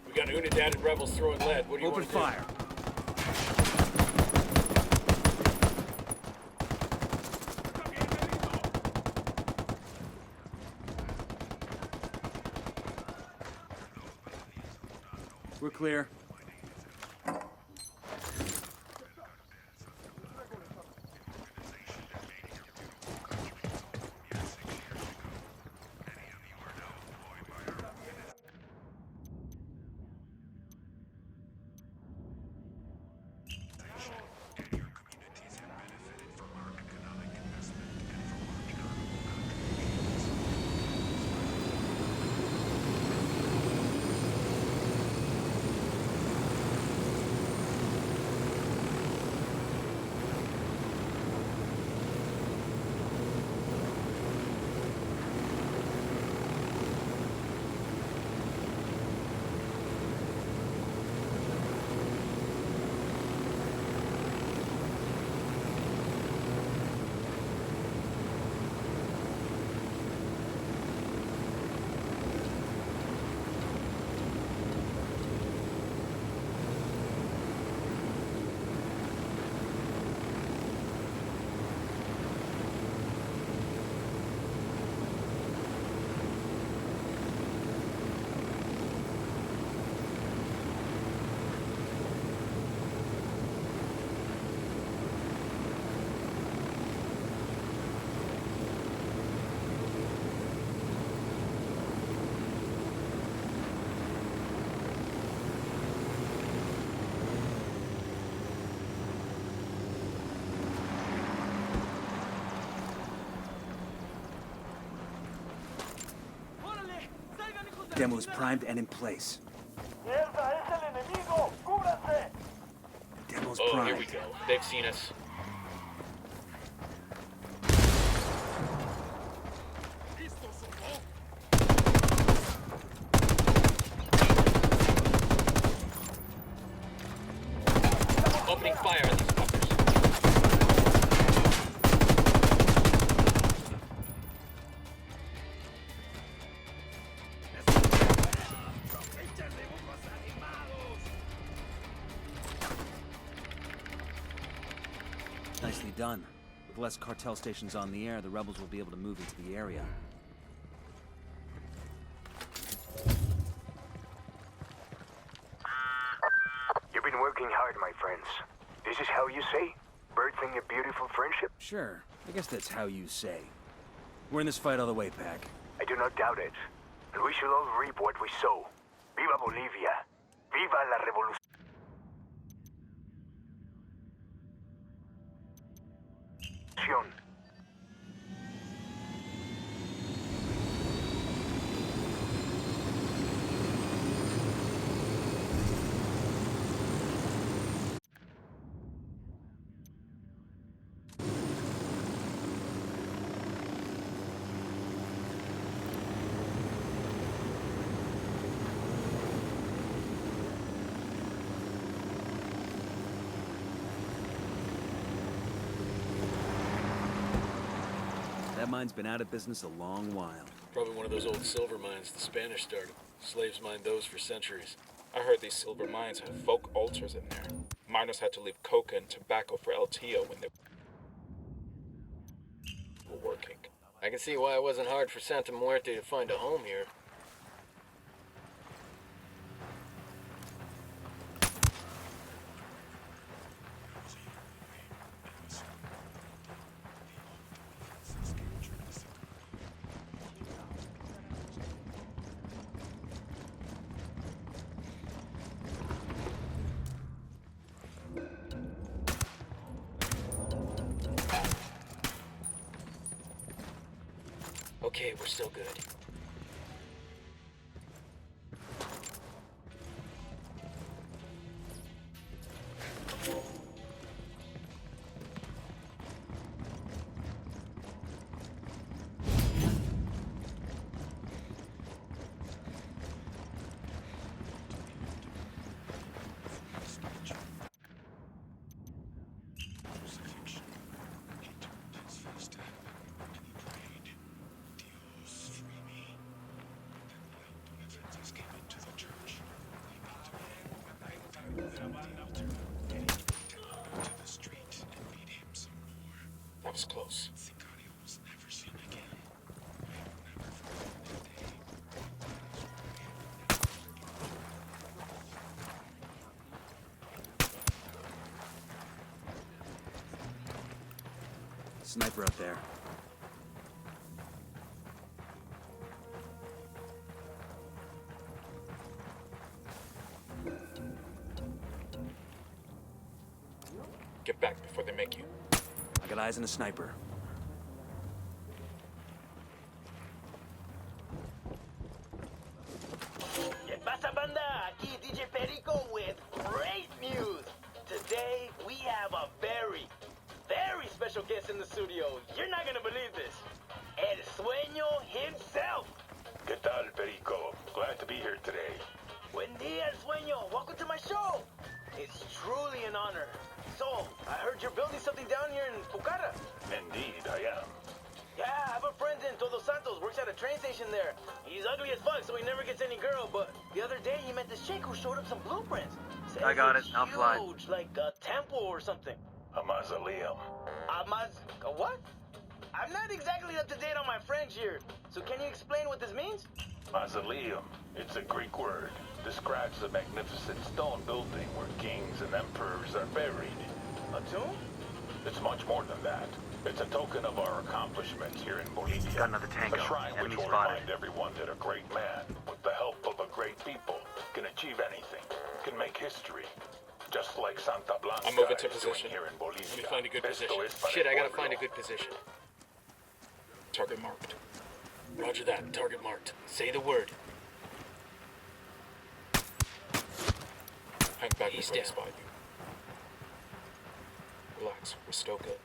We got Unidad and rebels throwing lead. What do you want to do? Open fire. We're clear. Demo is primed and in place. Demo's primed. Here we go. They've seen us. Opening fire at these fuckers. nicely done. With less cartel stations on the air, the rebels will be able to move into the area. You've been working hard, my friends. This is how you say? Birthing a beautiful friendship? Sure, I guess that's how you say. We're in this fight all the way, Pac. I do not doubt it. And we shall all reap what we sow. Viva Bolivia! Viva la revolución! That mine's been out of business a long while. Probably one of those old silver mines the Spanish started. Slaves mined those for centuries. I heard these silver mines have folk altars in there. Miners had to leave coca and tobacco for El Tío when they were working. I can see why it wasn't hard for Santa Muerte to find a home here. Okay, we're still good. That was close. Sniper up there. Get back before they make you. I got eyes on a sniper. ¿Qué pasa, banda? Aquí DJ Perico with great news. Today, we have a very, very special guest in the studio. You're not gonna believe this. El Sueño himself. ¿Qué tal, Perico? Glad to be here today. Buen día, El Sueño. Welcome to my show. It's truly an honor. So, I heard you're building something down here in Pucara. Indeed, I am. Yeah, I have a friend in Todos Santos, works at a train station there. He's ugly as fuck, so he never gets any girl, but the other day he met this chick who showed up some blueprints. Says I got it, it's I'll fly. huge, like a temple or something. A mausoleum. A what? I'm not exactly up to date on my French here, so can you explain what this means? Mausoleum. It's a Greek word. Describes a magnificent stone building where kings and emperors are buried. A tomb? It's much more than that. It's a token of our accomplishments here in Bolivia. Got another tango. A shrine which Enemy will spotted. remind everyone that a great man, with the help of a great people, can achieve anything, can make history. Just like Santa Blanca I'm moving to is doing position. here in Bolivia. Let me find a good Esto position. es para Shit, el I gotta pueblo. find a good position. Target marked. Roger that. Target marked. Say the word. Hang back He's before they down. spot you. Relax, we're still good.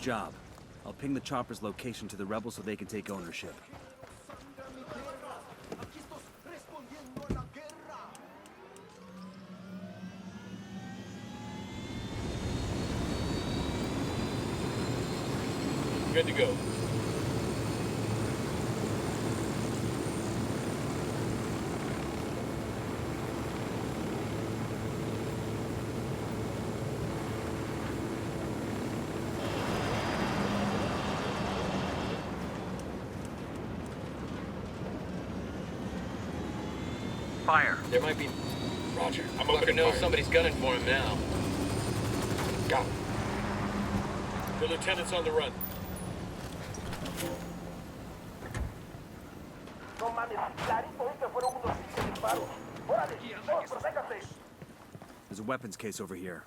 job. I'll ping the chopper's location to the rebels so they can take ownership. Good to go. Fire. There might be... Roger. I'm Fucker opening knows fire. somebody's gunning for him now. Got it. The lieutenant's on the run. No mames, clarito que fueron unos 5 disparos. Órale, todos protéjanse. There's a weapons case over here.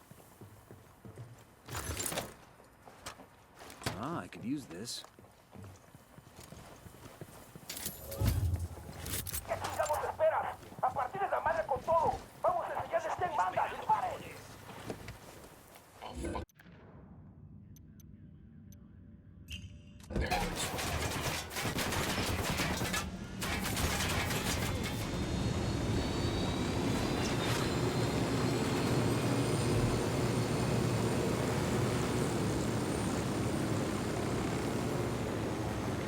Ah, I could use this. ¿Qué chingados esperas? A partir de la madre con todo. Vamos a enseñarles quién manda. ¡Disparen! Oh, fuck. There it is.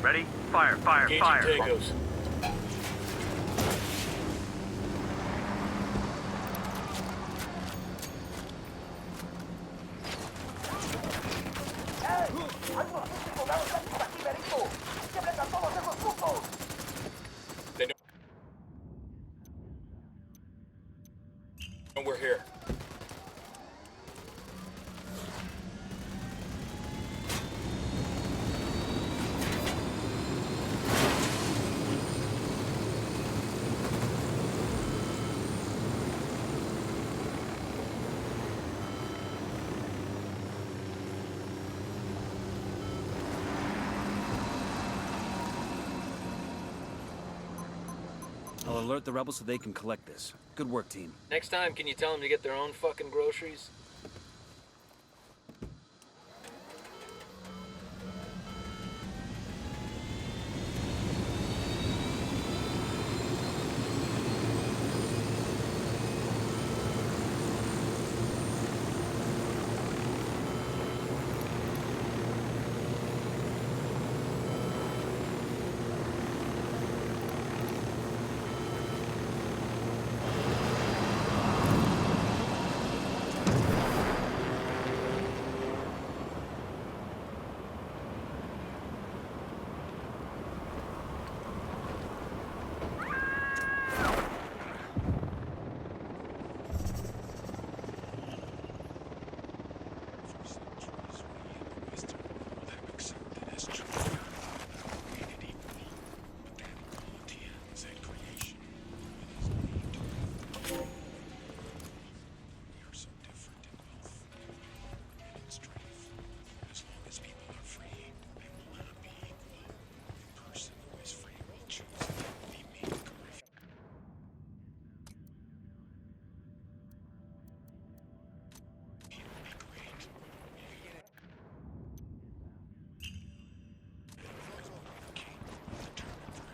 Ready? Fire, fire, Engaging fire. Tangos. ¡Ey! ¡Hay unos pinches soldados yanquis aquí, Berito! ¡Quiebren a todos esos putos! They know we're here. I'll alert the rebels so they can collect this. Good work, team. Next time, can you tell them to get their own fucking groceries?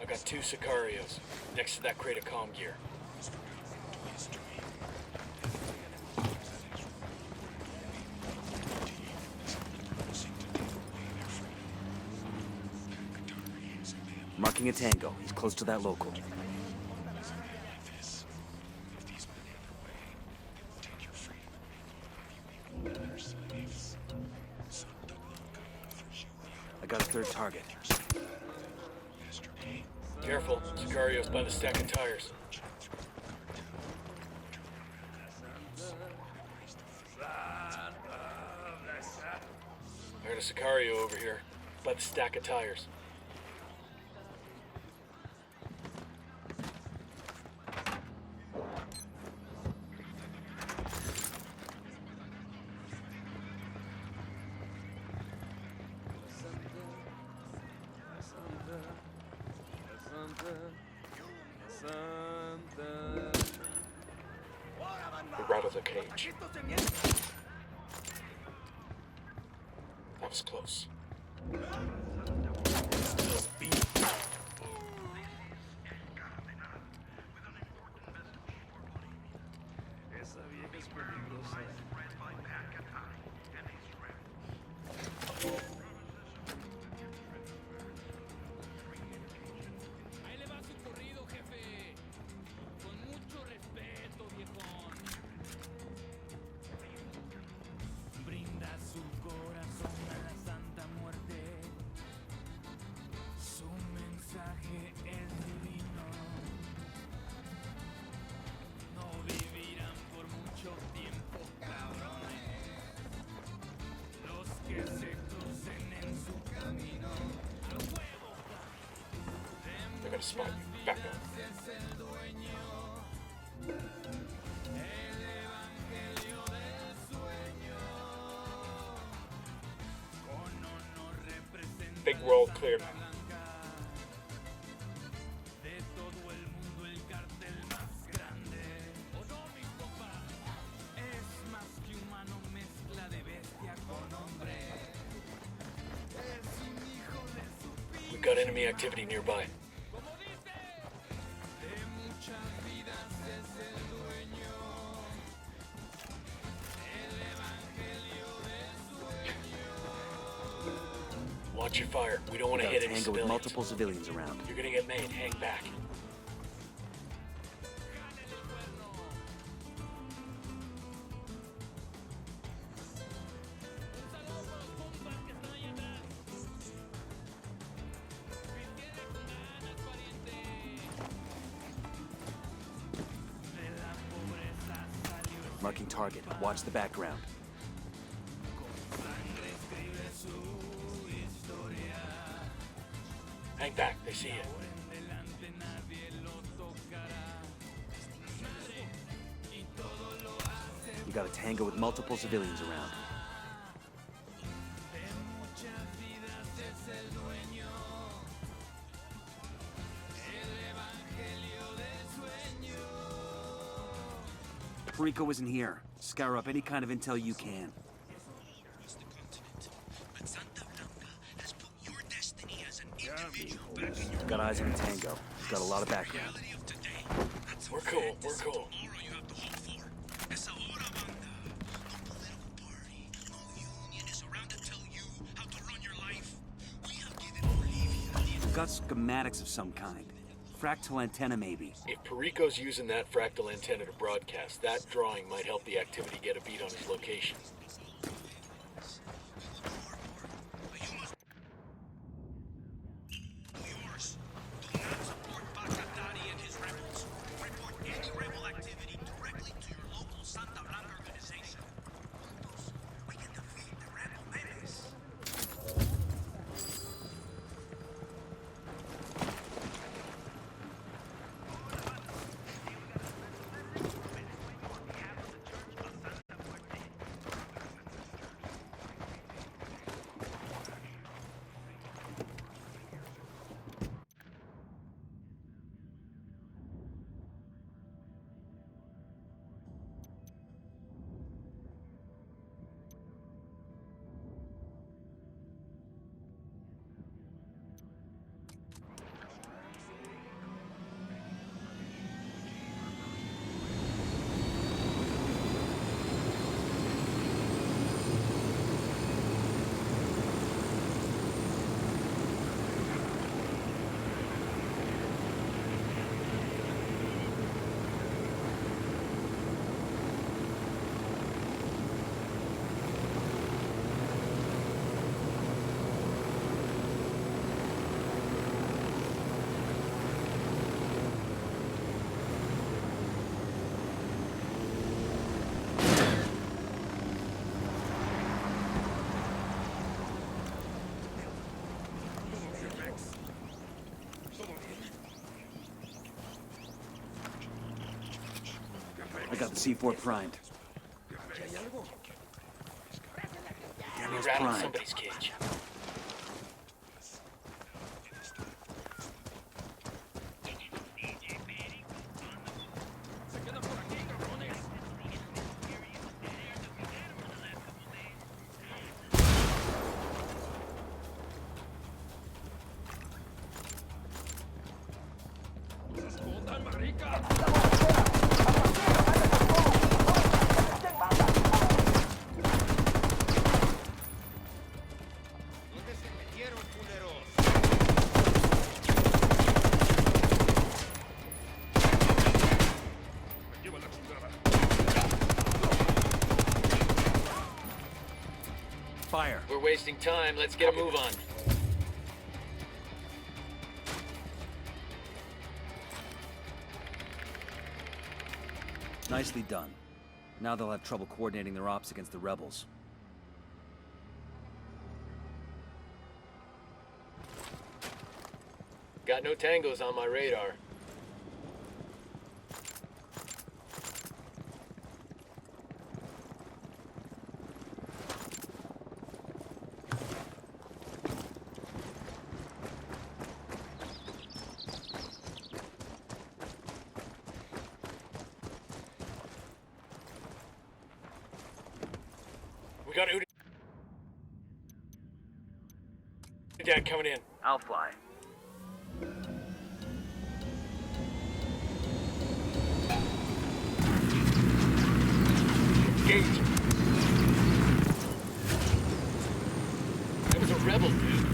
I got 2 Sicarios next to that crate of comm gear. Marking a tango. He's close to that local. I got a third target. Careful, Sicario's by the stack of tires. I got a Sicario over here, by the stack of tires. We're out of the cage. That was close. Ahí le va su corrido, jefe. Con mucho respeto, viejón. Brinda su corazón a la Santa Muerte. Su mensaje es divino. No vivirán por mucho tiempo, cabrones. Los que se crucen en su camino. A huevo. They're gonna spot you. Back up. Think we're all clear now. We've got enemy activity nearby. Watch your fire. We don't want to hit any Tango with civilians. multiple civilians around. You're gonna get made. Hang back. Marking target. Watch the background. Hang back. They see you. You got a Tango with multiple civilians around. Perico isn't here. Scour up any kind of intel you can. Got eyes on a Tango. Got a lot of background. We're cool. We're cool. We've got schematics of some kind. Fractal antenna, maybe. If Perico's using that fractal antenna to broadcast, that drawing might help the activity get a beat on his location. I got the C4 primed. Daniel's Rattle primed. somebody's cage. wasting time. Let's get a move on. Nicely done. Now they'll have trouble coordinating their ops against the rebels. Got no tangos on my radar. We got Dad coming in. I'll fly. Engage. That was a rebel, dude.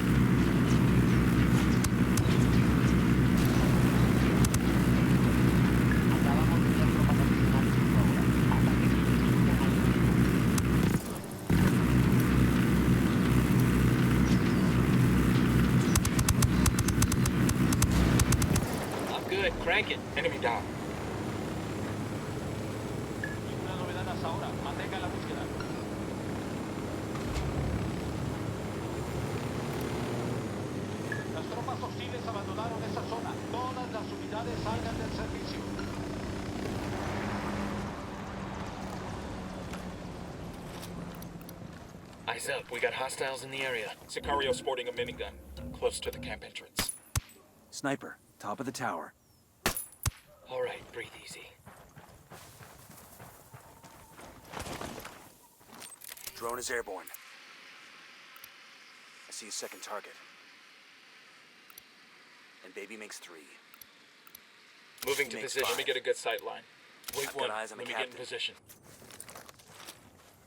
I'm good. Crank it. Enemy down. Ninguna novedad hasta ahora. Mantenga la búsqueda. Las tropas hostiles abandonaron esa zona. Todas las unidades salgan del servicio. Eyes up, we got hostiles in the area. Sicario sporting a minigun, close to the camp entrance. Sniper, top of the tower. All right, breathe easy. Drone is airborne. I see a second target. And baby makes 3. Moving to Makes position. Let me get a good sight line. Wait I've got one. eyes on the Let me get in captain. position.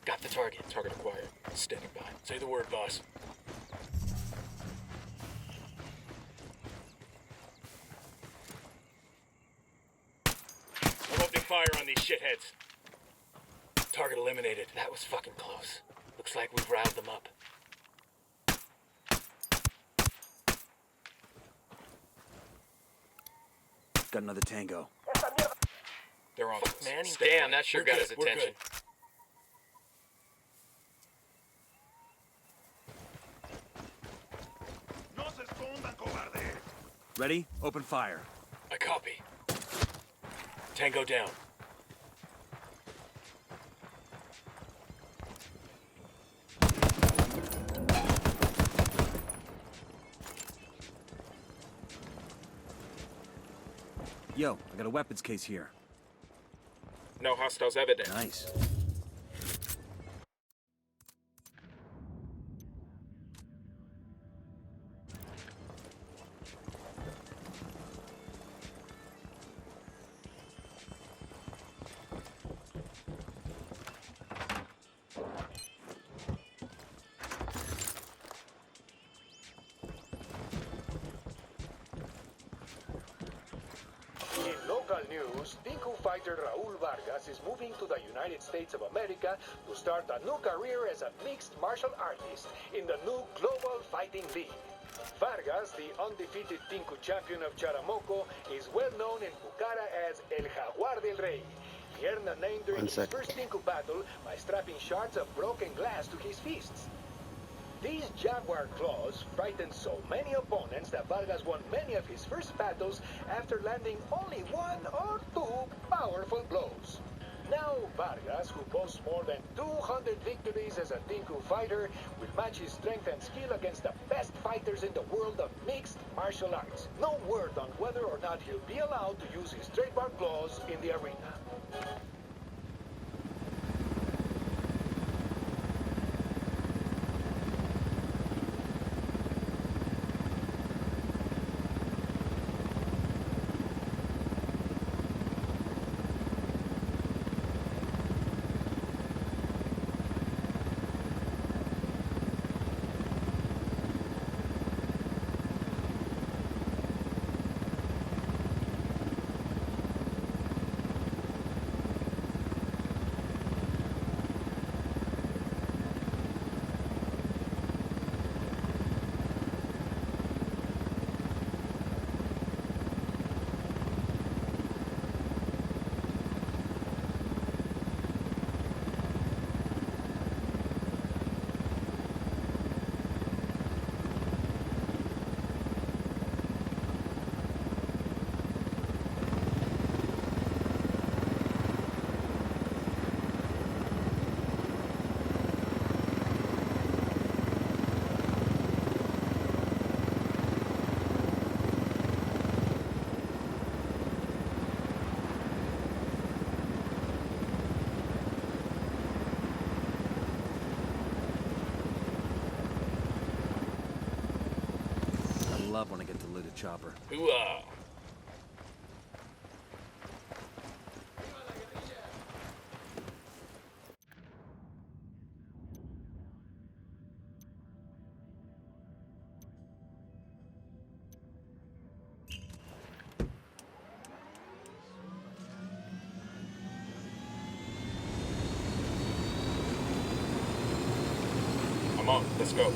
Got the target. Target acquired. Standing by. Say the word, boss. I'm opening fire on these shitheads. Target eliminated. That was fucking close. Looks like we've riled them up. Got another tango. They're on us. Man, Stay damn, quiet. that sure We're got good, his we're attention. good. No se escondan, cobardes. Ready? Open fire. I copy. Tango down. Yo, I got a weapons case here. No hostiles evident. Nice. In local news, Tinku fighter Raul Vargas is moving to the United States of America to start a new career as a mixed martial artist in the new Global Fighting League. Vargas, the undefeated Tinku champion of Charamoco, is well known in Pucara as El Jaguar del Rey. He earned a name during his first Tinku battle by strapping shards of broken glass to his fists. These jaguar claws frightened so many opponents that Vargas won many of his first battles after landing only 1 or 2 powerful blows. Now Vargas, who boasts more than 200 victories as a Tinku fighter, will match his strength and skill against the best fighters in the world of mixed martial arts. No word on whether or not he'll be allowed to use his trademark claws in the arena. love when I get to loot a chopper. Hooah! Come on, let's go.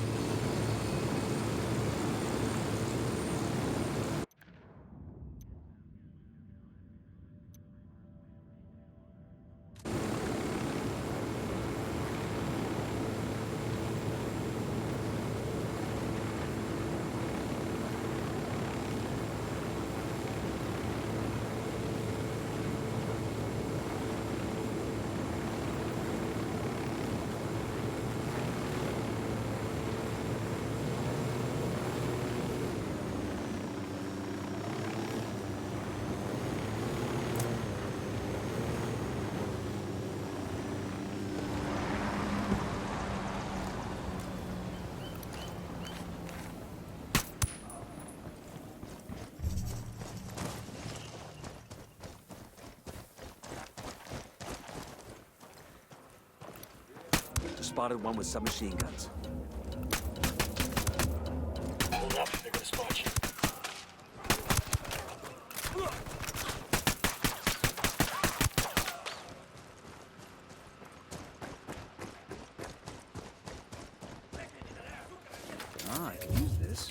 Spotted one with submachine guns. Hold up, they're gonna spot you. Ah, I can use this.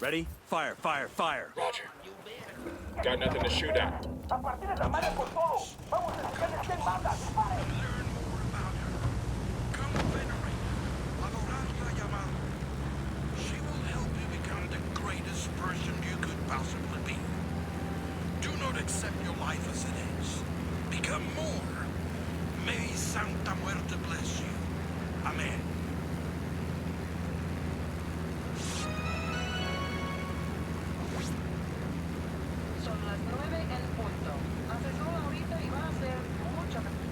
Ready? Fire, fire, fire. Roger. Got nothing to shoot at. She will help you become the greatest person you could possibly be. Do not accept your life as it is. Become more. May Santa Muerte bless you. Amen. Son las 9 en punto. Hace sol ahorita y va a ser mucho calor.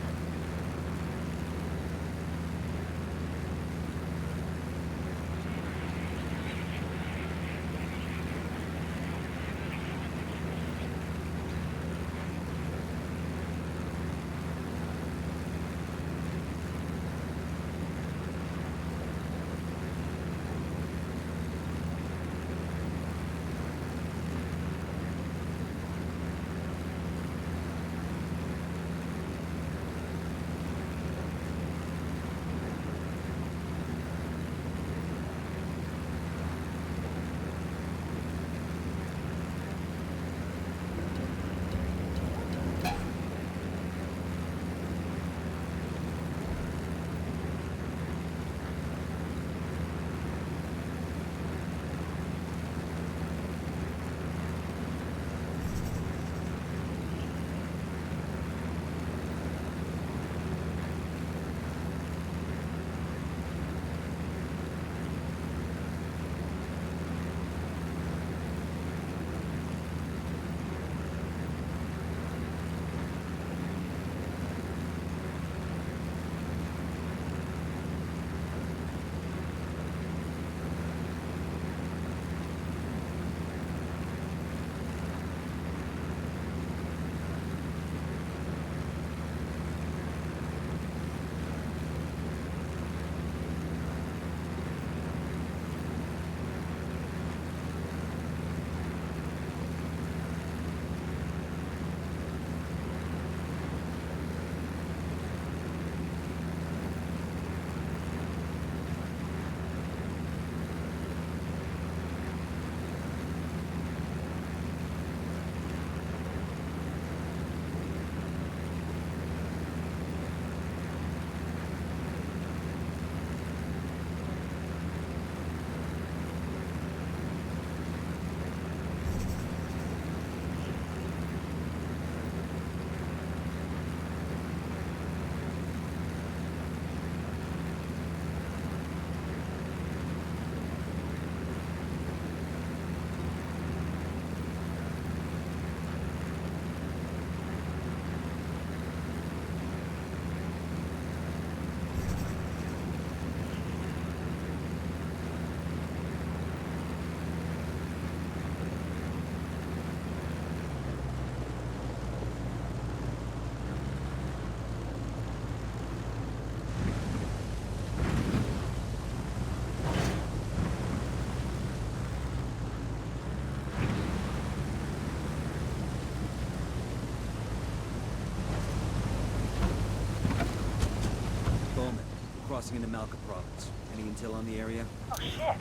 crossing into Malca province. Any intel on the area? Oh shit!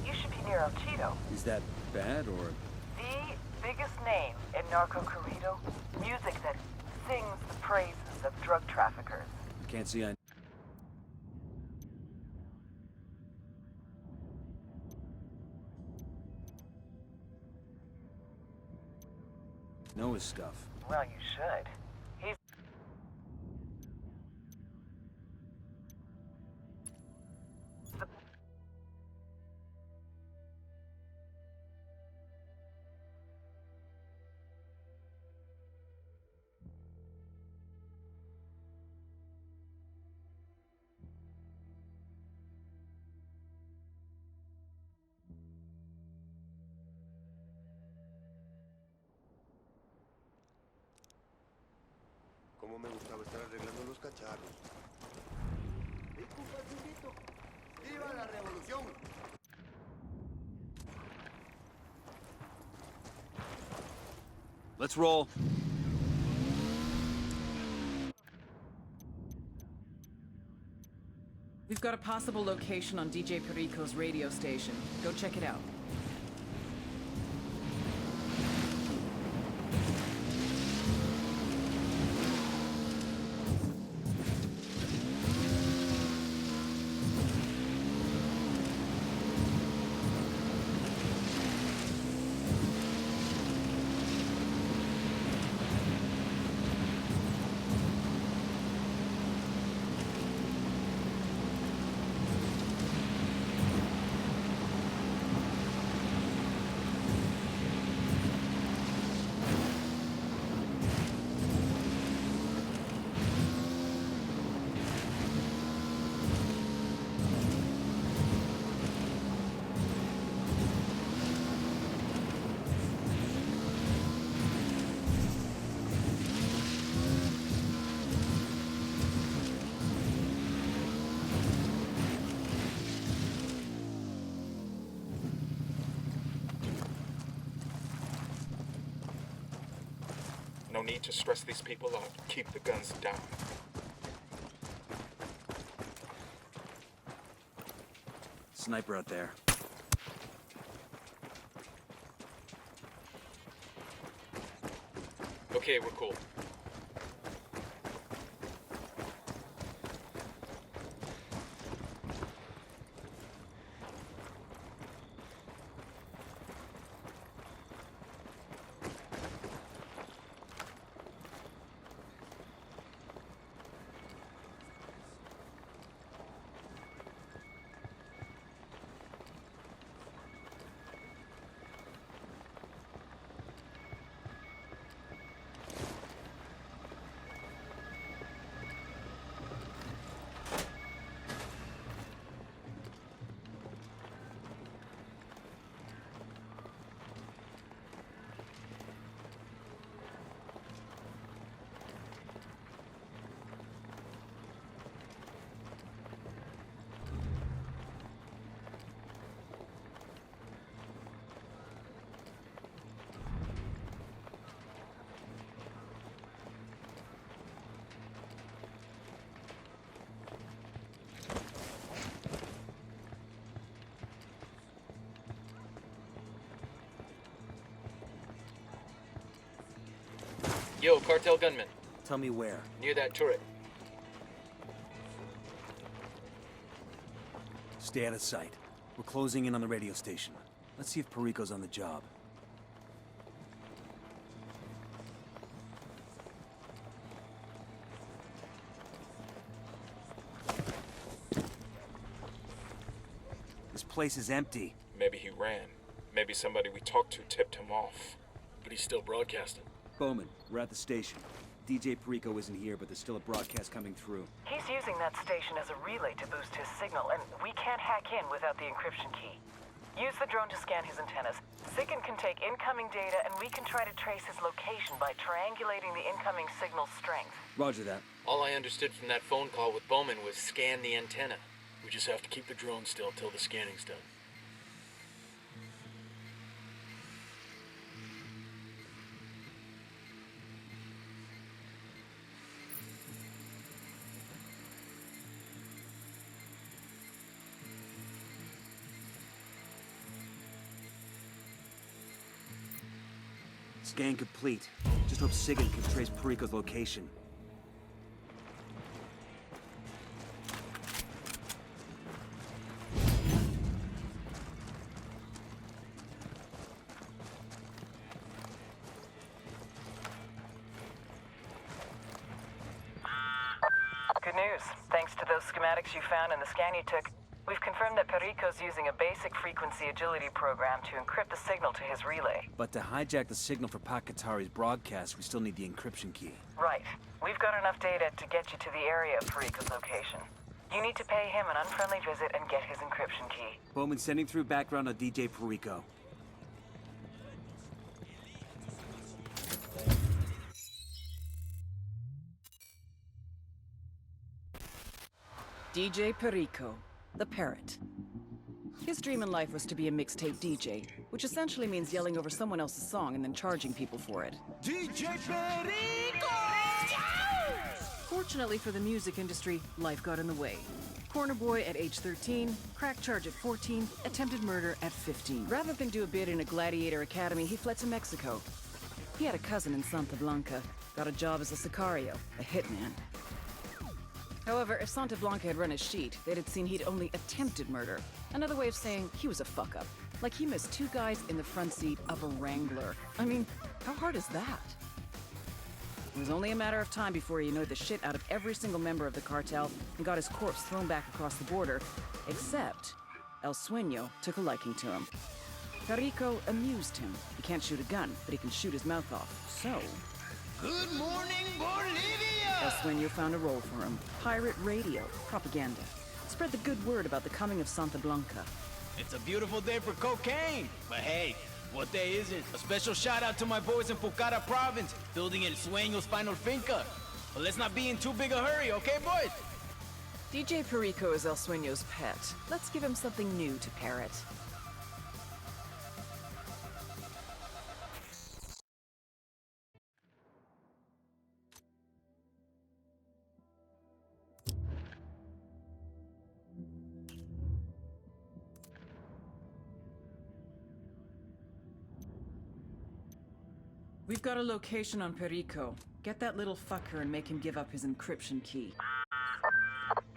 You should be near El Cheeto. Is that bad, or...? The biggest name in Narco Corrido. Music that sings the praises of drug traffickers. Can't see I... know his stuff. Well, you should. He's... Cómo me gustaba estar arreglando los cacharros. ¡Viva la revolución! Let's roll. We've got a possible location on DJ Perico's radio station. Go check it out. No need to stress these people out. Keep the guns down. Sniper out there. Okay, we're cool. Yo, cartel gunman. Tell me where. Near that turret. Stay out of sight. We're closing in on the radio station. Let's see if Perico's on the job. This place is empty. Maybe he ran. Maybe somebody we talked to tipped him off. But he's still broadcasting. Bowman, we're at the station. DJ Perico isn't here, but there's still a broadcast coming through. He's using that station as a relay to boost his signal, and we can't hack in without the encryption key. Use the drone to scan his antennas. Sicken can take incoming data, and we can try to trace his location by triangulating the incoming signal's strength. Roger that. All I understood from that phone call with Bowman was scan the antenna. We just have to keep the drone still till the scanning's done. Scan complete. Just hope Sigan can trace Perico's location. Good news. Thanks to those schematics you found and the scan you took, we've confirmed that Perico's using a basic frequency agility program to encrypt the signal to his relay. But to hijack the signal for Pakatari's broadcast, we still need the encryption key. Right. We've got enough data to get you to the area of Perico's location. You need to pay him an unfriendly visit and get his encryption key. Bowman sending through background on DJ Perico. DJ Perico, the parrot. His dream in life was to be a mixtape DJ, which essentially means yelling over someone else's song and then charging people for it. DJ Perico! Fortunately for the music industry, life got in the way. Corner boy at age 13, crack charge at 14, attempted murder at 15. Rather than do a bid in a gladiator academy, he fled to Mexico. He had a cousin in Santa Blanca, got a job as a sicario, a hitman. However, if Santa Blanca had run his sheet, they'd have seen he'd only attempted murder. Another way of saying he was a fuck-up. Like he missed 2 guys in the front seat of a Wrangler. I mean, how hard is that? It was only a matter of time before he annoyed the shit out of every single member of the cartel and got his corpse thrown back across the border, except El Sueño took a liking to him. Perico amused him. He can't shoot a gun, but he can shoot his mouth off. So... Good morning, Bolivia! El Sueño found a role for him. Pirate radio, propaganda. Spread the good word about the coming of Santa Blanca. It's a beautiful day for cocaine. But hey, what day isn't? A special shout out to my boys in Pucara province, building El Sueño's final finca. But let's not be in too big a hurry, okay, boys? DJ Perico is El Sueño's pet. Let's give him something new to parrot. We've got a location on Perico. Get that little fucker and make him give up his encryption key.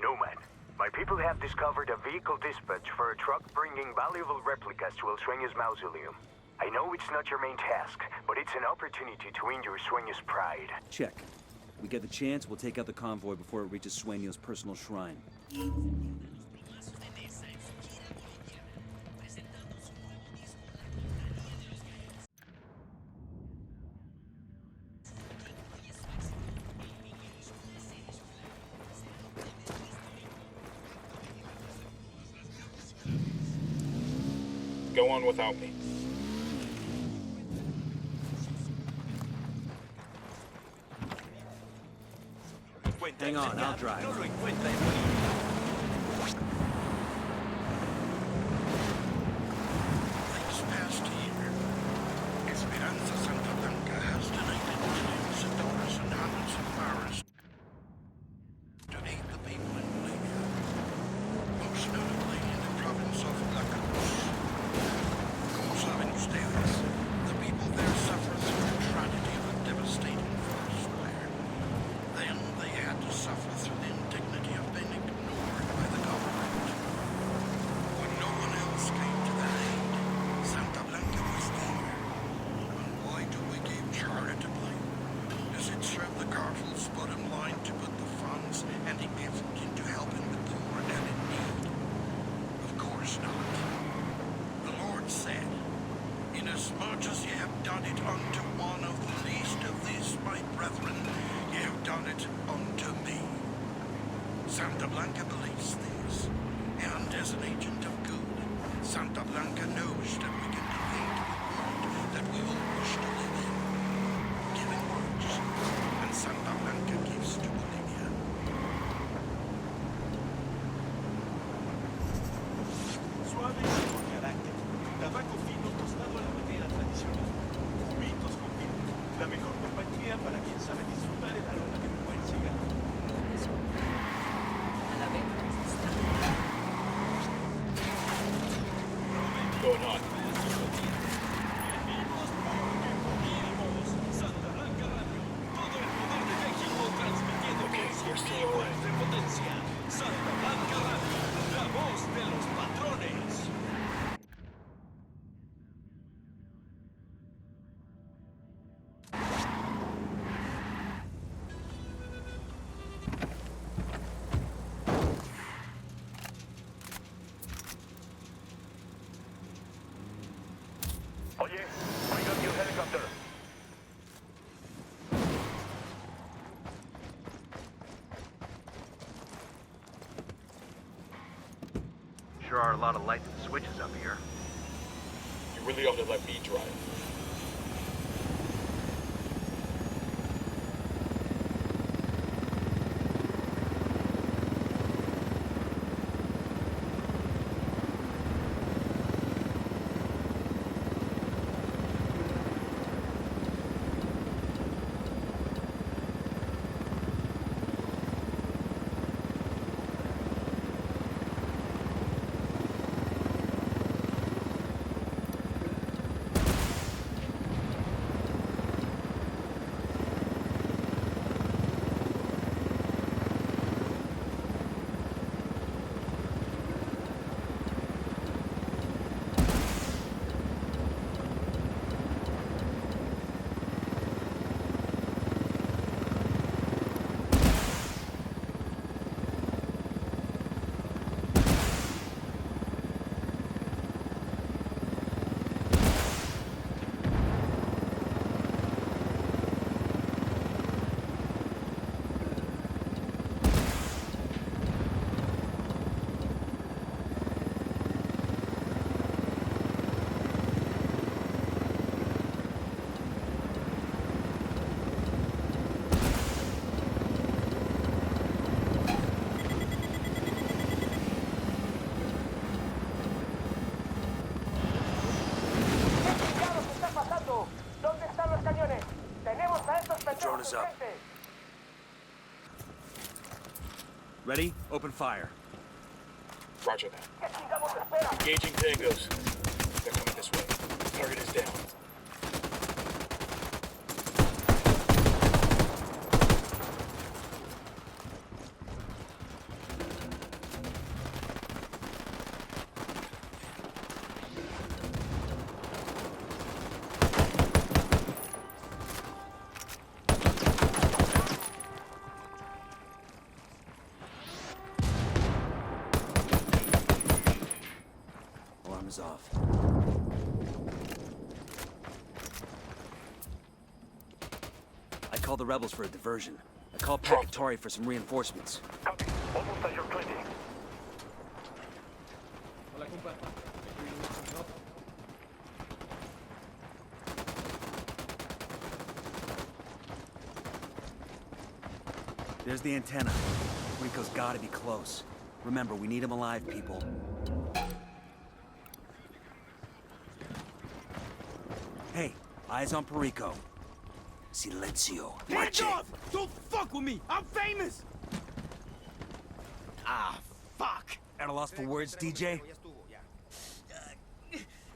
Nomad, my people have discovered a vehicle dispatch for a truck bringing valuable replicas to El Sueño's mausoleum. I know it's not your main task, but it's an opportunity to win your Sueño's pride. Check. We get the chance, we'll take out the convoy before it reaches Sueño's personal shrine. Go on without me. Hang on, I'll drive. This past year, Esperanza Santa Blanca has donated millions of dollars and hundreds of hours to aid the people in Bolivia, most notably in the province of La Cruz. Como saben ustedes, the people there suffer through the tragedy of a devastating forest fire. Then they had to suffer through the indignity of being ignored by the government. When no one else came to their aid, Santa Blanca was there. And why do we give Charter to blame? Does it serve the cartel's bottom line to put the funds and the effort into helping the poor and in need? Of course not. The Lord said, "Inasmuch as ye have done it unto one of the least of these my brethren, ye have done it unto me." Santa Blanca believes this, and as an agent of good, Santa Blanca knows that we can create a world that we all wish to live in. Giving works, and Santa Blanca gives to Bolivia. Suavecito carácter. Tabaco fino tostado a la manera tradicional. Cubitos con vino. La mejor compañía para quien sabe disfrutar el aroma de un buen cigarro. Going on. First to the right. de potencia. Santa Blanca Radio, la voz de los patrones. Oye, bring up your helicopter. Sure are a lot of lights and switches up here. You really ought to let me drive. Drone is up. Ready? Open fire. Roger that. Engaging tangos. They're coming this way. Target is down. Alarm is off. I called the rebels for a diversion. I called Pacatari for some reinforcements. Copy. Almost at your 20. Hola, compa. Make sure you need some help. There's the antenna. Rico's gotta be close. Remember, we need him alive, people. Hey, eyes on Perico. Silencio. Hands off! Don't fuck with me! I'm famous! Ah, fuck! At a loss for words, DJ?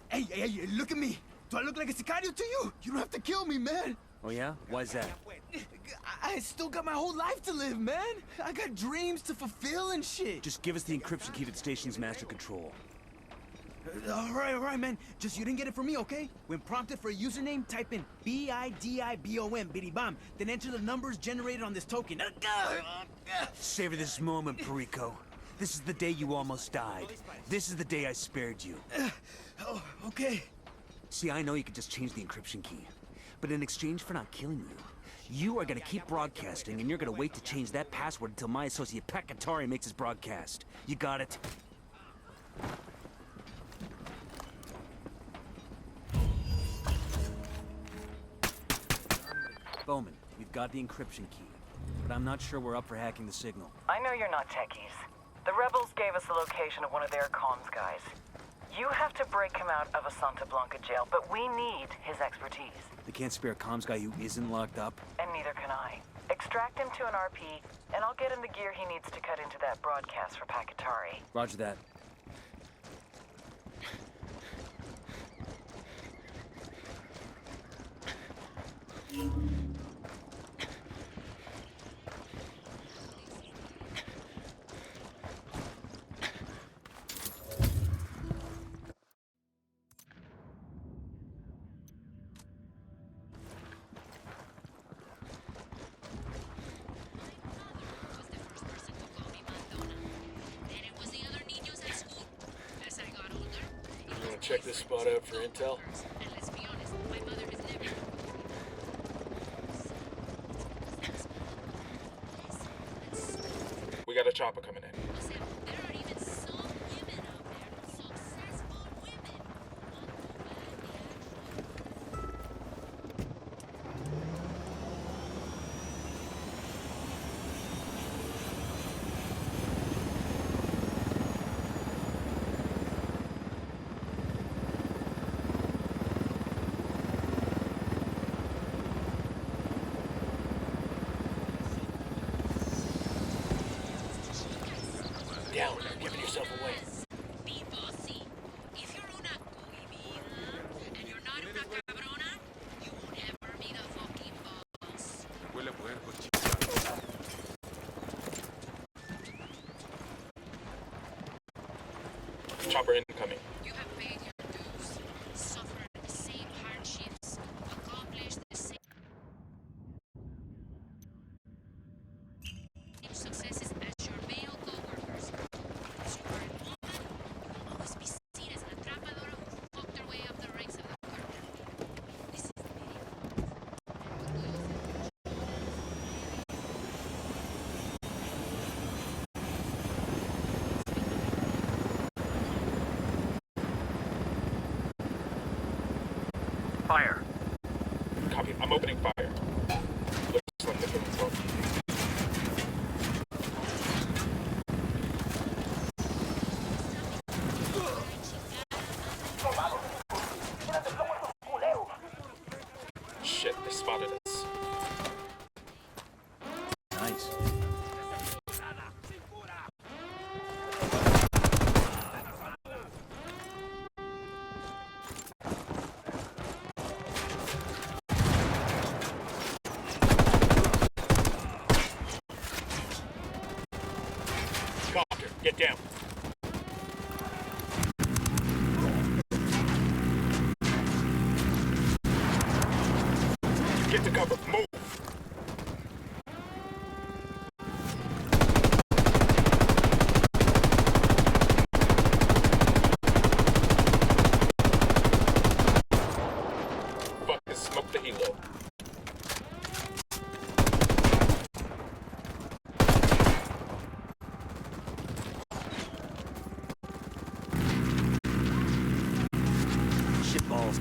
Hey, look at me! Do I look like a sicario to you? You don't have to kill me, man! Oh yeah? Why's that? I still got my whole life to live, man! I got dreams to fulfill and shit! Just give us the encryption key to the station's master control. All right, man. Just you didn't get it from me, okay? When prompted for a username, type in BIDIBOM, bidibom, then enter the numbers generated on this token. Savor this moment, Perico. This is the day you almost died. This is the day I spared you. Oh, okay. See, I know you could just change the encryption key. But in exchange for not killing you, you are gonna keep broadcasting, and you're gonna wait to change that password until my associate Pacatari makes his broadcast. You got it? Bowman, we've got the encryption key, but I'm not sure we're up for hacking the signal. I know you're not techies. The rebels gave us the location of one of their comms guys. You have to break him out of a Santa Blanca jail, but we need his expertise. They can't spare a comms guy who isn't locked up? And neither can I. Extract him to an RP, and I'll get him the gear he needs to cut into that broadcast for Pacatari. Roger that. check this spot out for intel? We got a chopper coming in. Down, you're giving yourself away. Huele a puerco, Chopper incoming. You have paid your dues, suffered the same hardships, accomplished the same successes as your male co-workers. As you are a woman, you will always be seen as an atrapadora who fucked her way up the ranks of the cartel. This is the meaning. Fire. Copy. I'm opening fire. Looks like they're coming from. Shit, they spotted us. Nice. Copter, get down. Get to cover. Move. Fucking smoke the helo. Shitballs.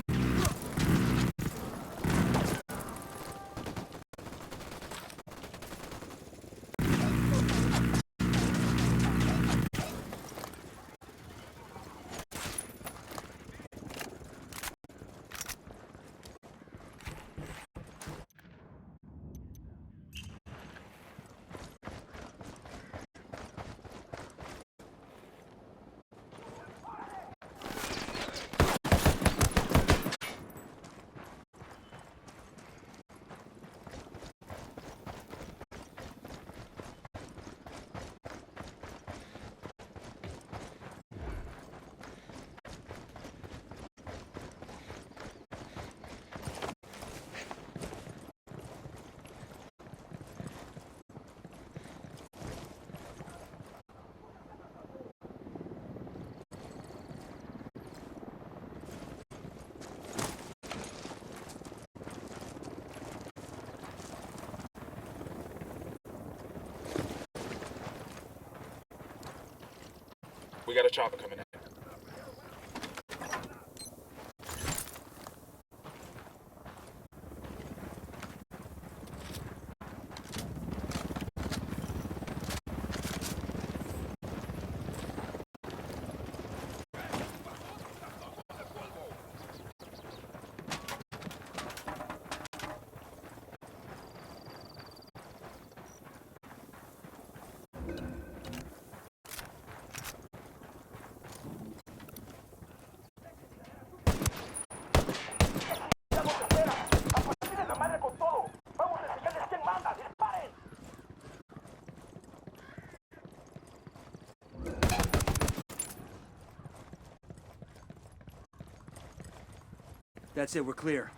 We got a chopper coming in. That's it, we're clear.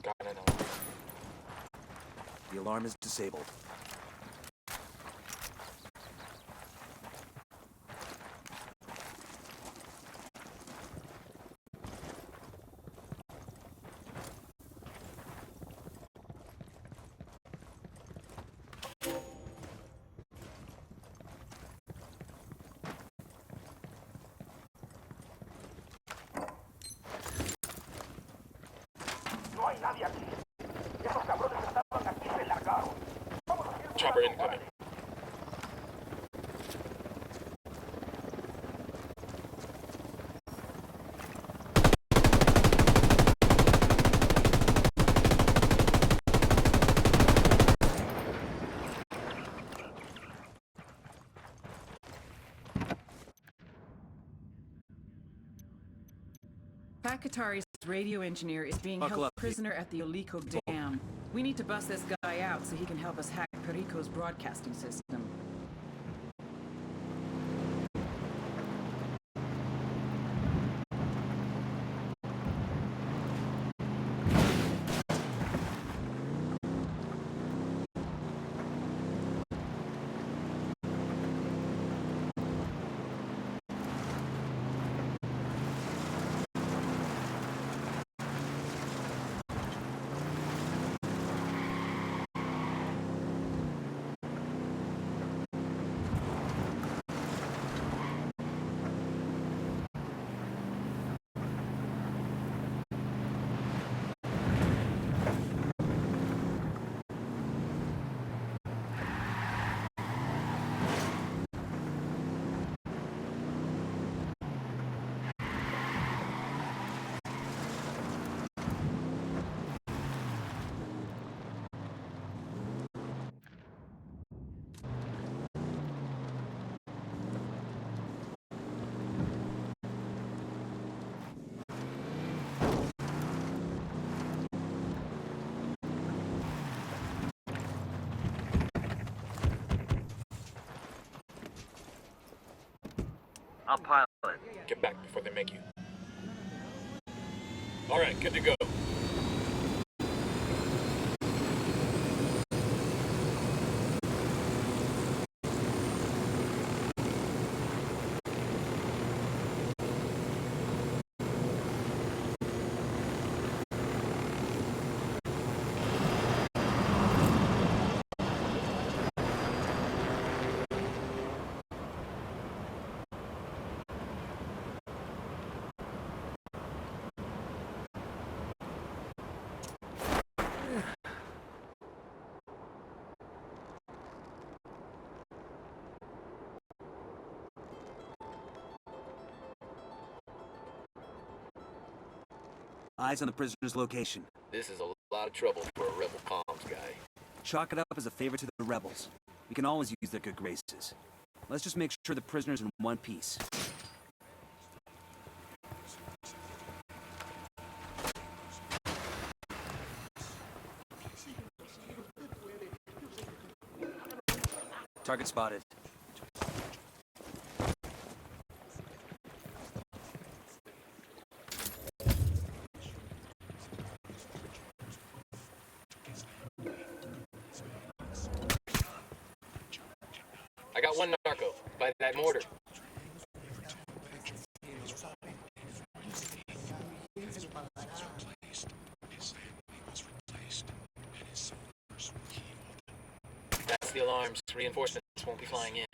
Got an alarm. alarm is disabled. No hay nadie aquí. Esos cabrones estaban aquí y se largaron. Chopper incoming. Pakatari's radio engineer is being Buckle held up. prisoner at the Olico Dam. We need to bust this guy out so he can help us hack Perico's broadcasting system. I'll pilot. Get back before they make you. Alright, good to go. Eyes on the prisoner's location. This is a lot of trouble for a rebel comms guy. Chalk it up as a favor to the rebels. We can always use their good graces. Let's just make sure the prisoner's in one piece. Target spotted. I got one narco by that mortar. That's the alarms. Reinforcements won't be flying in.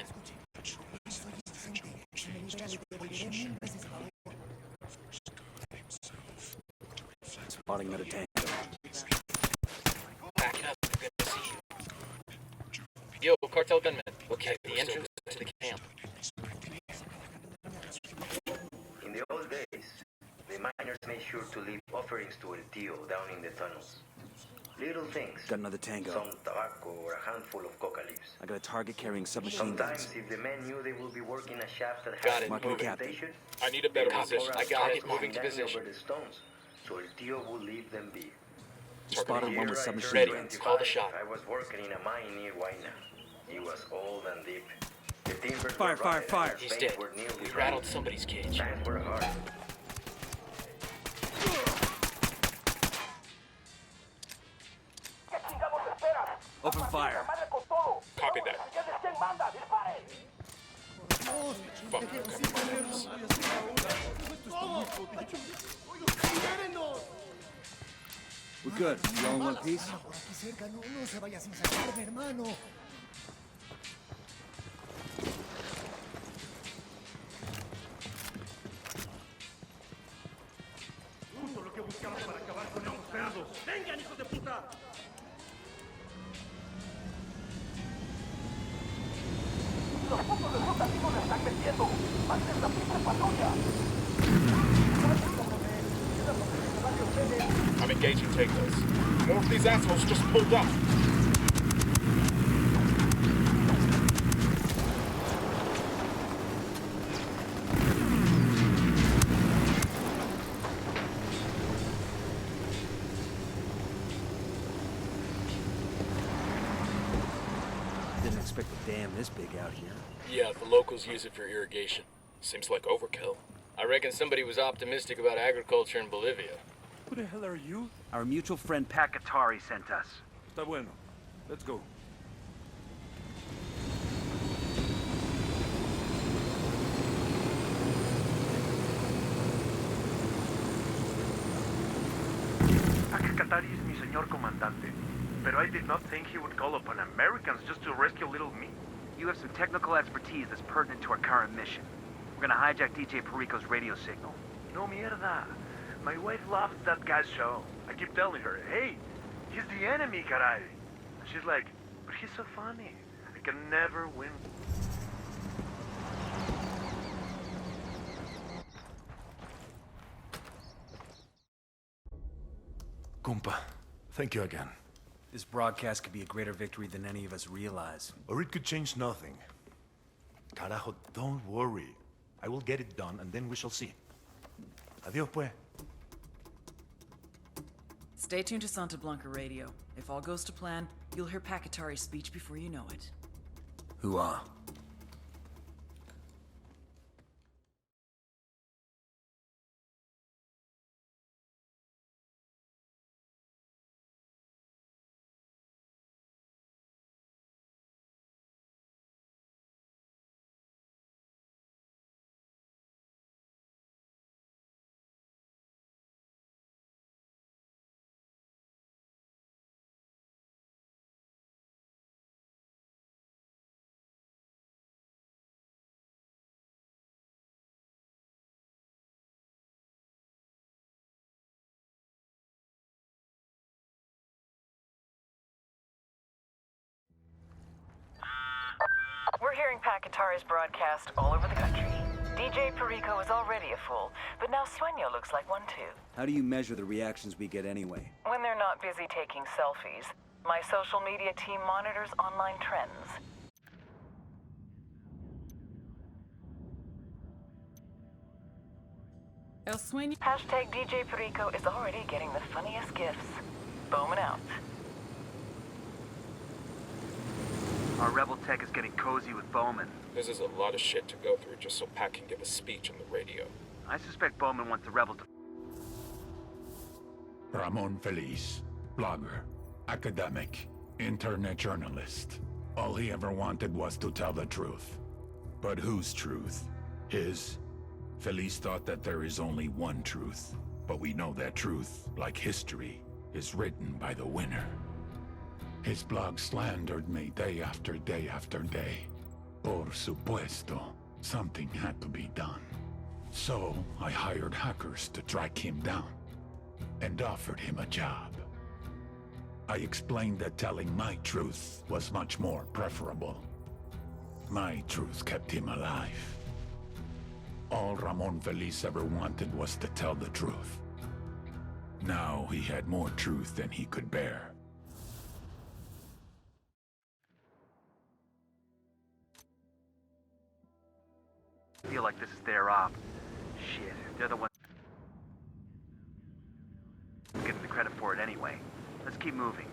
Spotting another tank. Back it up. Good to see you. Yo, cartel gunman. Okay, the entrance to the camp. In the old days, the miners made sure to leave offerings to El Tío down in the tunnels. Little things. Got another tango. Some tobacco or a handful of coca leaves. I got a target carrying submachine Sometimes, guns. if the men knew they will be working a shaft that Got had it. Marking moving captain. station, I need a better they would position. pour I out got it. targets Moving to hanging position. over the stones, so El Tío will leave them be. Spotted one with Here I submachine turned guns. Call the 25, shot. I was working in a mine near Huayna. It was old and deep. The timbers Fire, were fire, rotted and fire. our He's veins dead. were nearly We dry. rattled somebody's cage. Times were hard. Fuck, We're good. You all in one piece? Aquí cerca, no se vaya sin salvarme, hermano. Justo lo que buscaba para acabar con esos cerdos. ¡Vengan, hijos de puta! Los puntos de rotativos están creciendo. ¡Mantén esta pinche patrulla! I'm engaging takeaways. More of these assholes just pulled up. Didn't expect a dam this big out here. Yeah, the locals use it for irrigation. Seems like overkill. I reckon somebody was optimistic about agriculture in Bolivia. Who the hell are you? Our mutual friend Pacatari sent us. Está bueno. Let's go. Pacatari is mi señor comandante. But I did not think he would call upon Americans just to rescue little me. You have some technical expertise that's pertinent to our current mission. We're gonna hijack DJ Perico's radio signal. No mierda. My wife loves that guy's show. I keep telling her, hey, he's the enemy, caray. And she's like, but he's so funny. I can never win. Compa, thank you again. This broadcast could be a greater victory than any of us realize. Or it could change nothing. Carajo, don't worry. I will get it done, and then we shall see. Adios, pues. Stay tuned to Santa Blanca Radio. If all goes to plan, you'll hear Pacatari's speech before you know it. Hoo-ah. We're hearing Pacatari's broadcast all over the country. DJ Perico is already a fool, but now Sueño looks like one too. How do you measure the reactions we get anyway? When they're not busy taking selfies, my social media team monitors online trends. El Sueño. Hashtag DJ Perico is already getting the funniest gifts. Bowman out. Our rebel tech is getting cozy with Bowman. This is a lot of shit to go through just so Pat can give a speech on the radio. I suspect Bowman wants the rebel to... Ramon Feliz, blogger, academic, internet journalist. All he ever wanted was to tell the truth. But whose truth? His? Feliz thought that there is only one truth. But we know that truth, like history, is written by the winner. His blog slandered me day after day after day. Por supuesto, something had to be done. So I hired hackers to track him down and offered him a job. I explained that telling my truth was much more preferable. My truth kept him alive. All Ramon Feliz ever wanted was to tell the truth. Now he had more truth than he could bear. I feel like this is their op. Shit, they're the ones getting the credit for it anyway. Let's keep moving.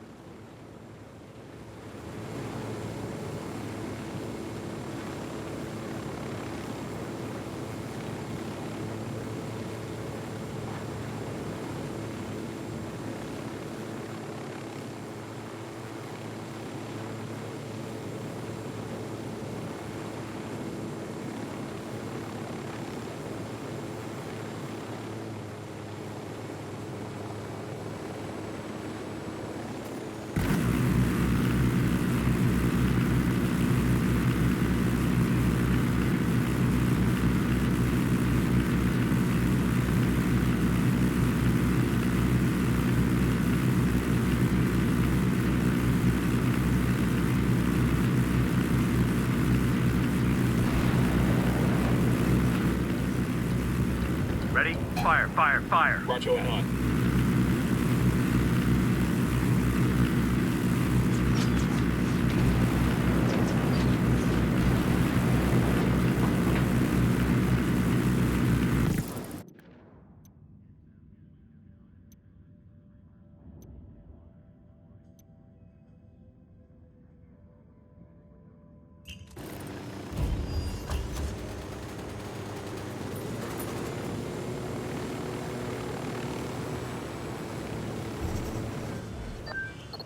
Ready? Fire, fire, fire. Roger that on.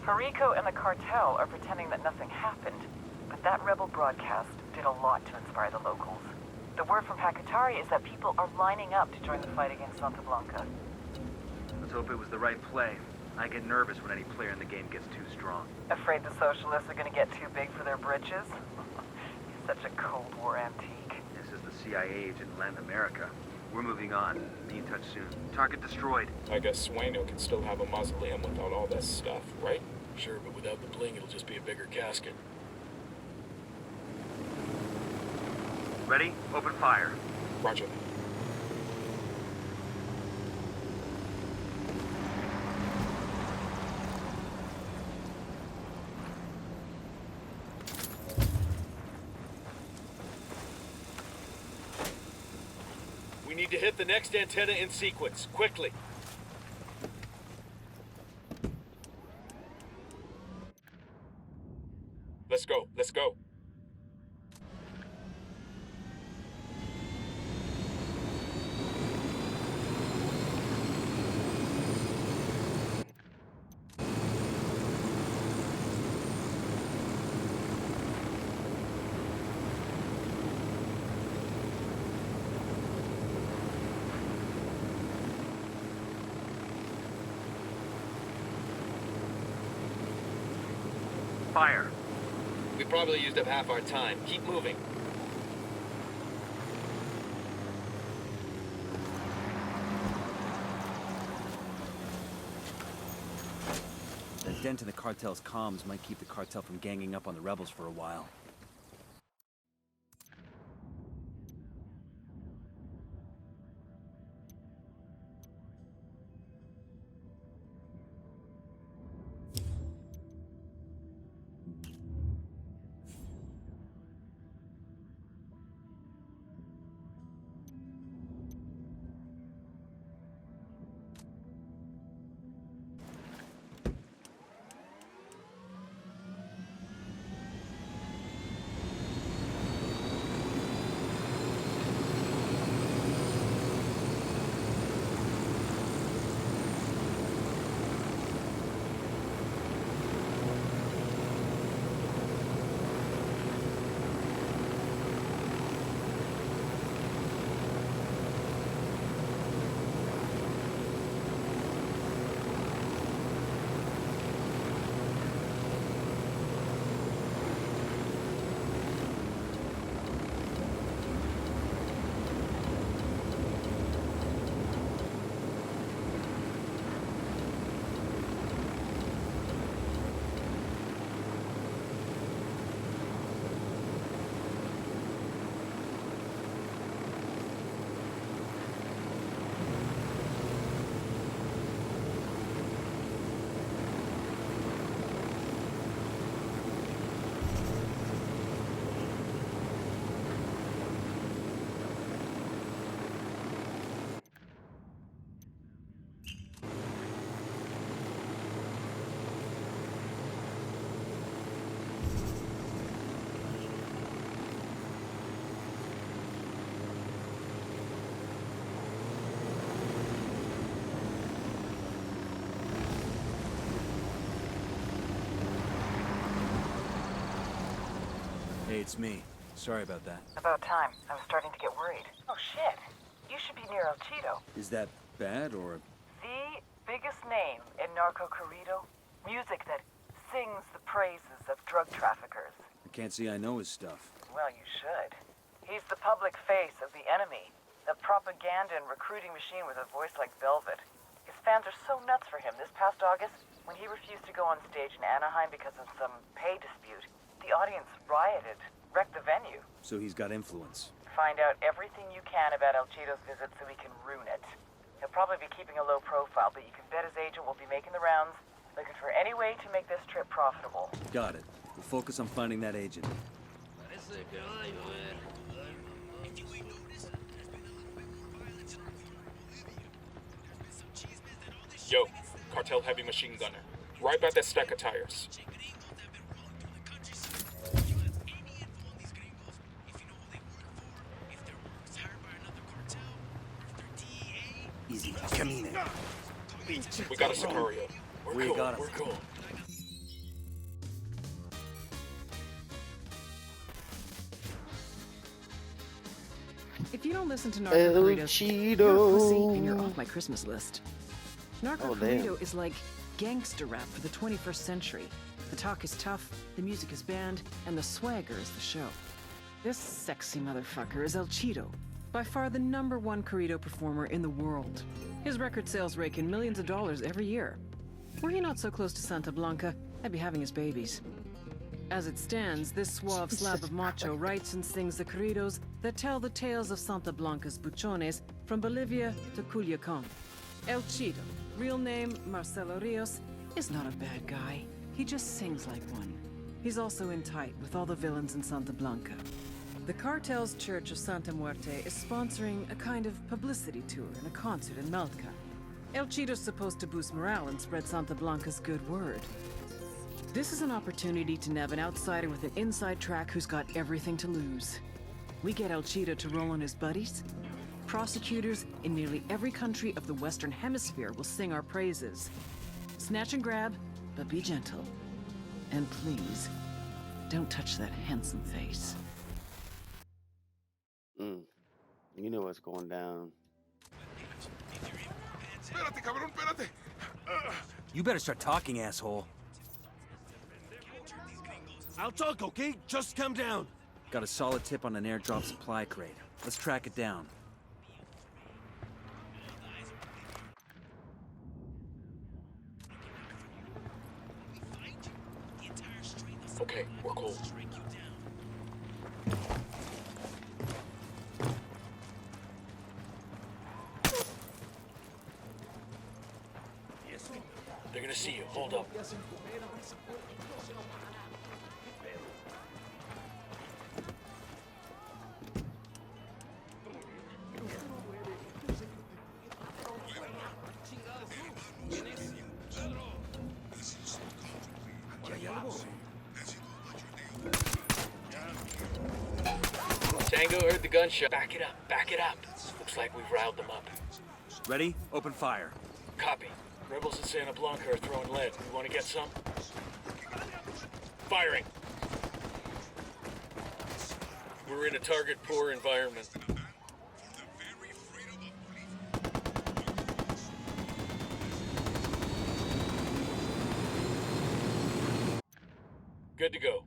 Hariko and the cartel are pretending that nothing happened, but that rebel broadcast did a lot to inspire the locals. The word from Hakatari is that people are lining up to join the fight against Santa Blanca. Let's hope it was the right play. I get nervous when any player in the game gets too strong. Afraid the socialists are gonna get too big for their britches? Such a Cold War antique. This is the CIA agent in Latin America. We're moving on. Be in touch soon. Target destroyed. I guess Sueño can still have a mausoleum without all that stuff, right? Sure, but without the bling, it'll just be a bigger casket. Ready? Open fire. Roger. We need to hit the next antenna in sequence, quickly. Let's go, let's go. Fire. We probably used up half our time. Keep moving. That dent in the cartel's comms might keep the cartel from ganging up on the rebels for a while. Hey, it's me. Sorry about that. About time. I was starting to get worried. Oh shit. You should be near El Cheeto. Is that bad, or...? The biggest name in Narco Corrido. Music that sings the praises of drug traffickers. I can't see I know his stuff. Well, you should. He's the public face of the enemy. A propaganda and recruiting machine with a voice like velvet. His fans are so nuts for him. This past August, when he refused to go on stage in Anaheim because of some pay dispute, the audience rioted, wrecked the venue. So he's got influence. Find out everything you can about El Cheeto's visit so we can ruin it. He'll probably be keeping a low profile, but you can bet his agent will be making the rounds, looking for any way to make this trip profitable. Got it. We'll focus on finding that agent. Yo, cartel heavy machine gunner. Right by that stack of tires. Easy. Camine. We got a Sicario. We We're cool. got it. We're cool. If you don't listen to Narco Corridos, you're a pussy and you're off my Christmas list. Narco Corrido is like gangster rap for the 21st century. The talk is tough, the music is banned, and the swagger is the show. This sexy motherfucker is El Cheeto, by far the #1 corrido performer in the world. His record sales rake in millions of dollars every year. Were he not so close to Santa Blanca, I'd be having his babies. As it stands, this suave slab of macho writes and sings the corridos that tell the tales of Santa Blanca's buchones from Bolivia to Culiacan. El Cheeto, real name Marcelo Rios, is not a bad guy. He just sings like one. He's also in tight with all the villains in Santa Blanca. The cartel's Church of Santa Muerte is sponsoring a kind of publicity tour and a concert in Malta. El Cheeto's supposed to boost morale and spread Santa Blanca's good word. This is an opportunity to nab an outsider with an inside track who's got everything to lose. We get El Cheeto to roll on his buddies. Prosecutors in nearly every country of the Western Hemisphere will sing our praises. Snatch and grab, but be gentle. And please, don't touch that handsome face. You know what's going down. Espérate, cabrón, espérate. You better start talking, asshole. I'll talk, okay? Just come down. Got a solid tip on an airdrop supply crate. Let's track it down. Okay, we're cool. They're gonna see you. Hold up. Tango heard the gunshot. Back it up, back it up. Looks like we've riled them up. Ready? Open fire. Copy. Rebels in Santa Blanca are throwing lead. You want to get some? Firing. We're in a target-poor environment. Good to go.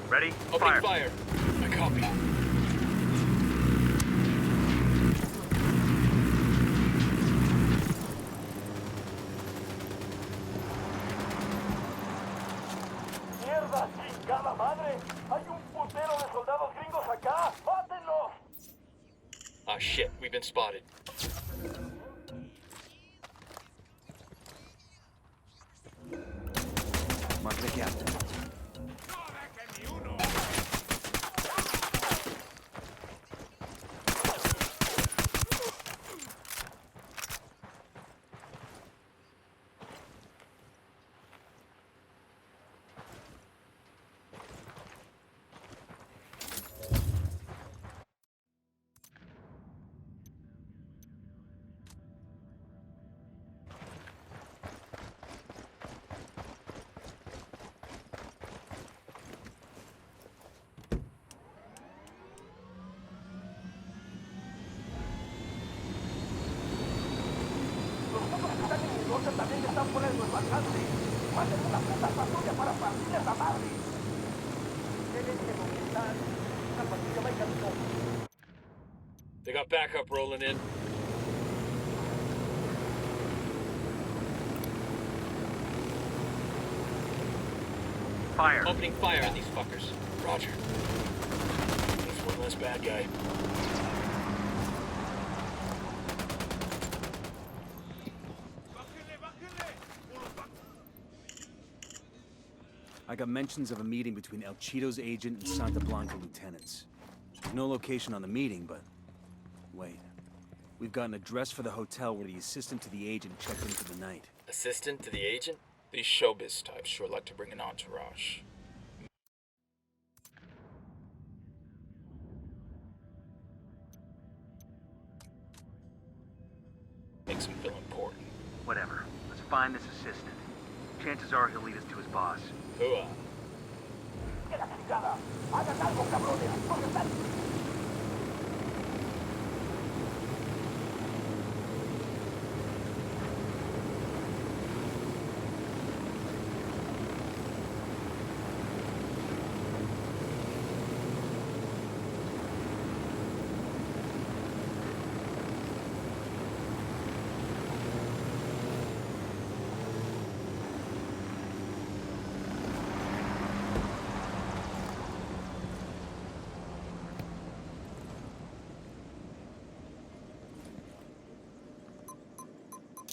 Ready? Opening fire. I copy. ¡Mierda! ¡Chingada madre! ¡Hay un putero de soldados gringos acá! ¡Mátenlos! Ah, shit. We've been spotted. Mark the captain. They got backup rolling in. Fire. Opening fire on these fuckers. Roger. There's one less bad guy. I got mentions of a meeting between El Cheeto's agent and Santa Blanca lieutenants. There's no location on the meeting, but... wait. We've got an address for the hotel where the assistant to the agent checked in for the night. Assistant to the agent? These showbiz types sure like to bring an entourage. Makes him feel important. Whatever. Let's find this assistant. Chances are he'll lead us to his boss. Hooah.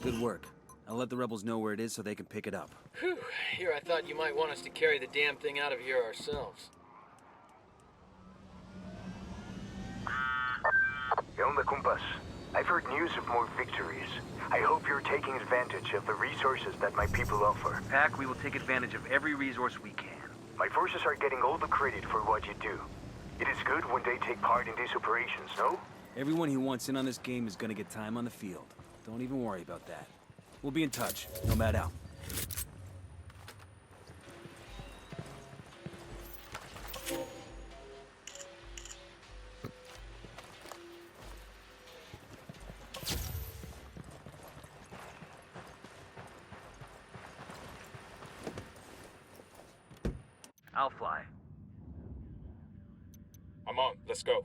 Good work. I'll let the rebels know where it is so they can pick it up. Whew. Here, I thought you might want us to carry the damn thing out of here ourselves. ¿Qué onda, compas? I've heard news of more victories. I hope you're taking advantage of the resources that my people offer. Pack, we will take advantage of every resource we can. My forces are getting all the credit for what you do. It is good when they take part in these operations, no? Everyone who wants in on this game is gonna get time on the field. Don't even worry about that. We'll be in touch. Nomad out. I'll fly. I'm on. Let's go.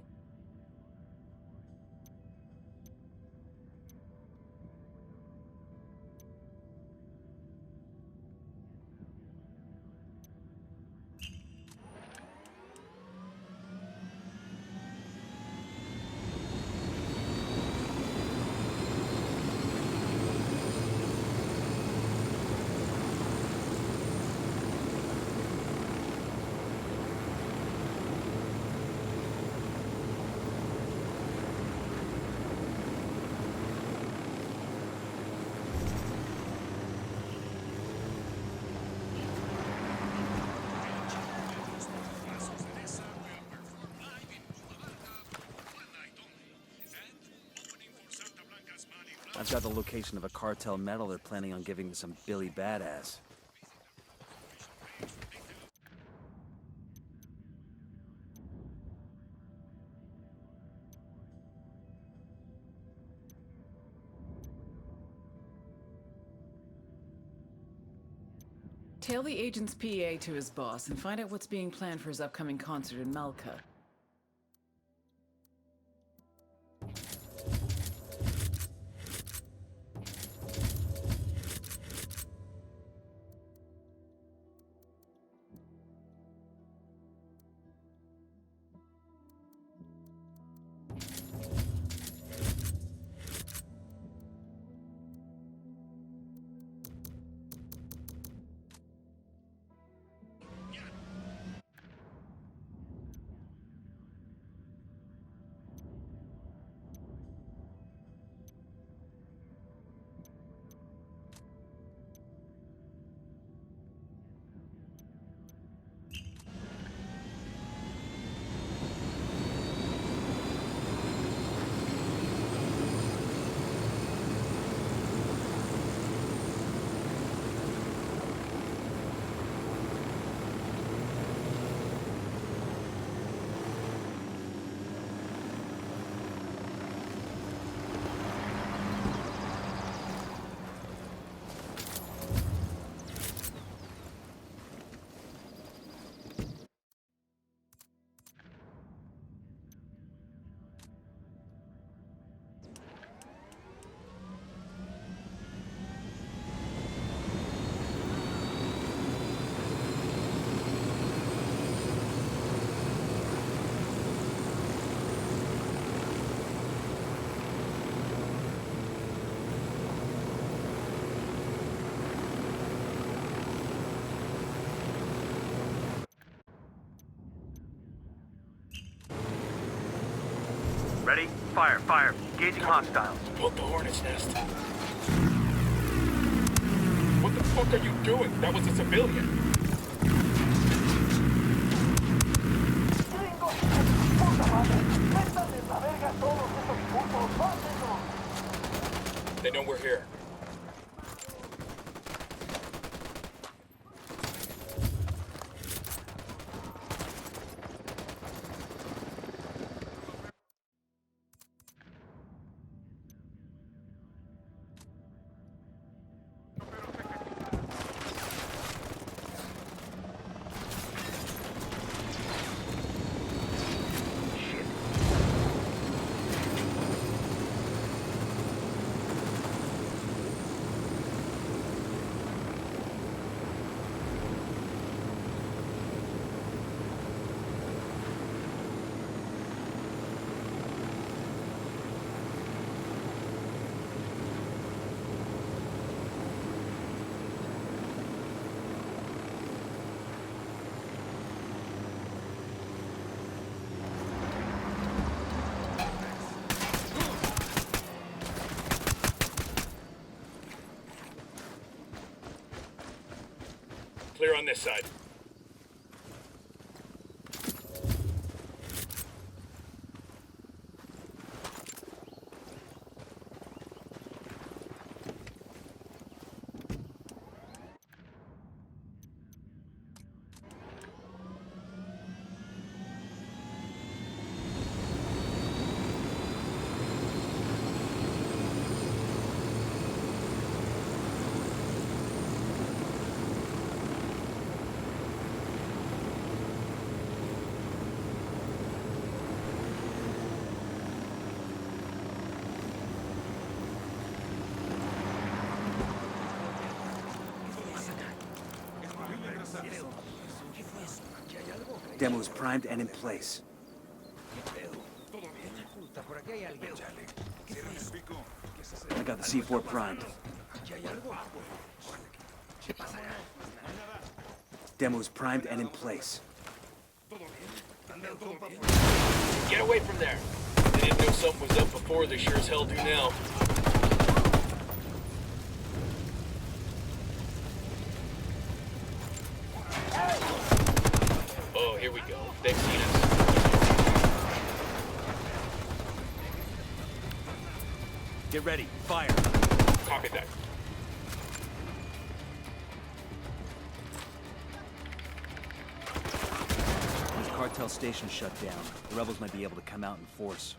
I've got the location of a cartel medal they're planning on giving to some Billy Badass. Tail the agent's PA to his boss and find out what's being planned for his upcoming concert in Malca. Ready? Fire, fire. Engaging hostiles. Poke the hornet's nest. What the fuck are you doing? That was a civilian. They know we're here. Clear on this side. Demo's primed and in place. I got the C4 primed. Demo's primed and in place. Get away from there. They didn't know something was up before, they sure as hell do now. Oh, here we go. They've seen us. Get ready. Fire. Copy that. This cartel station shut down. The rebels might be able to come out in force.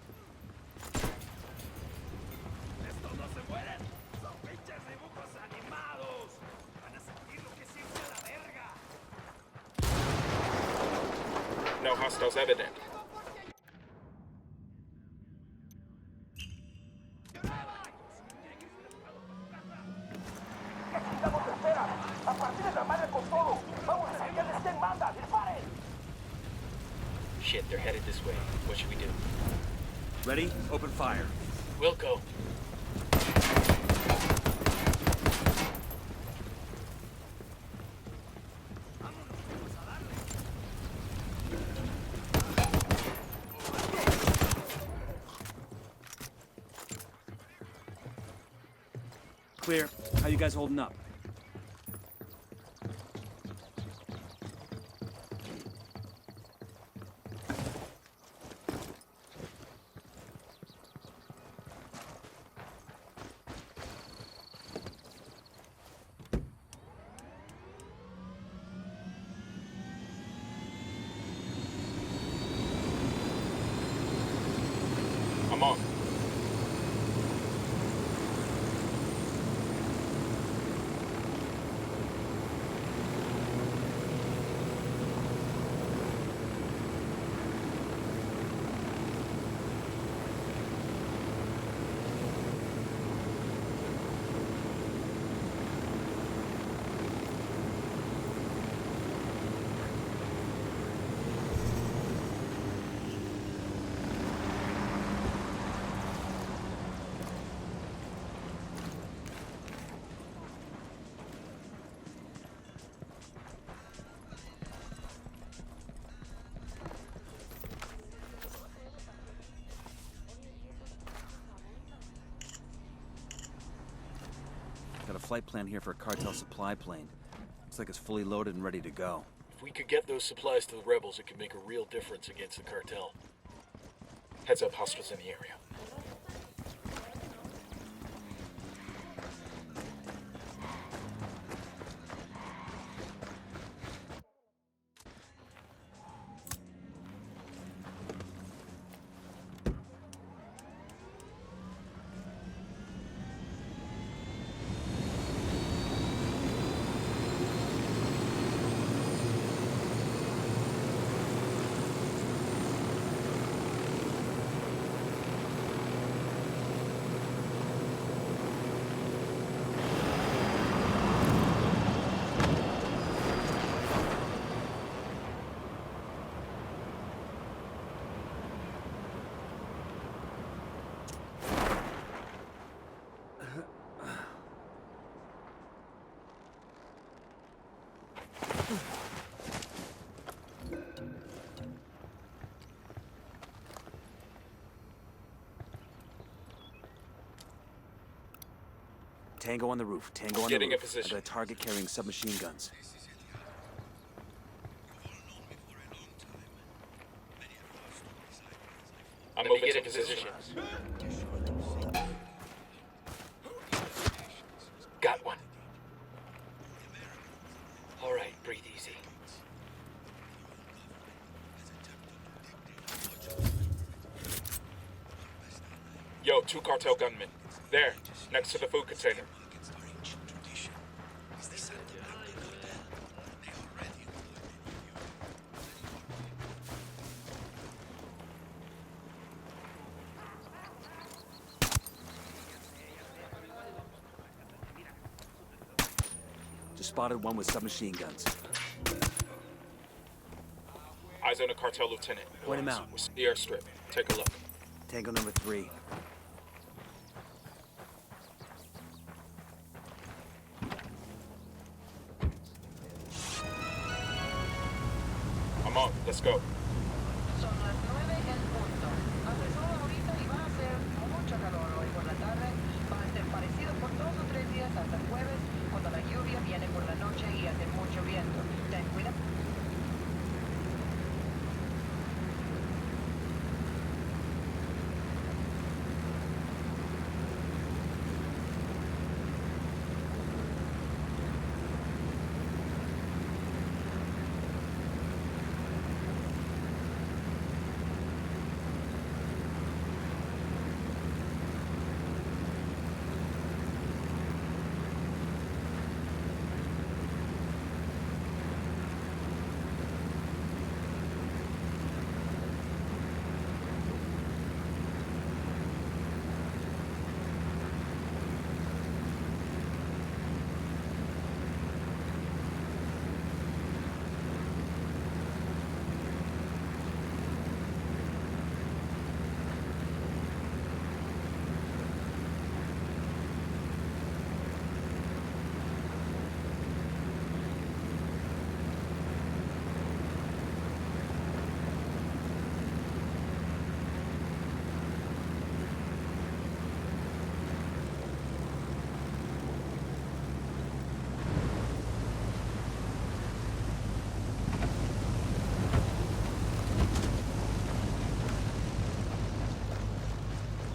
No hostiles evident. Shit, they're headed this way. What should we do? Ready? Open fire. We'll go. Clear. How you guys holding up? I'm on. flight plan here for a cartel supply plane. Looks like it's fully loaded and ready to go. If we could get those supplies to the rebels, it could make a real difference against the cartel. Heads up, hostiles in the area. Tango on the roof. Tango on the roof. Getting a position. I got a target carrying submachine guns. I'm moving to position. Got one. All right, breathe easy. Yo, 2 cartel gunmen. There, next to the food container. Just spotted one with submachine guns. Eyes on a cartel lieutenant. Point him out. We're the airstrip. Take a look. Tango number 3. I'm on. Let's go. Son las 9 en punto. Hace sol ahorita y va a hacer mucho calor hoy por la tarde. Va a ser parecido por 2 o 3 días hasta el jueves, cuando la lluvia viene por la noche y hace mucho viento. Ten cuidado.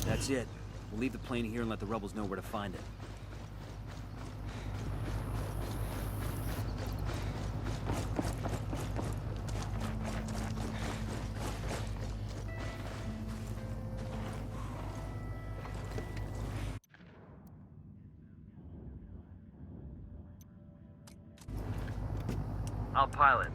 That's it. We'll leave the plane here and let the rebels know where to find it. I'll pilot.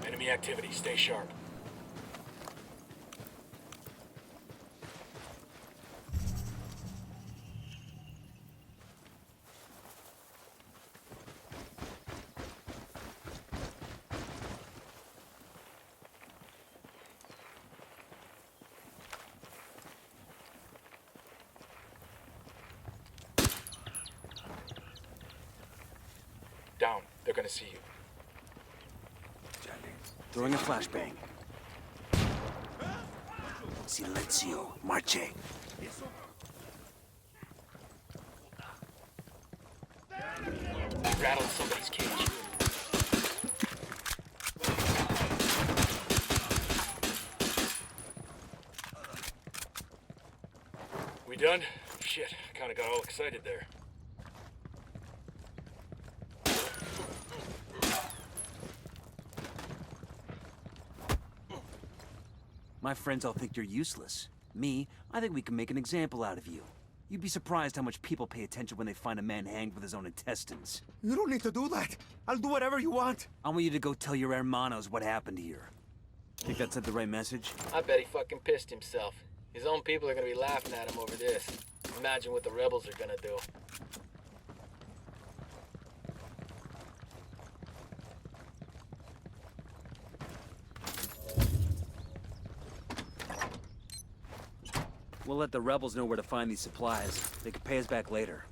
Enemy activity. Stay sharp. They're gonna see you. Throwing a flashbang. Silencio. Marche. We rattled somebody's cage. We done? Shit, I kinda got all excited there. My friends all think you're useless. Me, I think we can make an example out of you. You'd be surprised how much people pay attention when they find a man hanged with his own intestines. You don't need to do that. I'll do whatever you want. I want you to go tell your hermanos what happened here. Think that sent the right message? I bet he fucking pissed himself. His own people are gonna be laughing at him over this. Imagine what the rebels are gonna do. We'll let the rebels know where to find these supplies. They could pay us back later.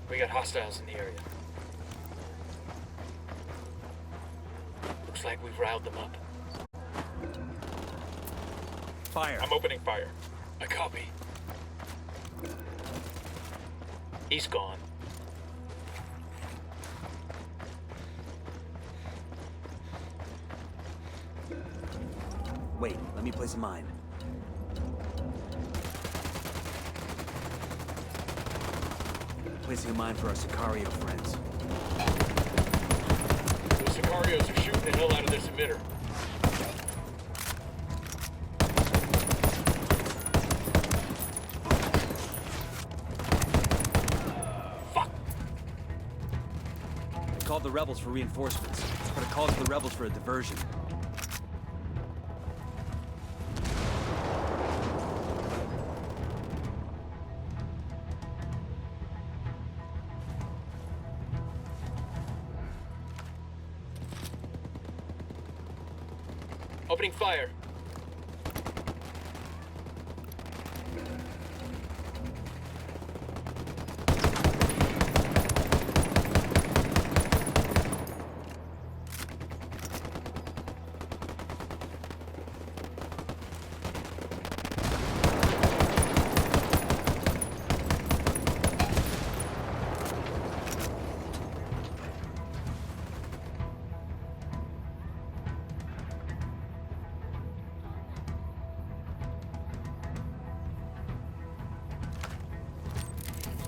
We got hostiles in the area. Looks like we've riled them up. Fire. I'm opening fire. I copy. He's gone. Wait, let me place a mine. Placing a mine for our Sicario friends. Those Sicarios are shooting the hell out of this emitter. Fuck! I called the rebels for reinforcements, but it calls the rebels for a diversion. Opening fire.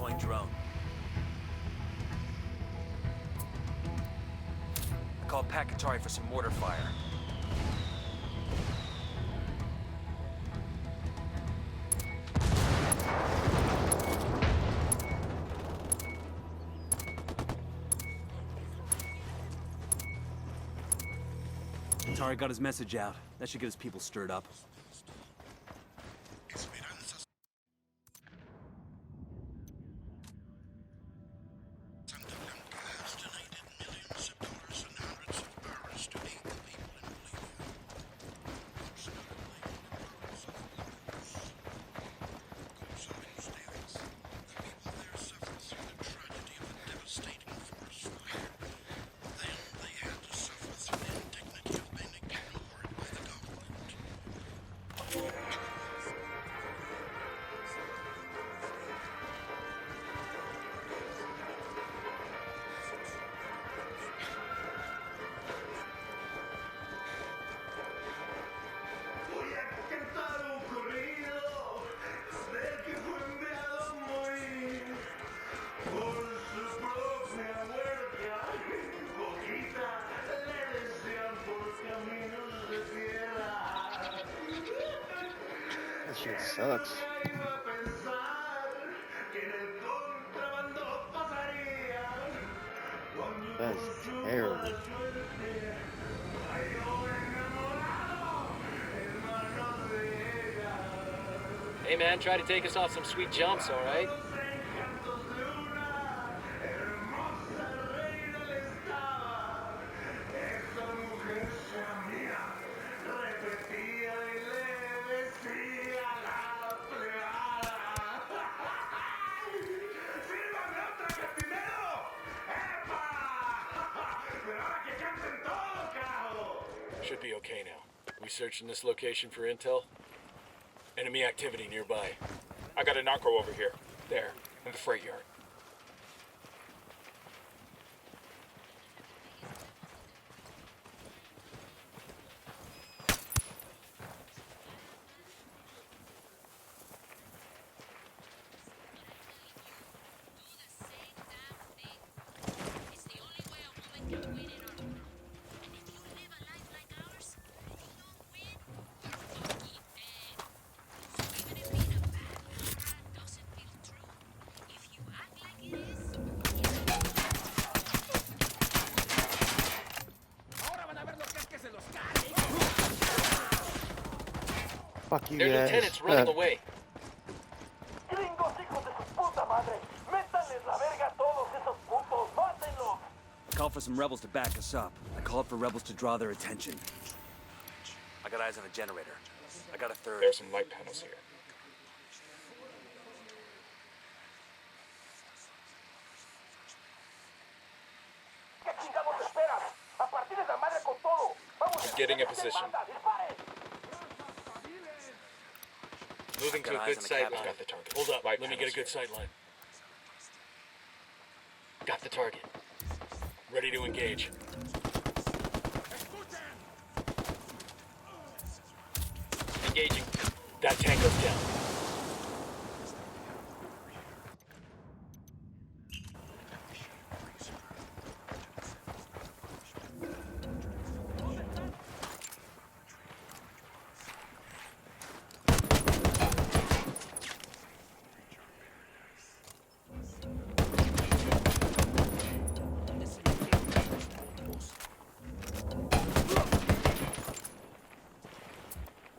Deploying drone. I called Pakatari for some mortar fire. Atari got his message out. That should get his people stirred up. shit sucks. That's terrible. Hey man, try to take us off some sweet jumps, alright? Should be okay now. We searching this location for intel? Enemy activity nearby. I got a narco over here. There, in the freight yard. Fuck you Their guys. lieutenant's running away. Gringos, hijos de su puta madre. Métanles la verga a todos esos putos. Mátenlos. I called for some rebels to back us up. I called for rebels to draw their attention. I got eyes on a generator. I got a third. There's some light panels here. ¿Qué chingados esperas? A partir de la madre con todo. Vamos. Getting in position. Moving to a good sight line. Hold up, let me get a good sight line. Got the target. Ready to engage. Engaging. That tango's down.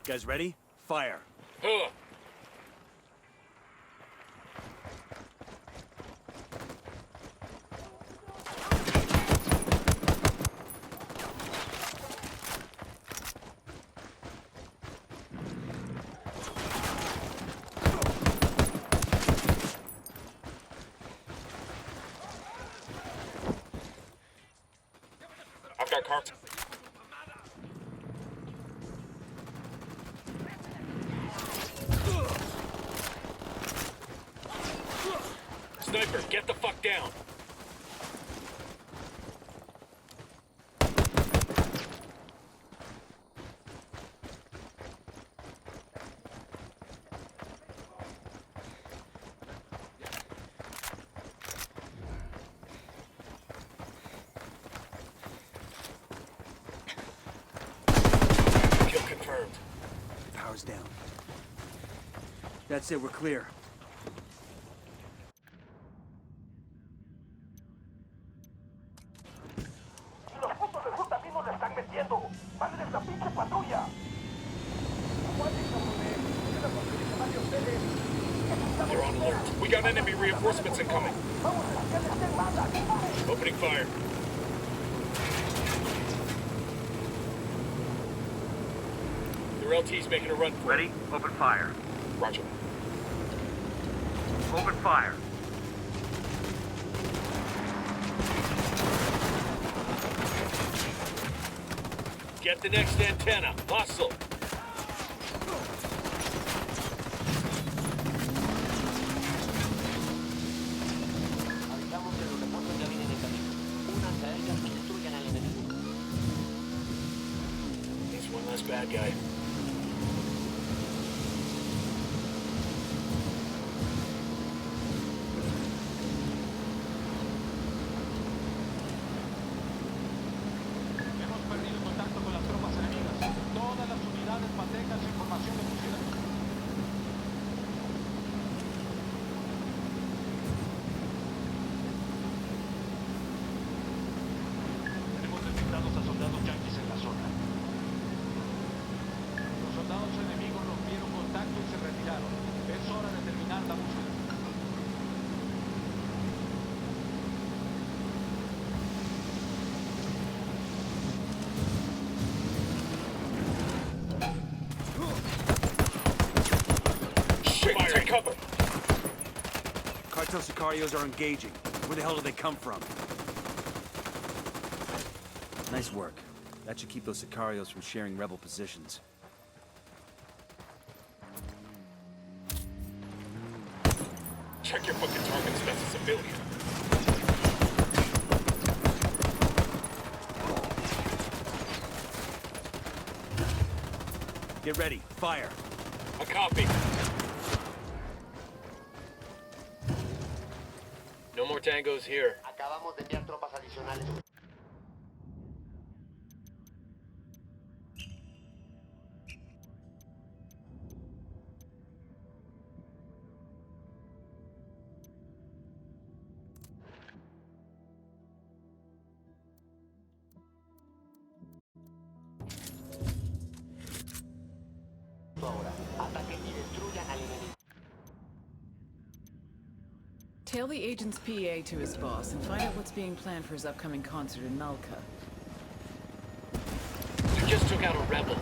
Guys ready? Fire. Huh. I've got carts. Sniper, get the fuck down. Kill confirmed. Power's down. That's it, we're clear. Los putos de ruta bien nos la están metiendo. ¡Madre esa pinche patrulla! They're on alert. We got enemy reinforcements incoming. Opening fire. Their LT's making a run for it. Ready? Open fire. Roger. Open fire. Get the next antenna. Hustle. Avisamos que los refuerzos ya vienen en camino. Únanse a ellos y destruyan al enemigo. There's one less bad guy. Hemos perdido contacto con las tropas enemigas. Todas las unidades Hostile Sicarios are engaging. Where the hell do they come from? Nice work. That should keep those Sicarios from sharing rebel positions. Check your fucking targets, that's a civilian. Get ready. Fire. A copy. No more tangos here. Acabamos de enviar tropas adicionales. Ahora, ataquen y destruyan al enemigo. Tell the agent's PA to his boss and find out what's being planned for his upcoming concert in Nalka. You just took out a rebel.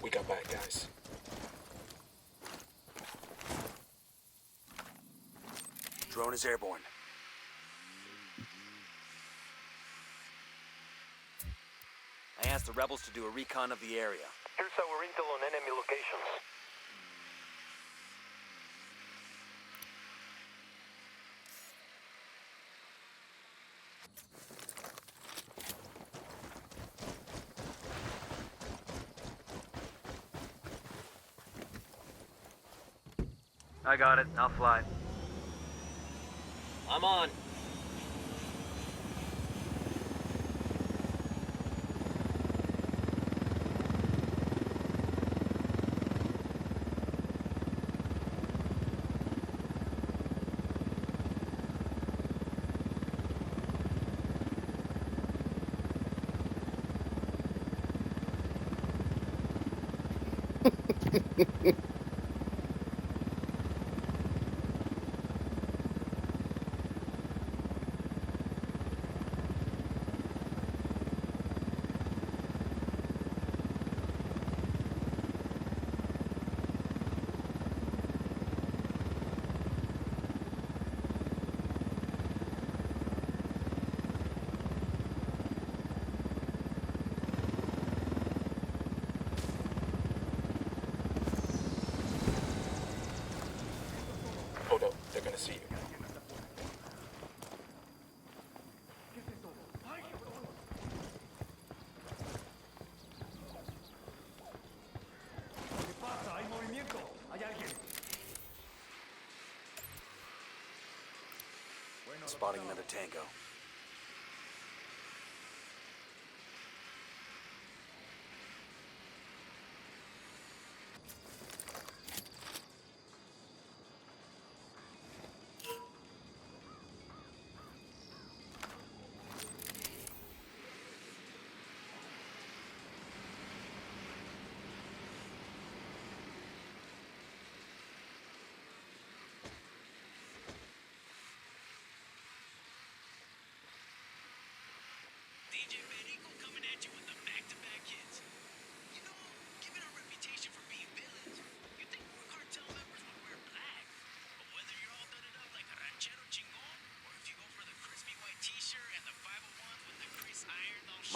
We got bad guys. Drone is airborne. I asked the rebels to do a recon of the area. Here's our intel on enemy locations. I got it. I'll fly. I'm on. Hold up, they're gonna see you. Spotting another tango.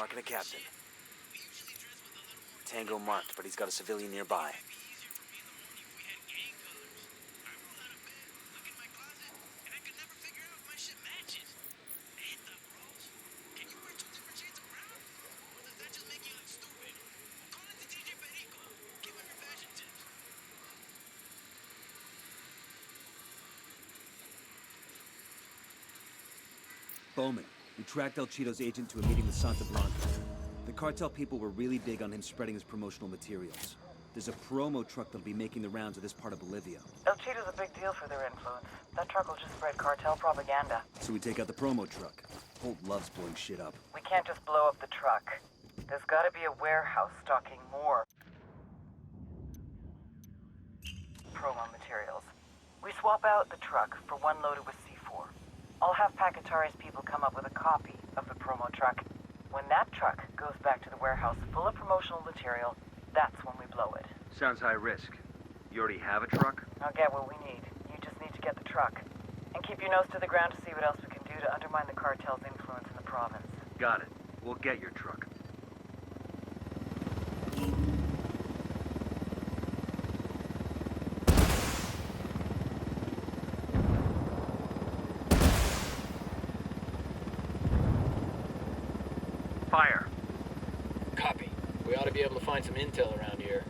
Marking a captain. Tango marked, but he's got a civilian nearby. Bowman, we tracked El Cheeto's agent to a meeting with Santa Blanca. The cartel people were really big on him spreading his promotional materials. There's a promo truck that'll be making the rounds of this part of Bolivia. El Cheeto's a big deal for their influence. That truck will just spread cartel propaganda. So we take out the promo truck. Holt loves blowing shit up. We can't just blow up the truck. There's gotta be a warehouse stocking more promo materials. We swap out the truck for one loaded with C4. I'll have Pacatari's people come up with a copy of the promo truck. When that truck goes back to the warehouse full of promotional material, that's when we blow it. Sounds high risk. You already have a truck? I'll get what we need. You just need to get the truck. And keep your nose to the ground to see what else we can do to undermine the cartel's influence in the province. Got it. We'll get your truck. Fire. Copy. We ought to be able to find some intel around here.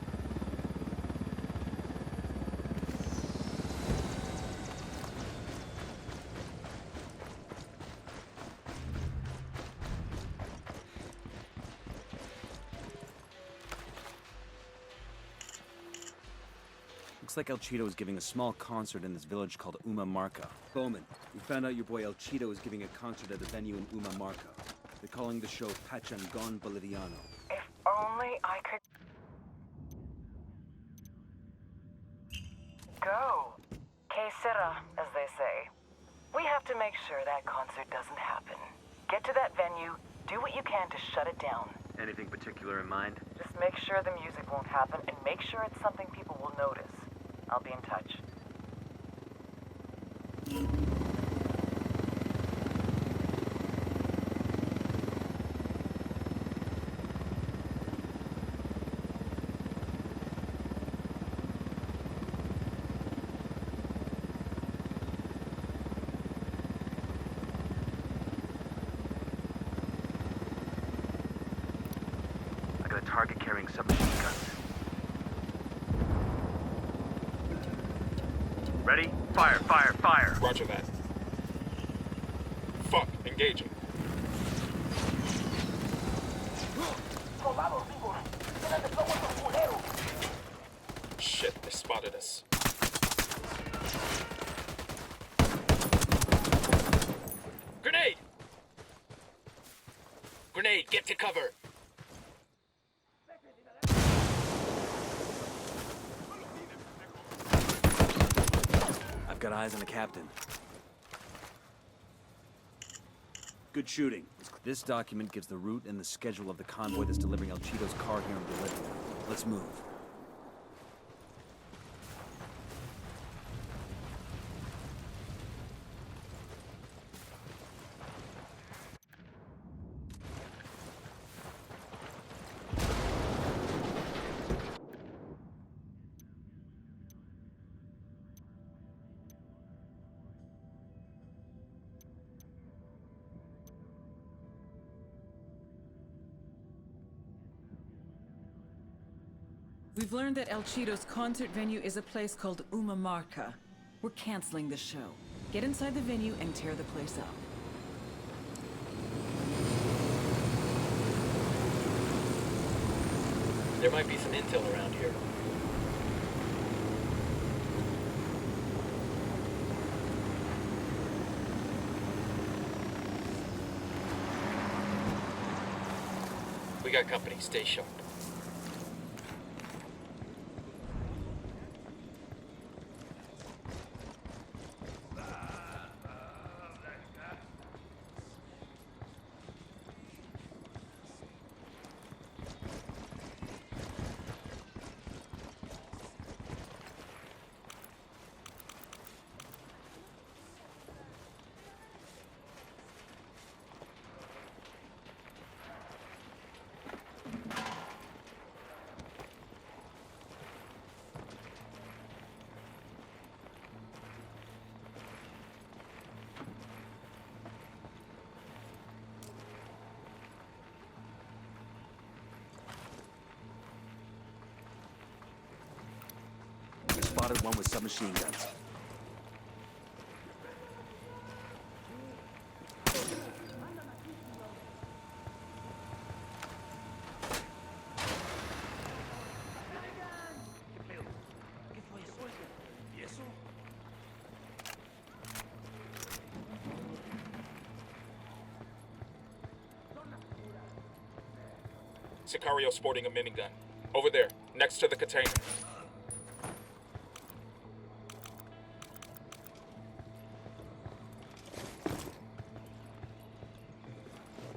Looks like El Cheeto is giving a small concert in this village called Uma Marca. Bowman, we found out your boy El Cheeto is giving a concert at a venue in Uma Marca. They're calling the show Pachangon Boliviano. If only I could go. Que sera, as they say. We have to make sure that concert doesn't happen. Get to that venue, do what you can to shut it down. Anything particular in mind? Just make sure the music won't happen, and make sure it's something people will notice. I'll be in touch. I got a target carrying submachine guns. Ready? Fire, fire, fire! Roger that. Fuck, engaging. Shit, they spotted us. Grenade! Grenade, get to cover! I've got eyes on the captain. Good shooting. This document gives the route and the schedule of the convoy that's delivering El Cheeto's car here in Bolivia. Let's move. We've learned that El Cheeto's concert venue is a place called Uma Marca. We're canceling the show. Get inside the venue and tear the place up. There might be some intel around here. We got company. Stay sharp. spotted one with submachine guns. Sicario sporting a minigun. Over there, next to the container.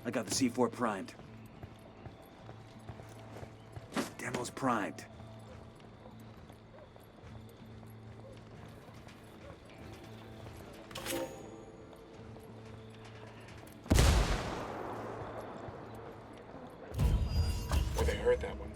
I got the C4 primed. Demo's primed. Where they heard that one.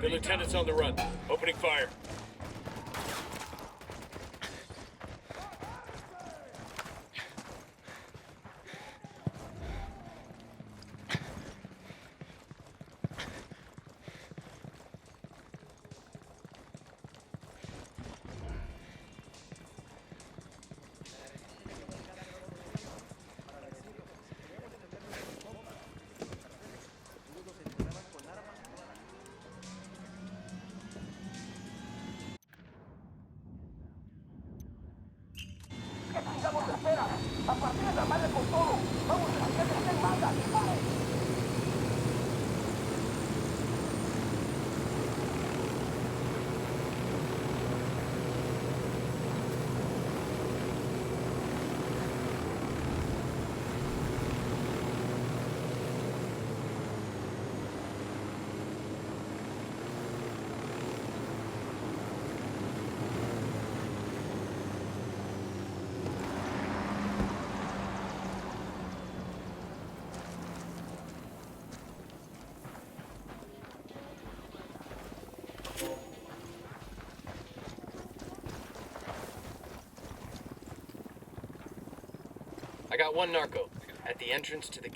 The lieutenant's on the run. Opening fire. I got one narco at the entrance to the...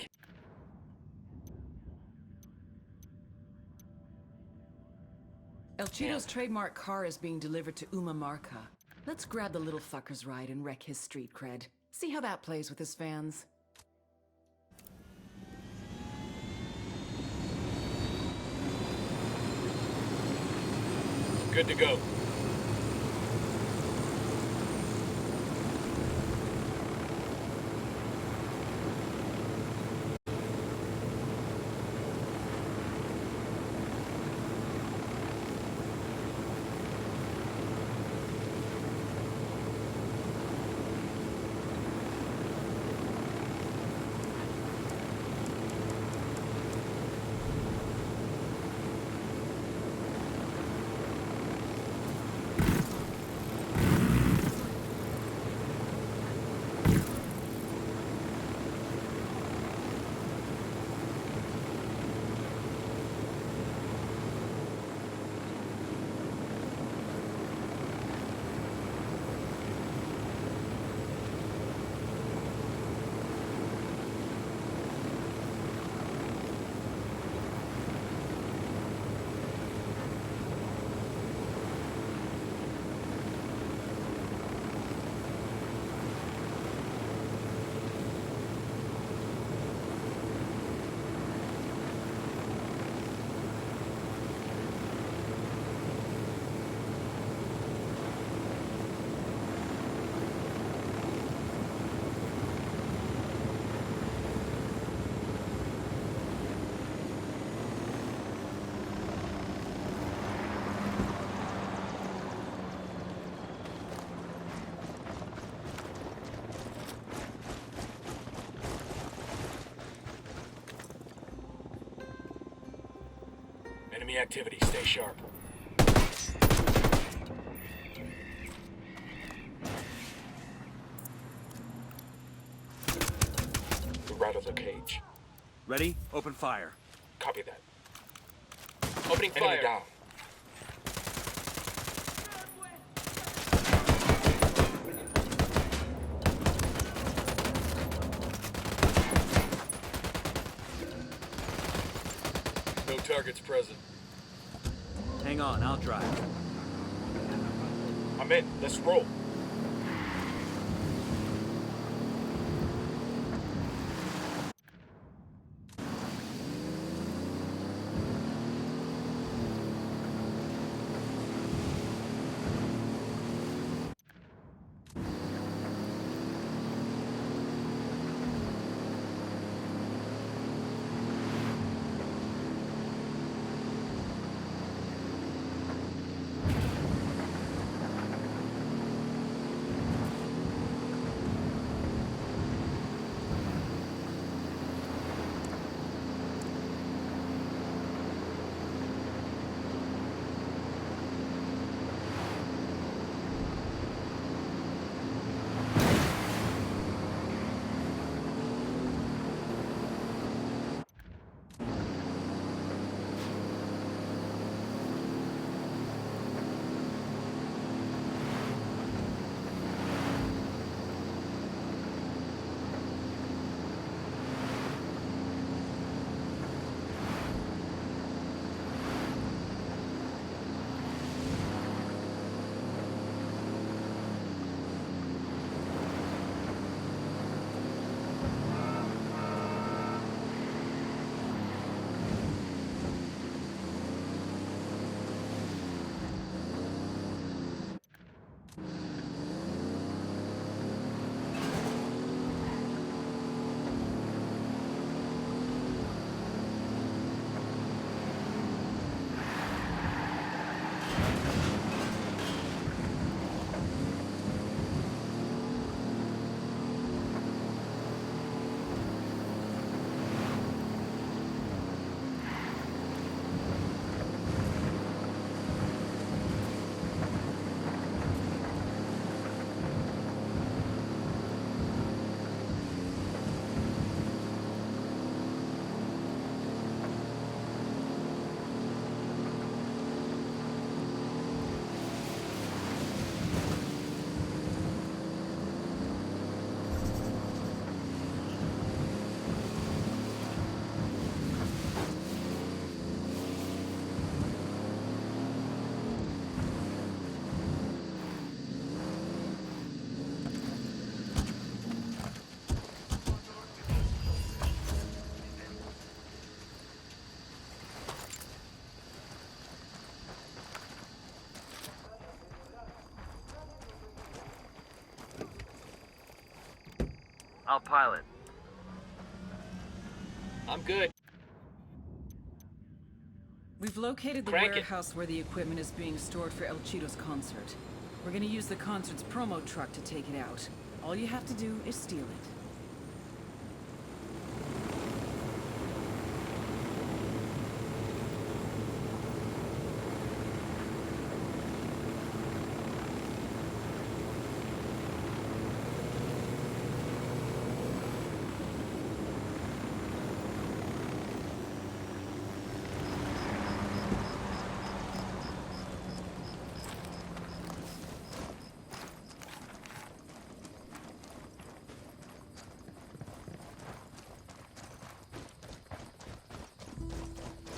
El Cheeto's trademark car is being delivered to Uma Marca. Let's grab the little fucker's ride and wreck his street cred. See how that plays with his fans. Good to go. Enemy activity, stay sharp. We're out of the cage. Ready? Open fire. Copy that. Opening Enemy fire. down. target's present. Hang on, I'll drive. I'm in. Let's roll. I'll pilot. I'm good. We've located the Crank it. warehouse where the equipment is being stored for El Cheeto's concert. We're gonna use the concert's promo truck to take it out. All you have to do is steal it.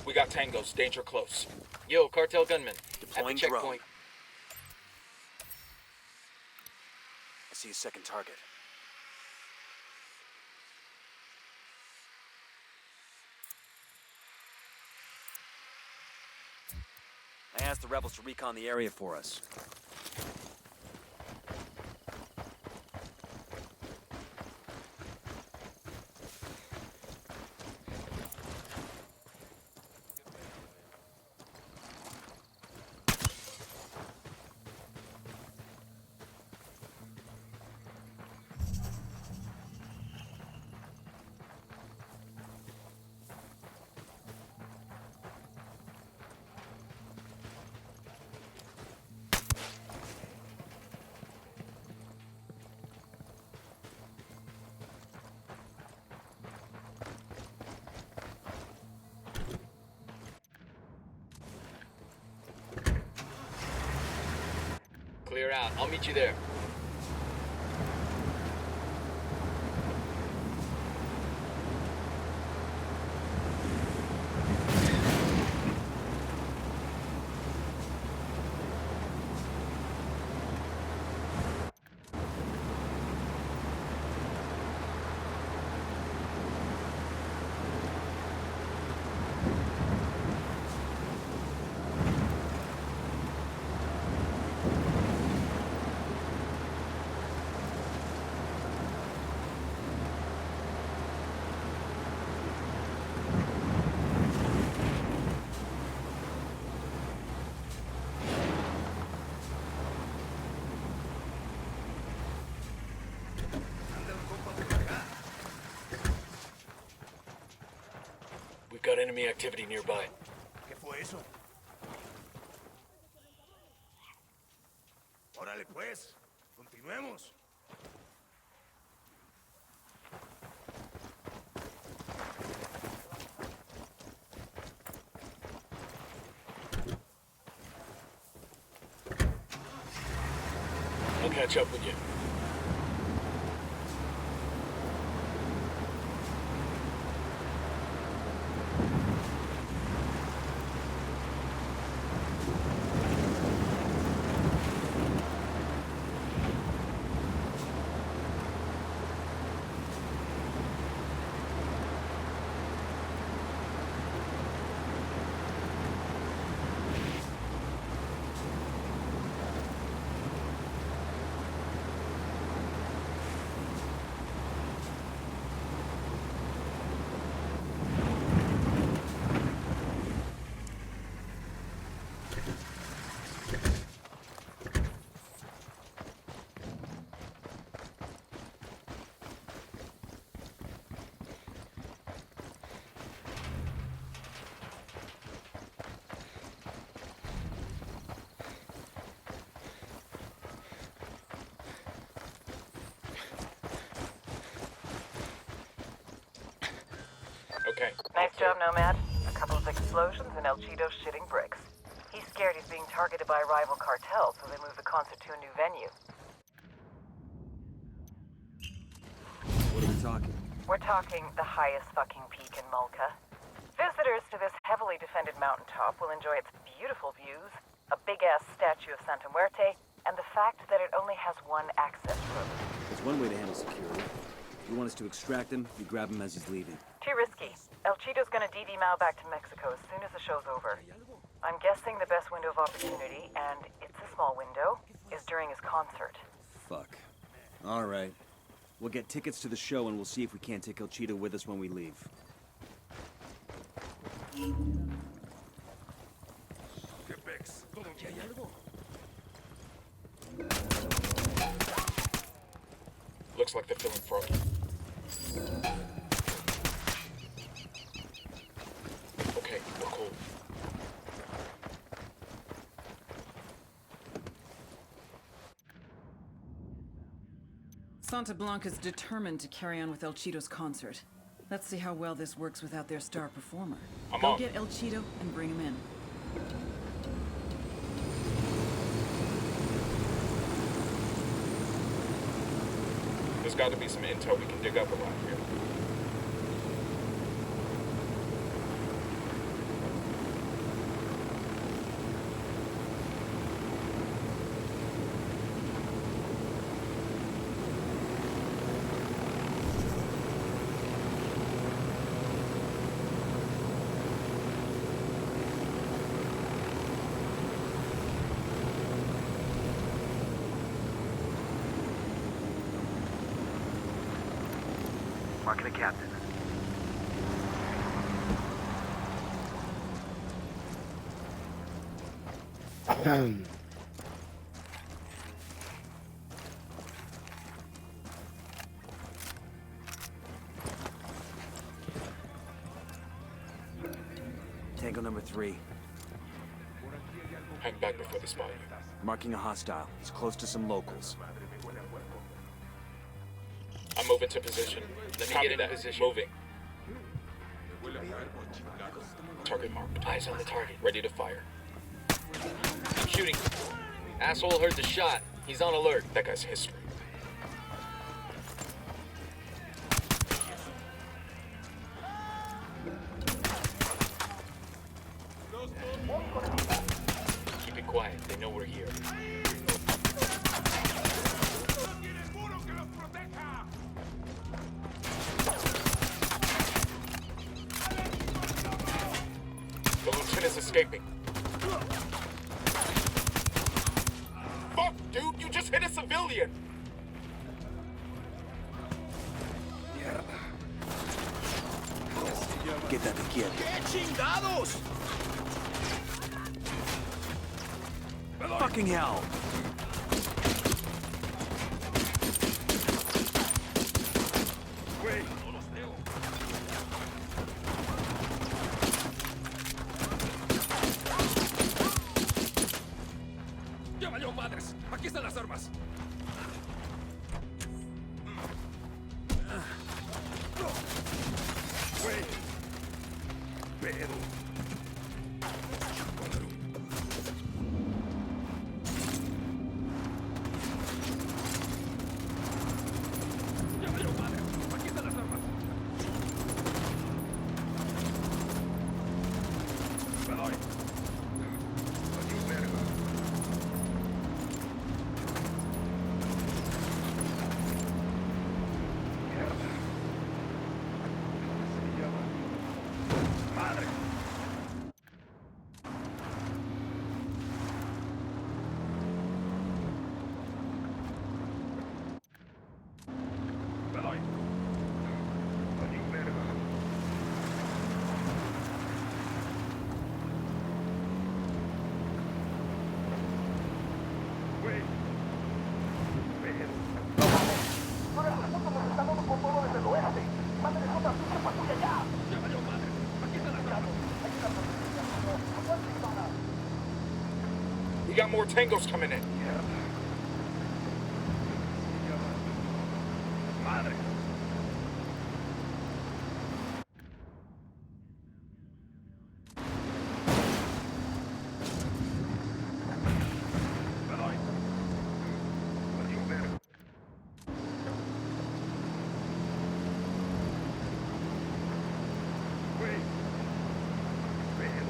We got tangos. Danger close. Yo, cartel gunman. Deploying at the drone. checkpoint. I see a second target. I asked the rebels to recon the area for us. Clear out. I'll meet you there. enemy activity nearby. ¿Qué fue eso? Órale pues, continuemos. I'll catch up with you. Okay. Nice job, Nomad. A couple of explosions and El Cheeto's shitting bricks. He's scared he's being targeted by a rival cartel, so they moved the concert to a new venue. What are we talking? We're talking the highest fucking peak in Mulca. Visitors to this heavily defended mountaintop will enjoy its beautiful views, a big-ass statue of Santa Muerte, and the fact that it only has one access road. There's one way to handle security. If you want us to extract him, you grab him as he's leaving. Too risky. El Cheeto's gonna DD Mao back to Mexico as soon as the show's over. I'm guessing the best window of opportunity, and it's a small window, is during his concert. Fuck. All right. We'll get tickets to the show and we'll see if we can't take El Cheeto with us when we leave. Looks like they're feeling froggy. Okay, we're cool. Santa Blanca's determined to carry on with El Cheeto's concert. Let's see how well this works without their star performer. Go get El Cheeto and bring him in. There's got to be some intel we can dig up around here. Marking the captain. Tango number 3. Hang back before they spot you. Marking a hostile. He's close to some locals. I'm moving to position. Let me get in position. Moving. Target marked. Eyes on the target. Ready to fire. Shooting. Asshole heard the shot. He's on alert. That guy's history. Keep it quiet. They know we're here. The lieutenant's escaping. Fuck, dude! You just hit a civilian! Quédate quieto. ¡Qué chingados! Fucking hell! ¡Ya valió madres! ¡Aquí están las armas! Güey. Pero... ¡Ya valió madres! ¡Aquí están las armas! ¡Me doy! ¡Valió verga! ¡Madre! Me doy. Valió verga. Güey. Pero... ¡No le resulta, nos están dando con todo desde el oeste! ¡Mándenles otra pinche patrulla ya! ¡Ya valió madre! ¡Aquí están las armas! We got more tangos coming in. Madre. Me doy. Valió verga. Güey. Pero...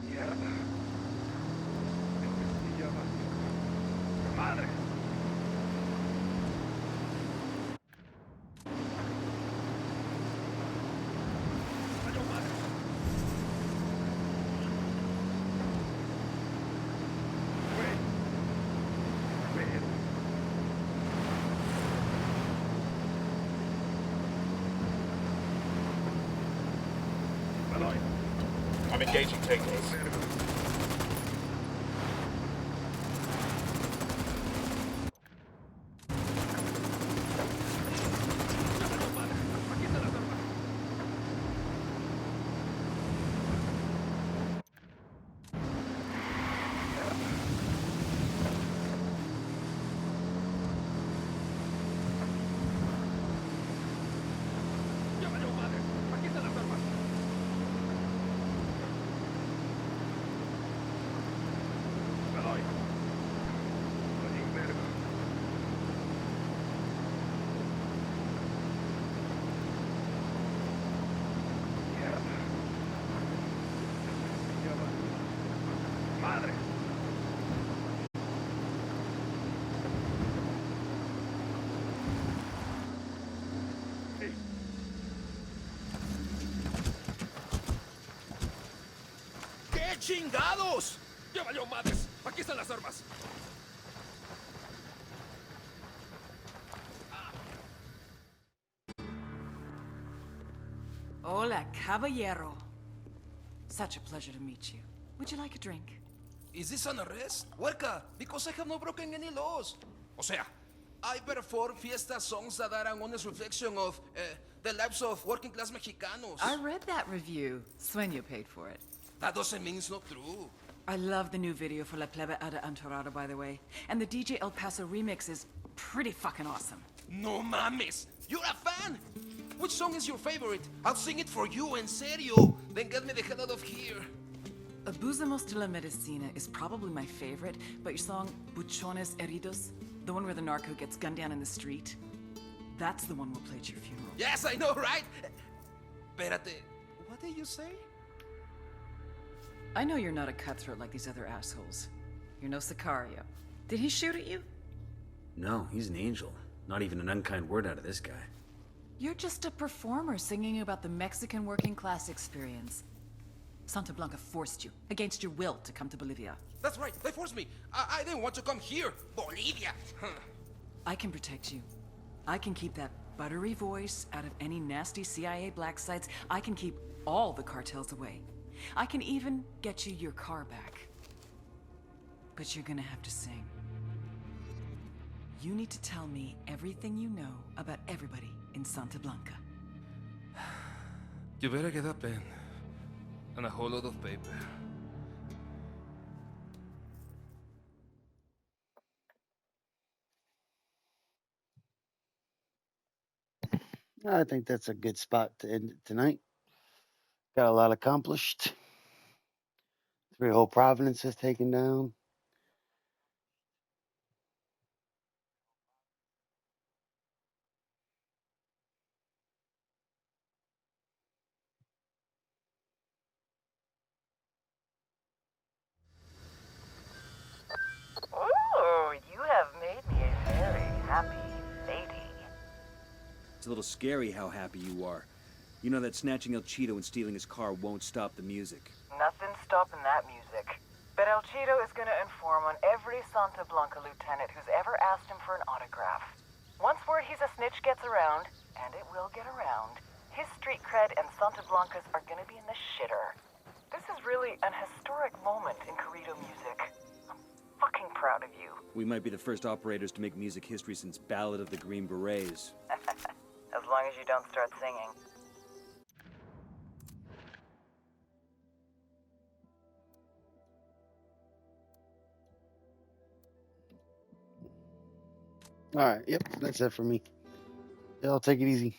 Mierda. Ya valió. Madre. Valió madre. Güey. Pero... Me doy. I'm engaging tangos. Aquí están las armas. Ya valió madre. Aquí están las armas. Me doy. Valió verga. Mierda. Ya valió. Madre. Hey. ¿Qué chingados? Ya valió madres. Aquí están las armas. Hola, caballero. Such a pleasure to meet you. Would you like a drink? Is this an arrest? Huerca, because I have not broken any laws. O sea, I perform fiesta songs that are an honest reflection of the lives of working class Mexicanos. I read that review. Sueño paid for it. That doesn't mean it's not true. I love the new video for La Plebe Ada Antorada, by the way. And the DJ El Paso remix is pretty fucking awesome. No mames! You're a fan? Which song is your favorite? I'll sing it for you, en serio. Then get me the hell out of here. Abusamos de la Medicina is probably my favorite, but your song Buchones Heridos, the one where the narco gets gunned down in the street, that's the one we'll play at your funeral. Yes, I know, right? Espérate, what did you say? I know you're not a cutthroat like these other assholes. You're no Sicario. Did he shoot at you? No, he's an angel. Not even an unkind word out of this guy. You're just a performer singing about the Mexican working class experience. Santa Blanca forced you, against your will, to come to Bolivia. That's right, they forced me. I didn't want to come here. Bolivia. I can protect you. I can keep that buttery voice out of any nasty CIA black sites. I can keep all the cartels away. I can even get you your car back. But you're gonna have to sing. You need to tell me everything you know about everybody in Santa Blanca. You better get a pen and a whole lot of paper. I think that's a good spot to end it tonight. Got a lot accomplished. 3 whole provinces taken down. Ooh, you have made me a very happy lady. It's a little scary how happy you are. You know that snatching El Cheeto and stealing his car won't stop the music. Nothing's stopping that music. But El Cheeto is gonna inform on every Santa Blanca lieutenant who's ever asked him for an autograph. Once word he's a snitch gets around, and it will get around, his street cred and Santa Blanca's are gonna be in the shitter. This is really an historic moment in Corrido music. I'm fucking proud of you. We might be the first operators to make music history since Ballad of the Green Berets. As long as you don't start singing. All right. Yep. That's it for me. Y'all take it easy.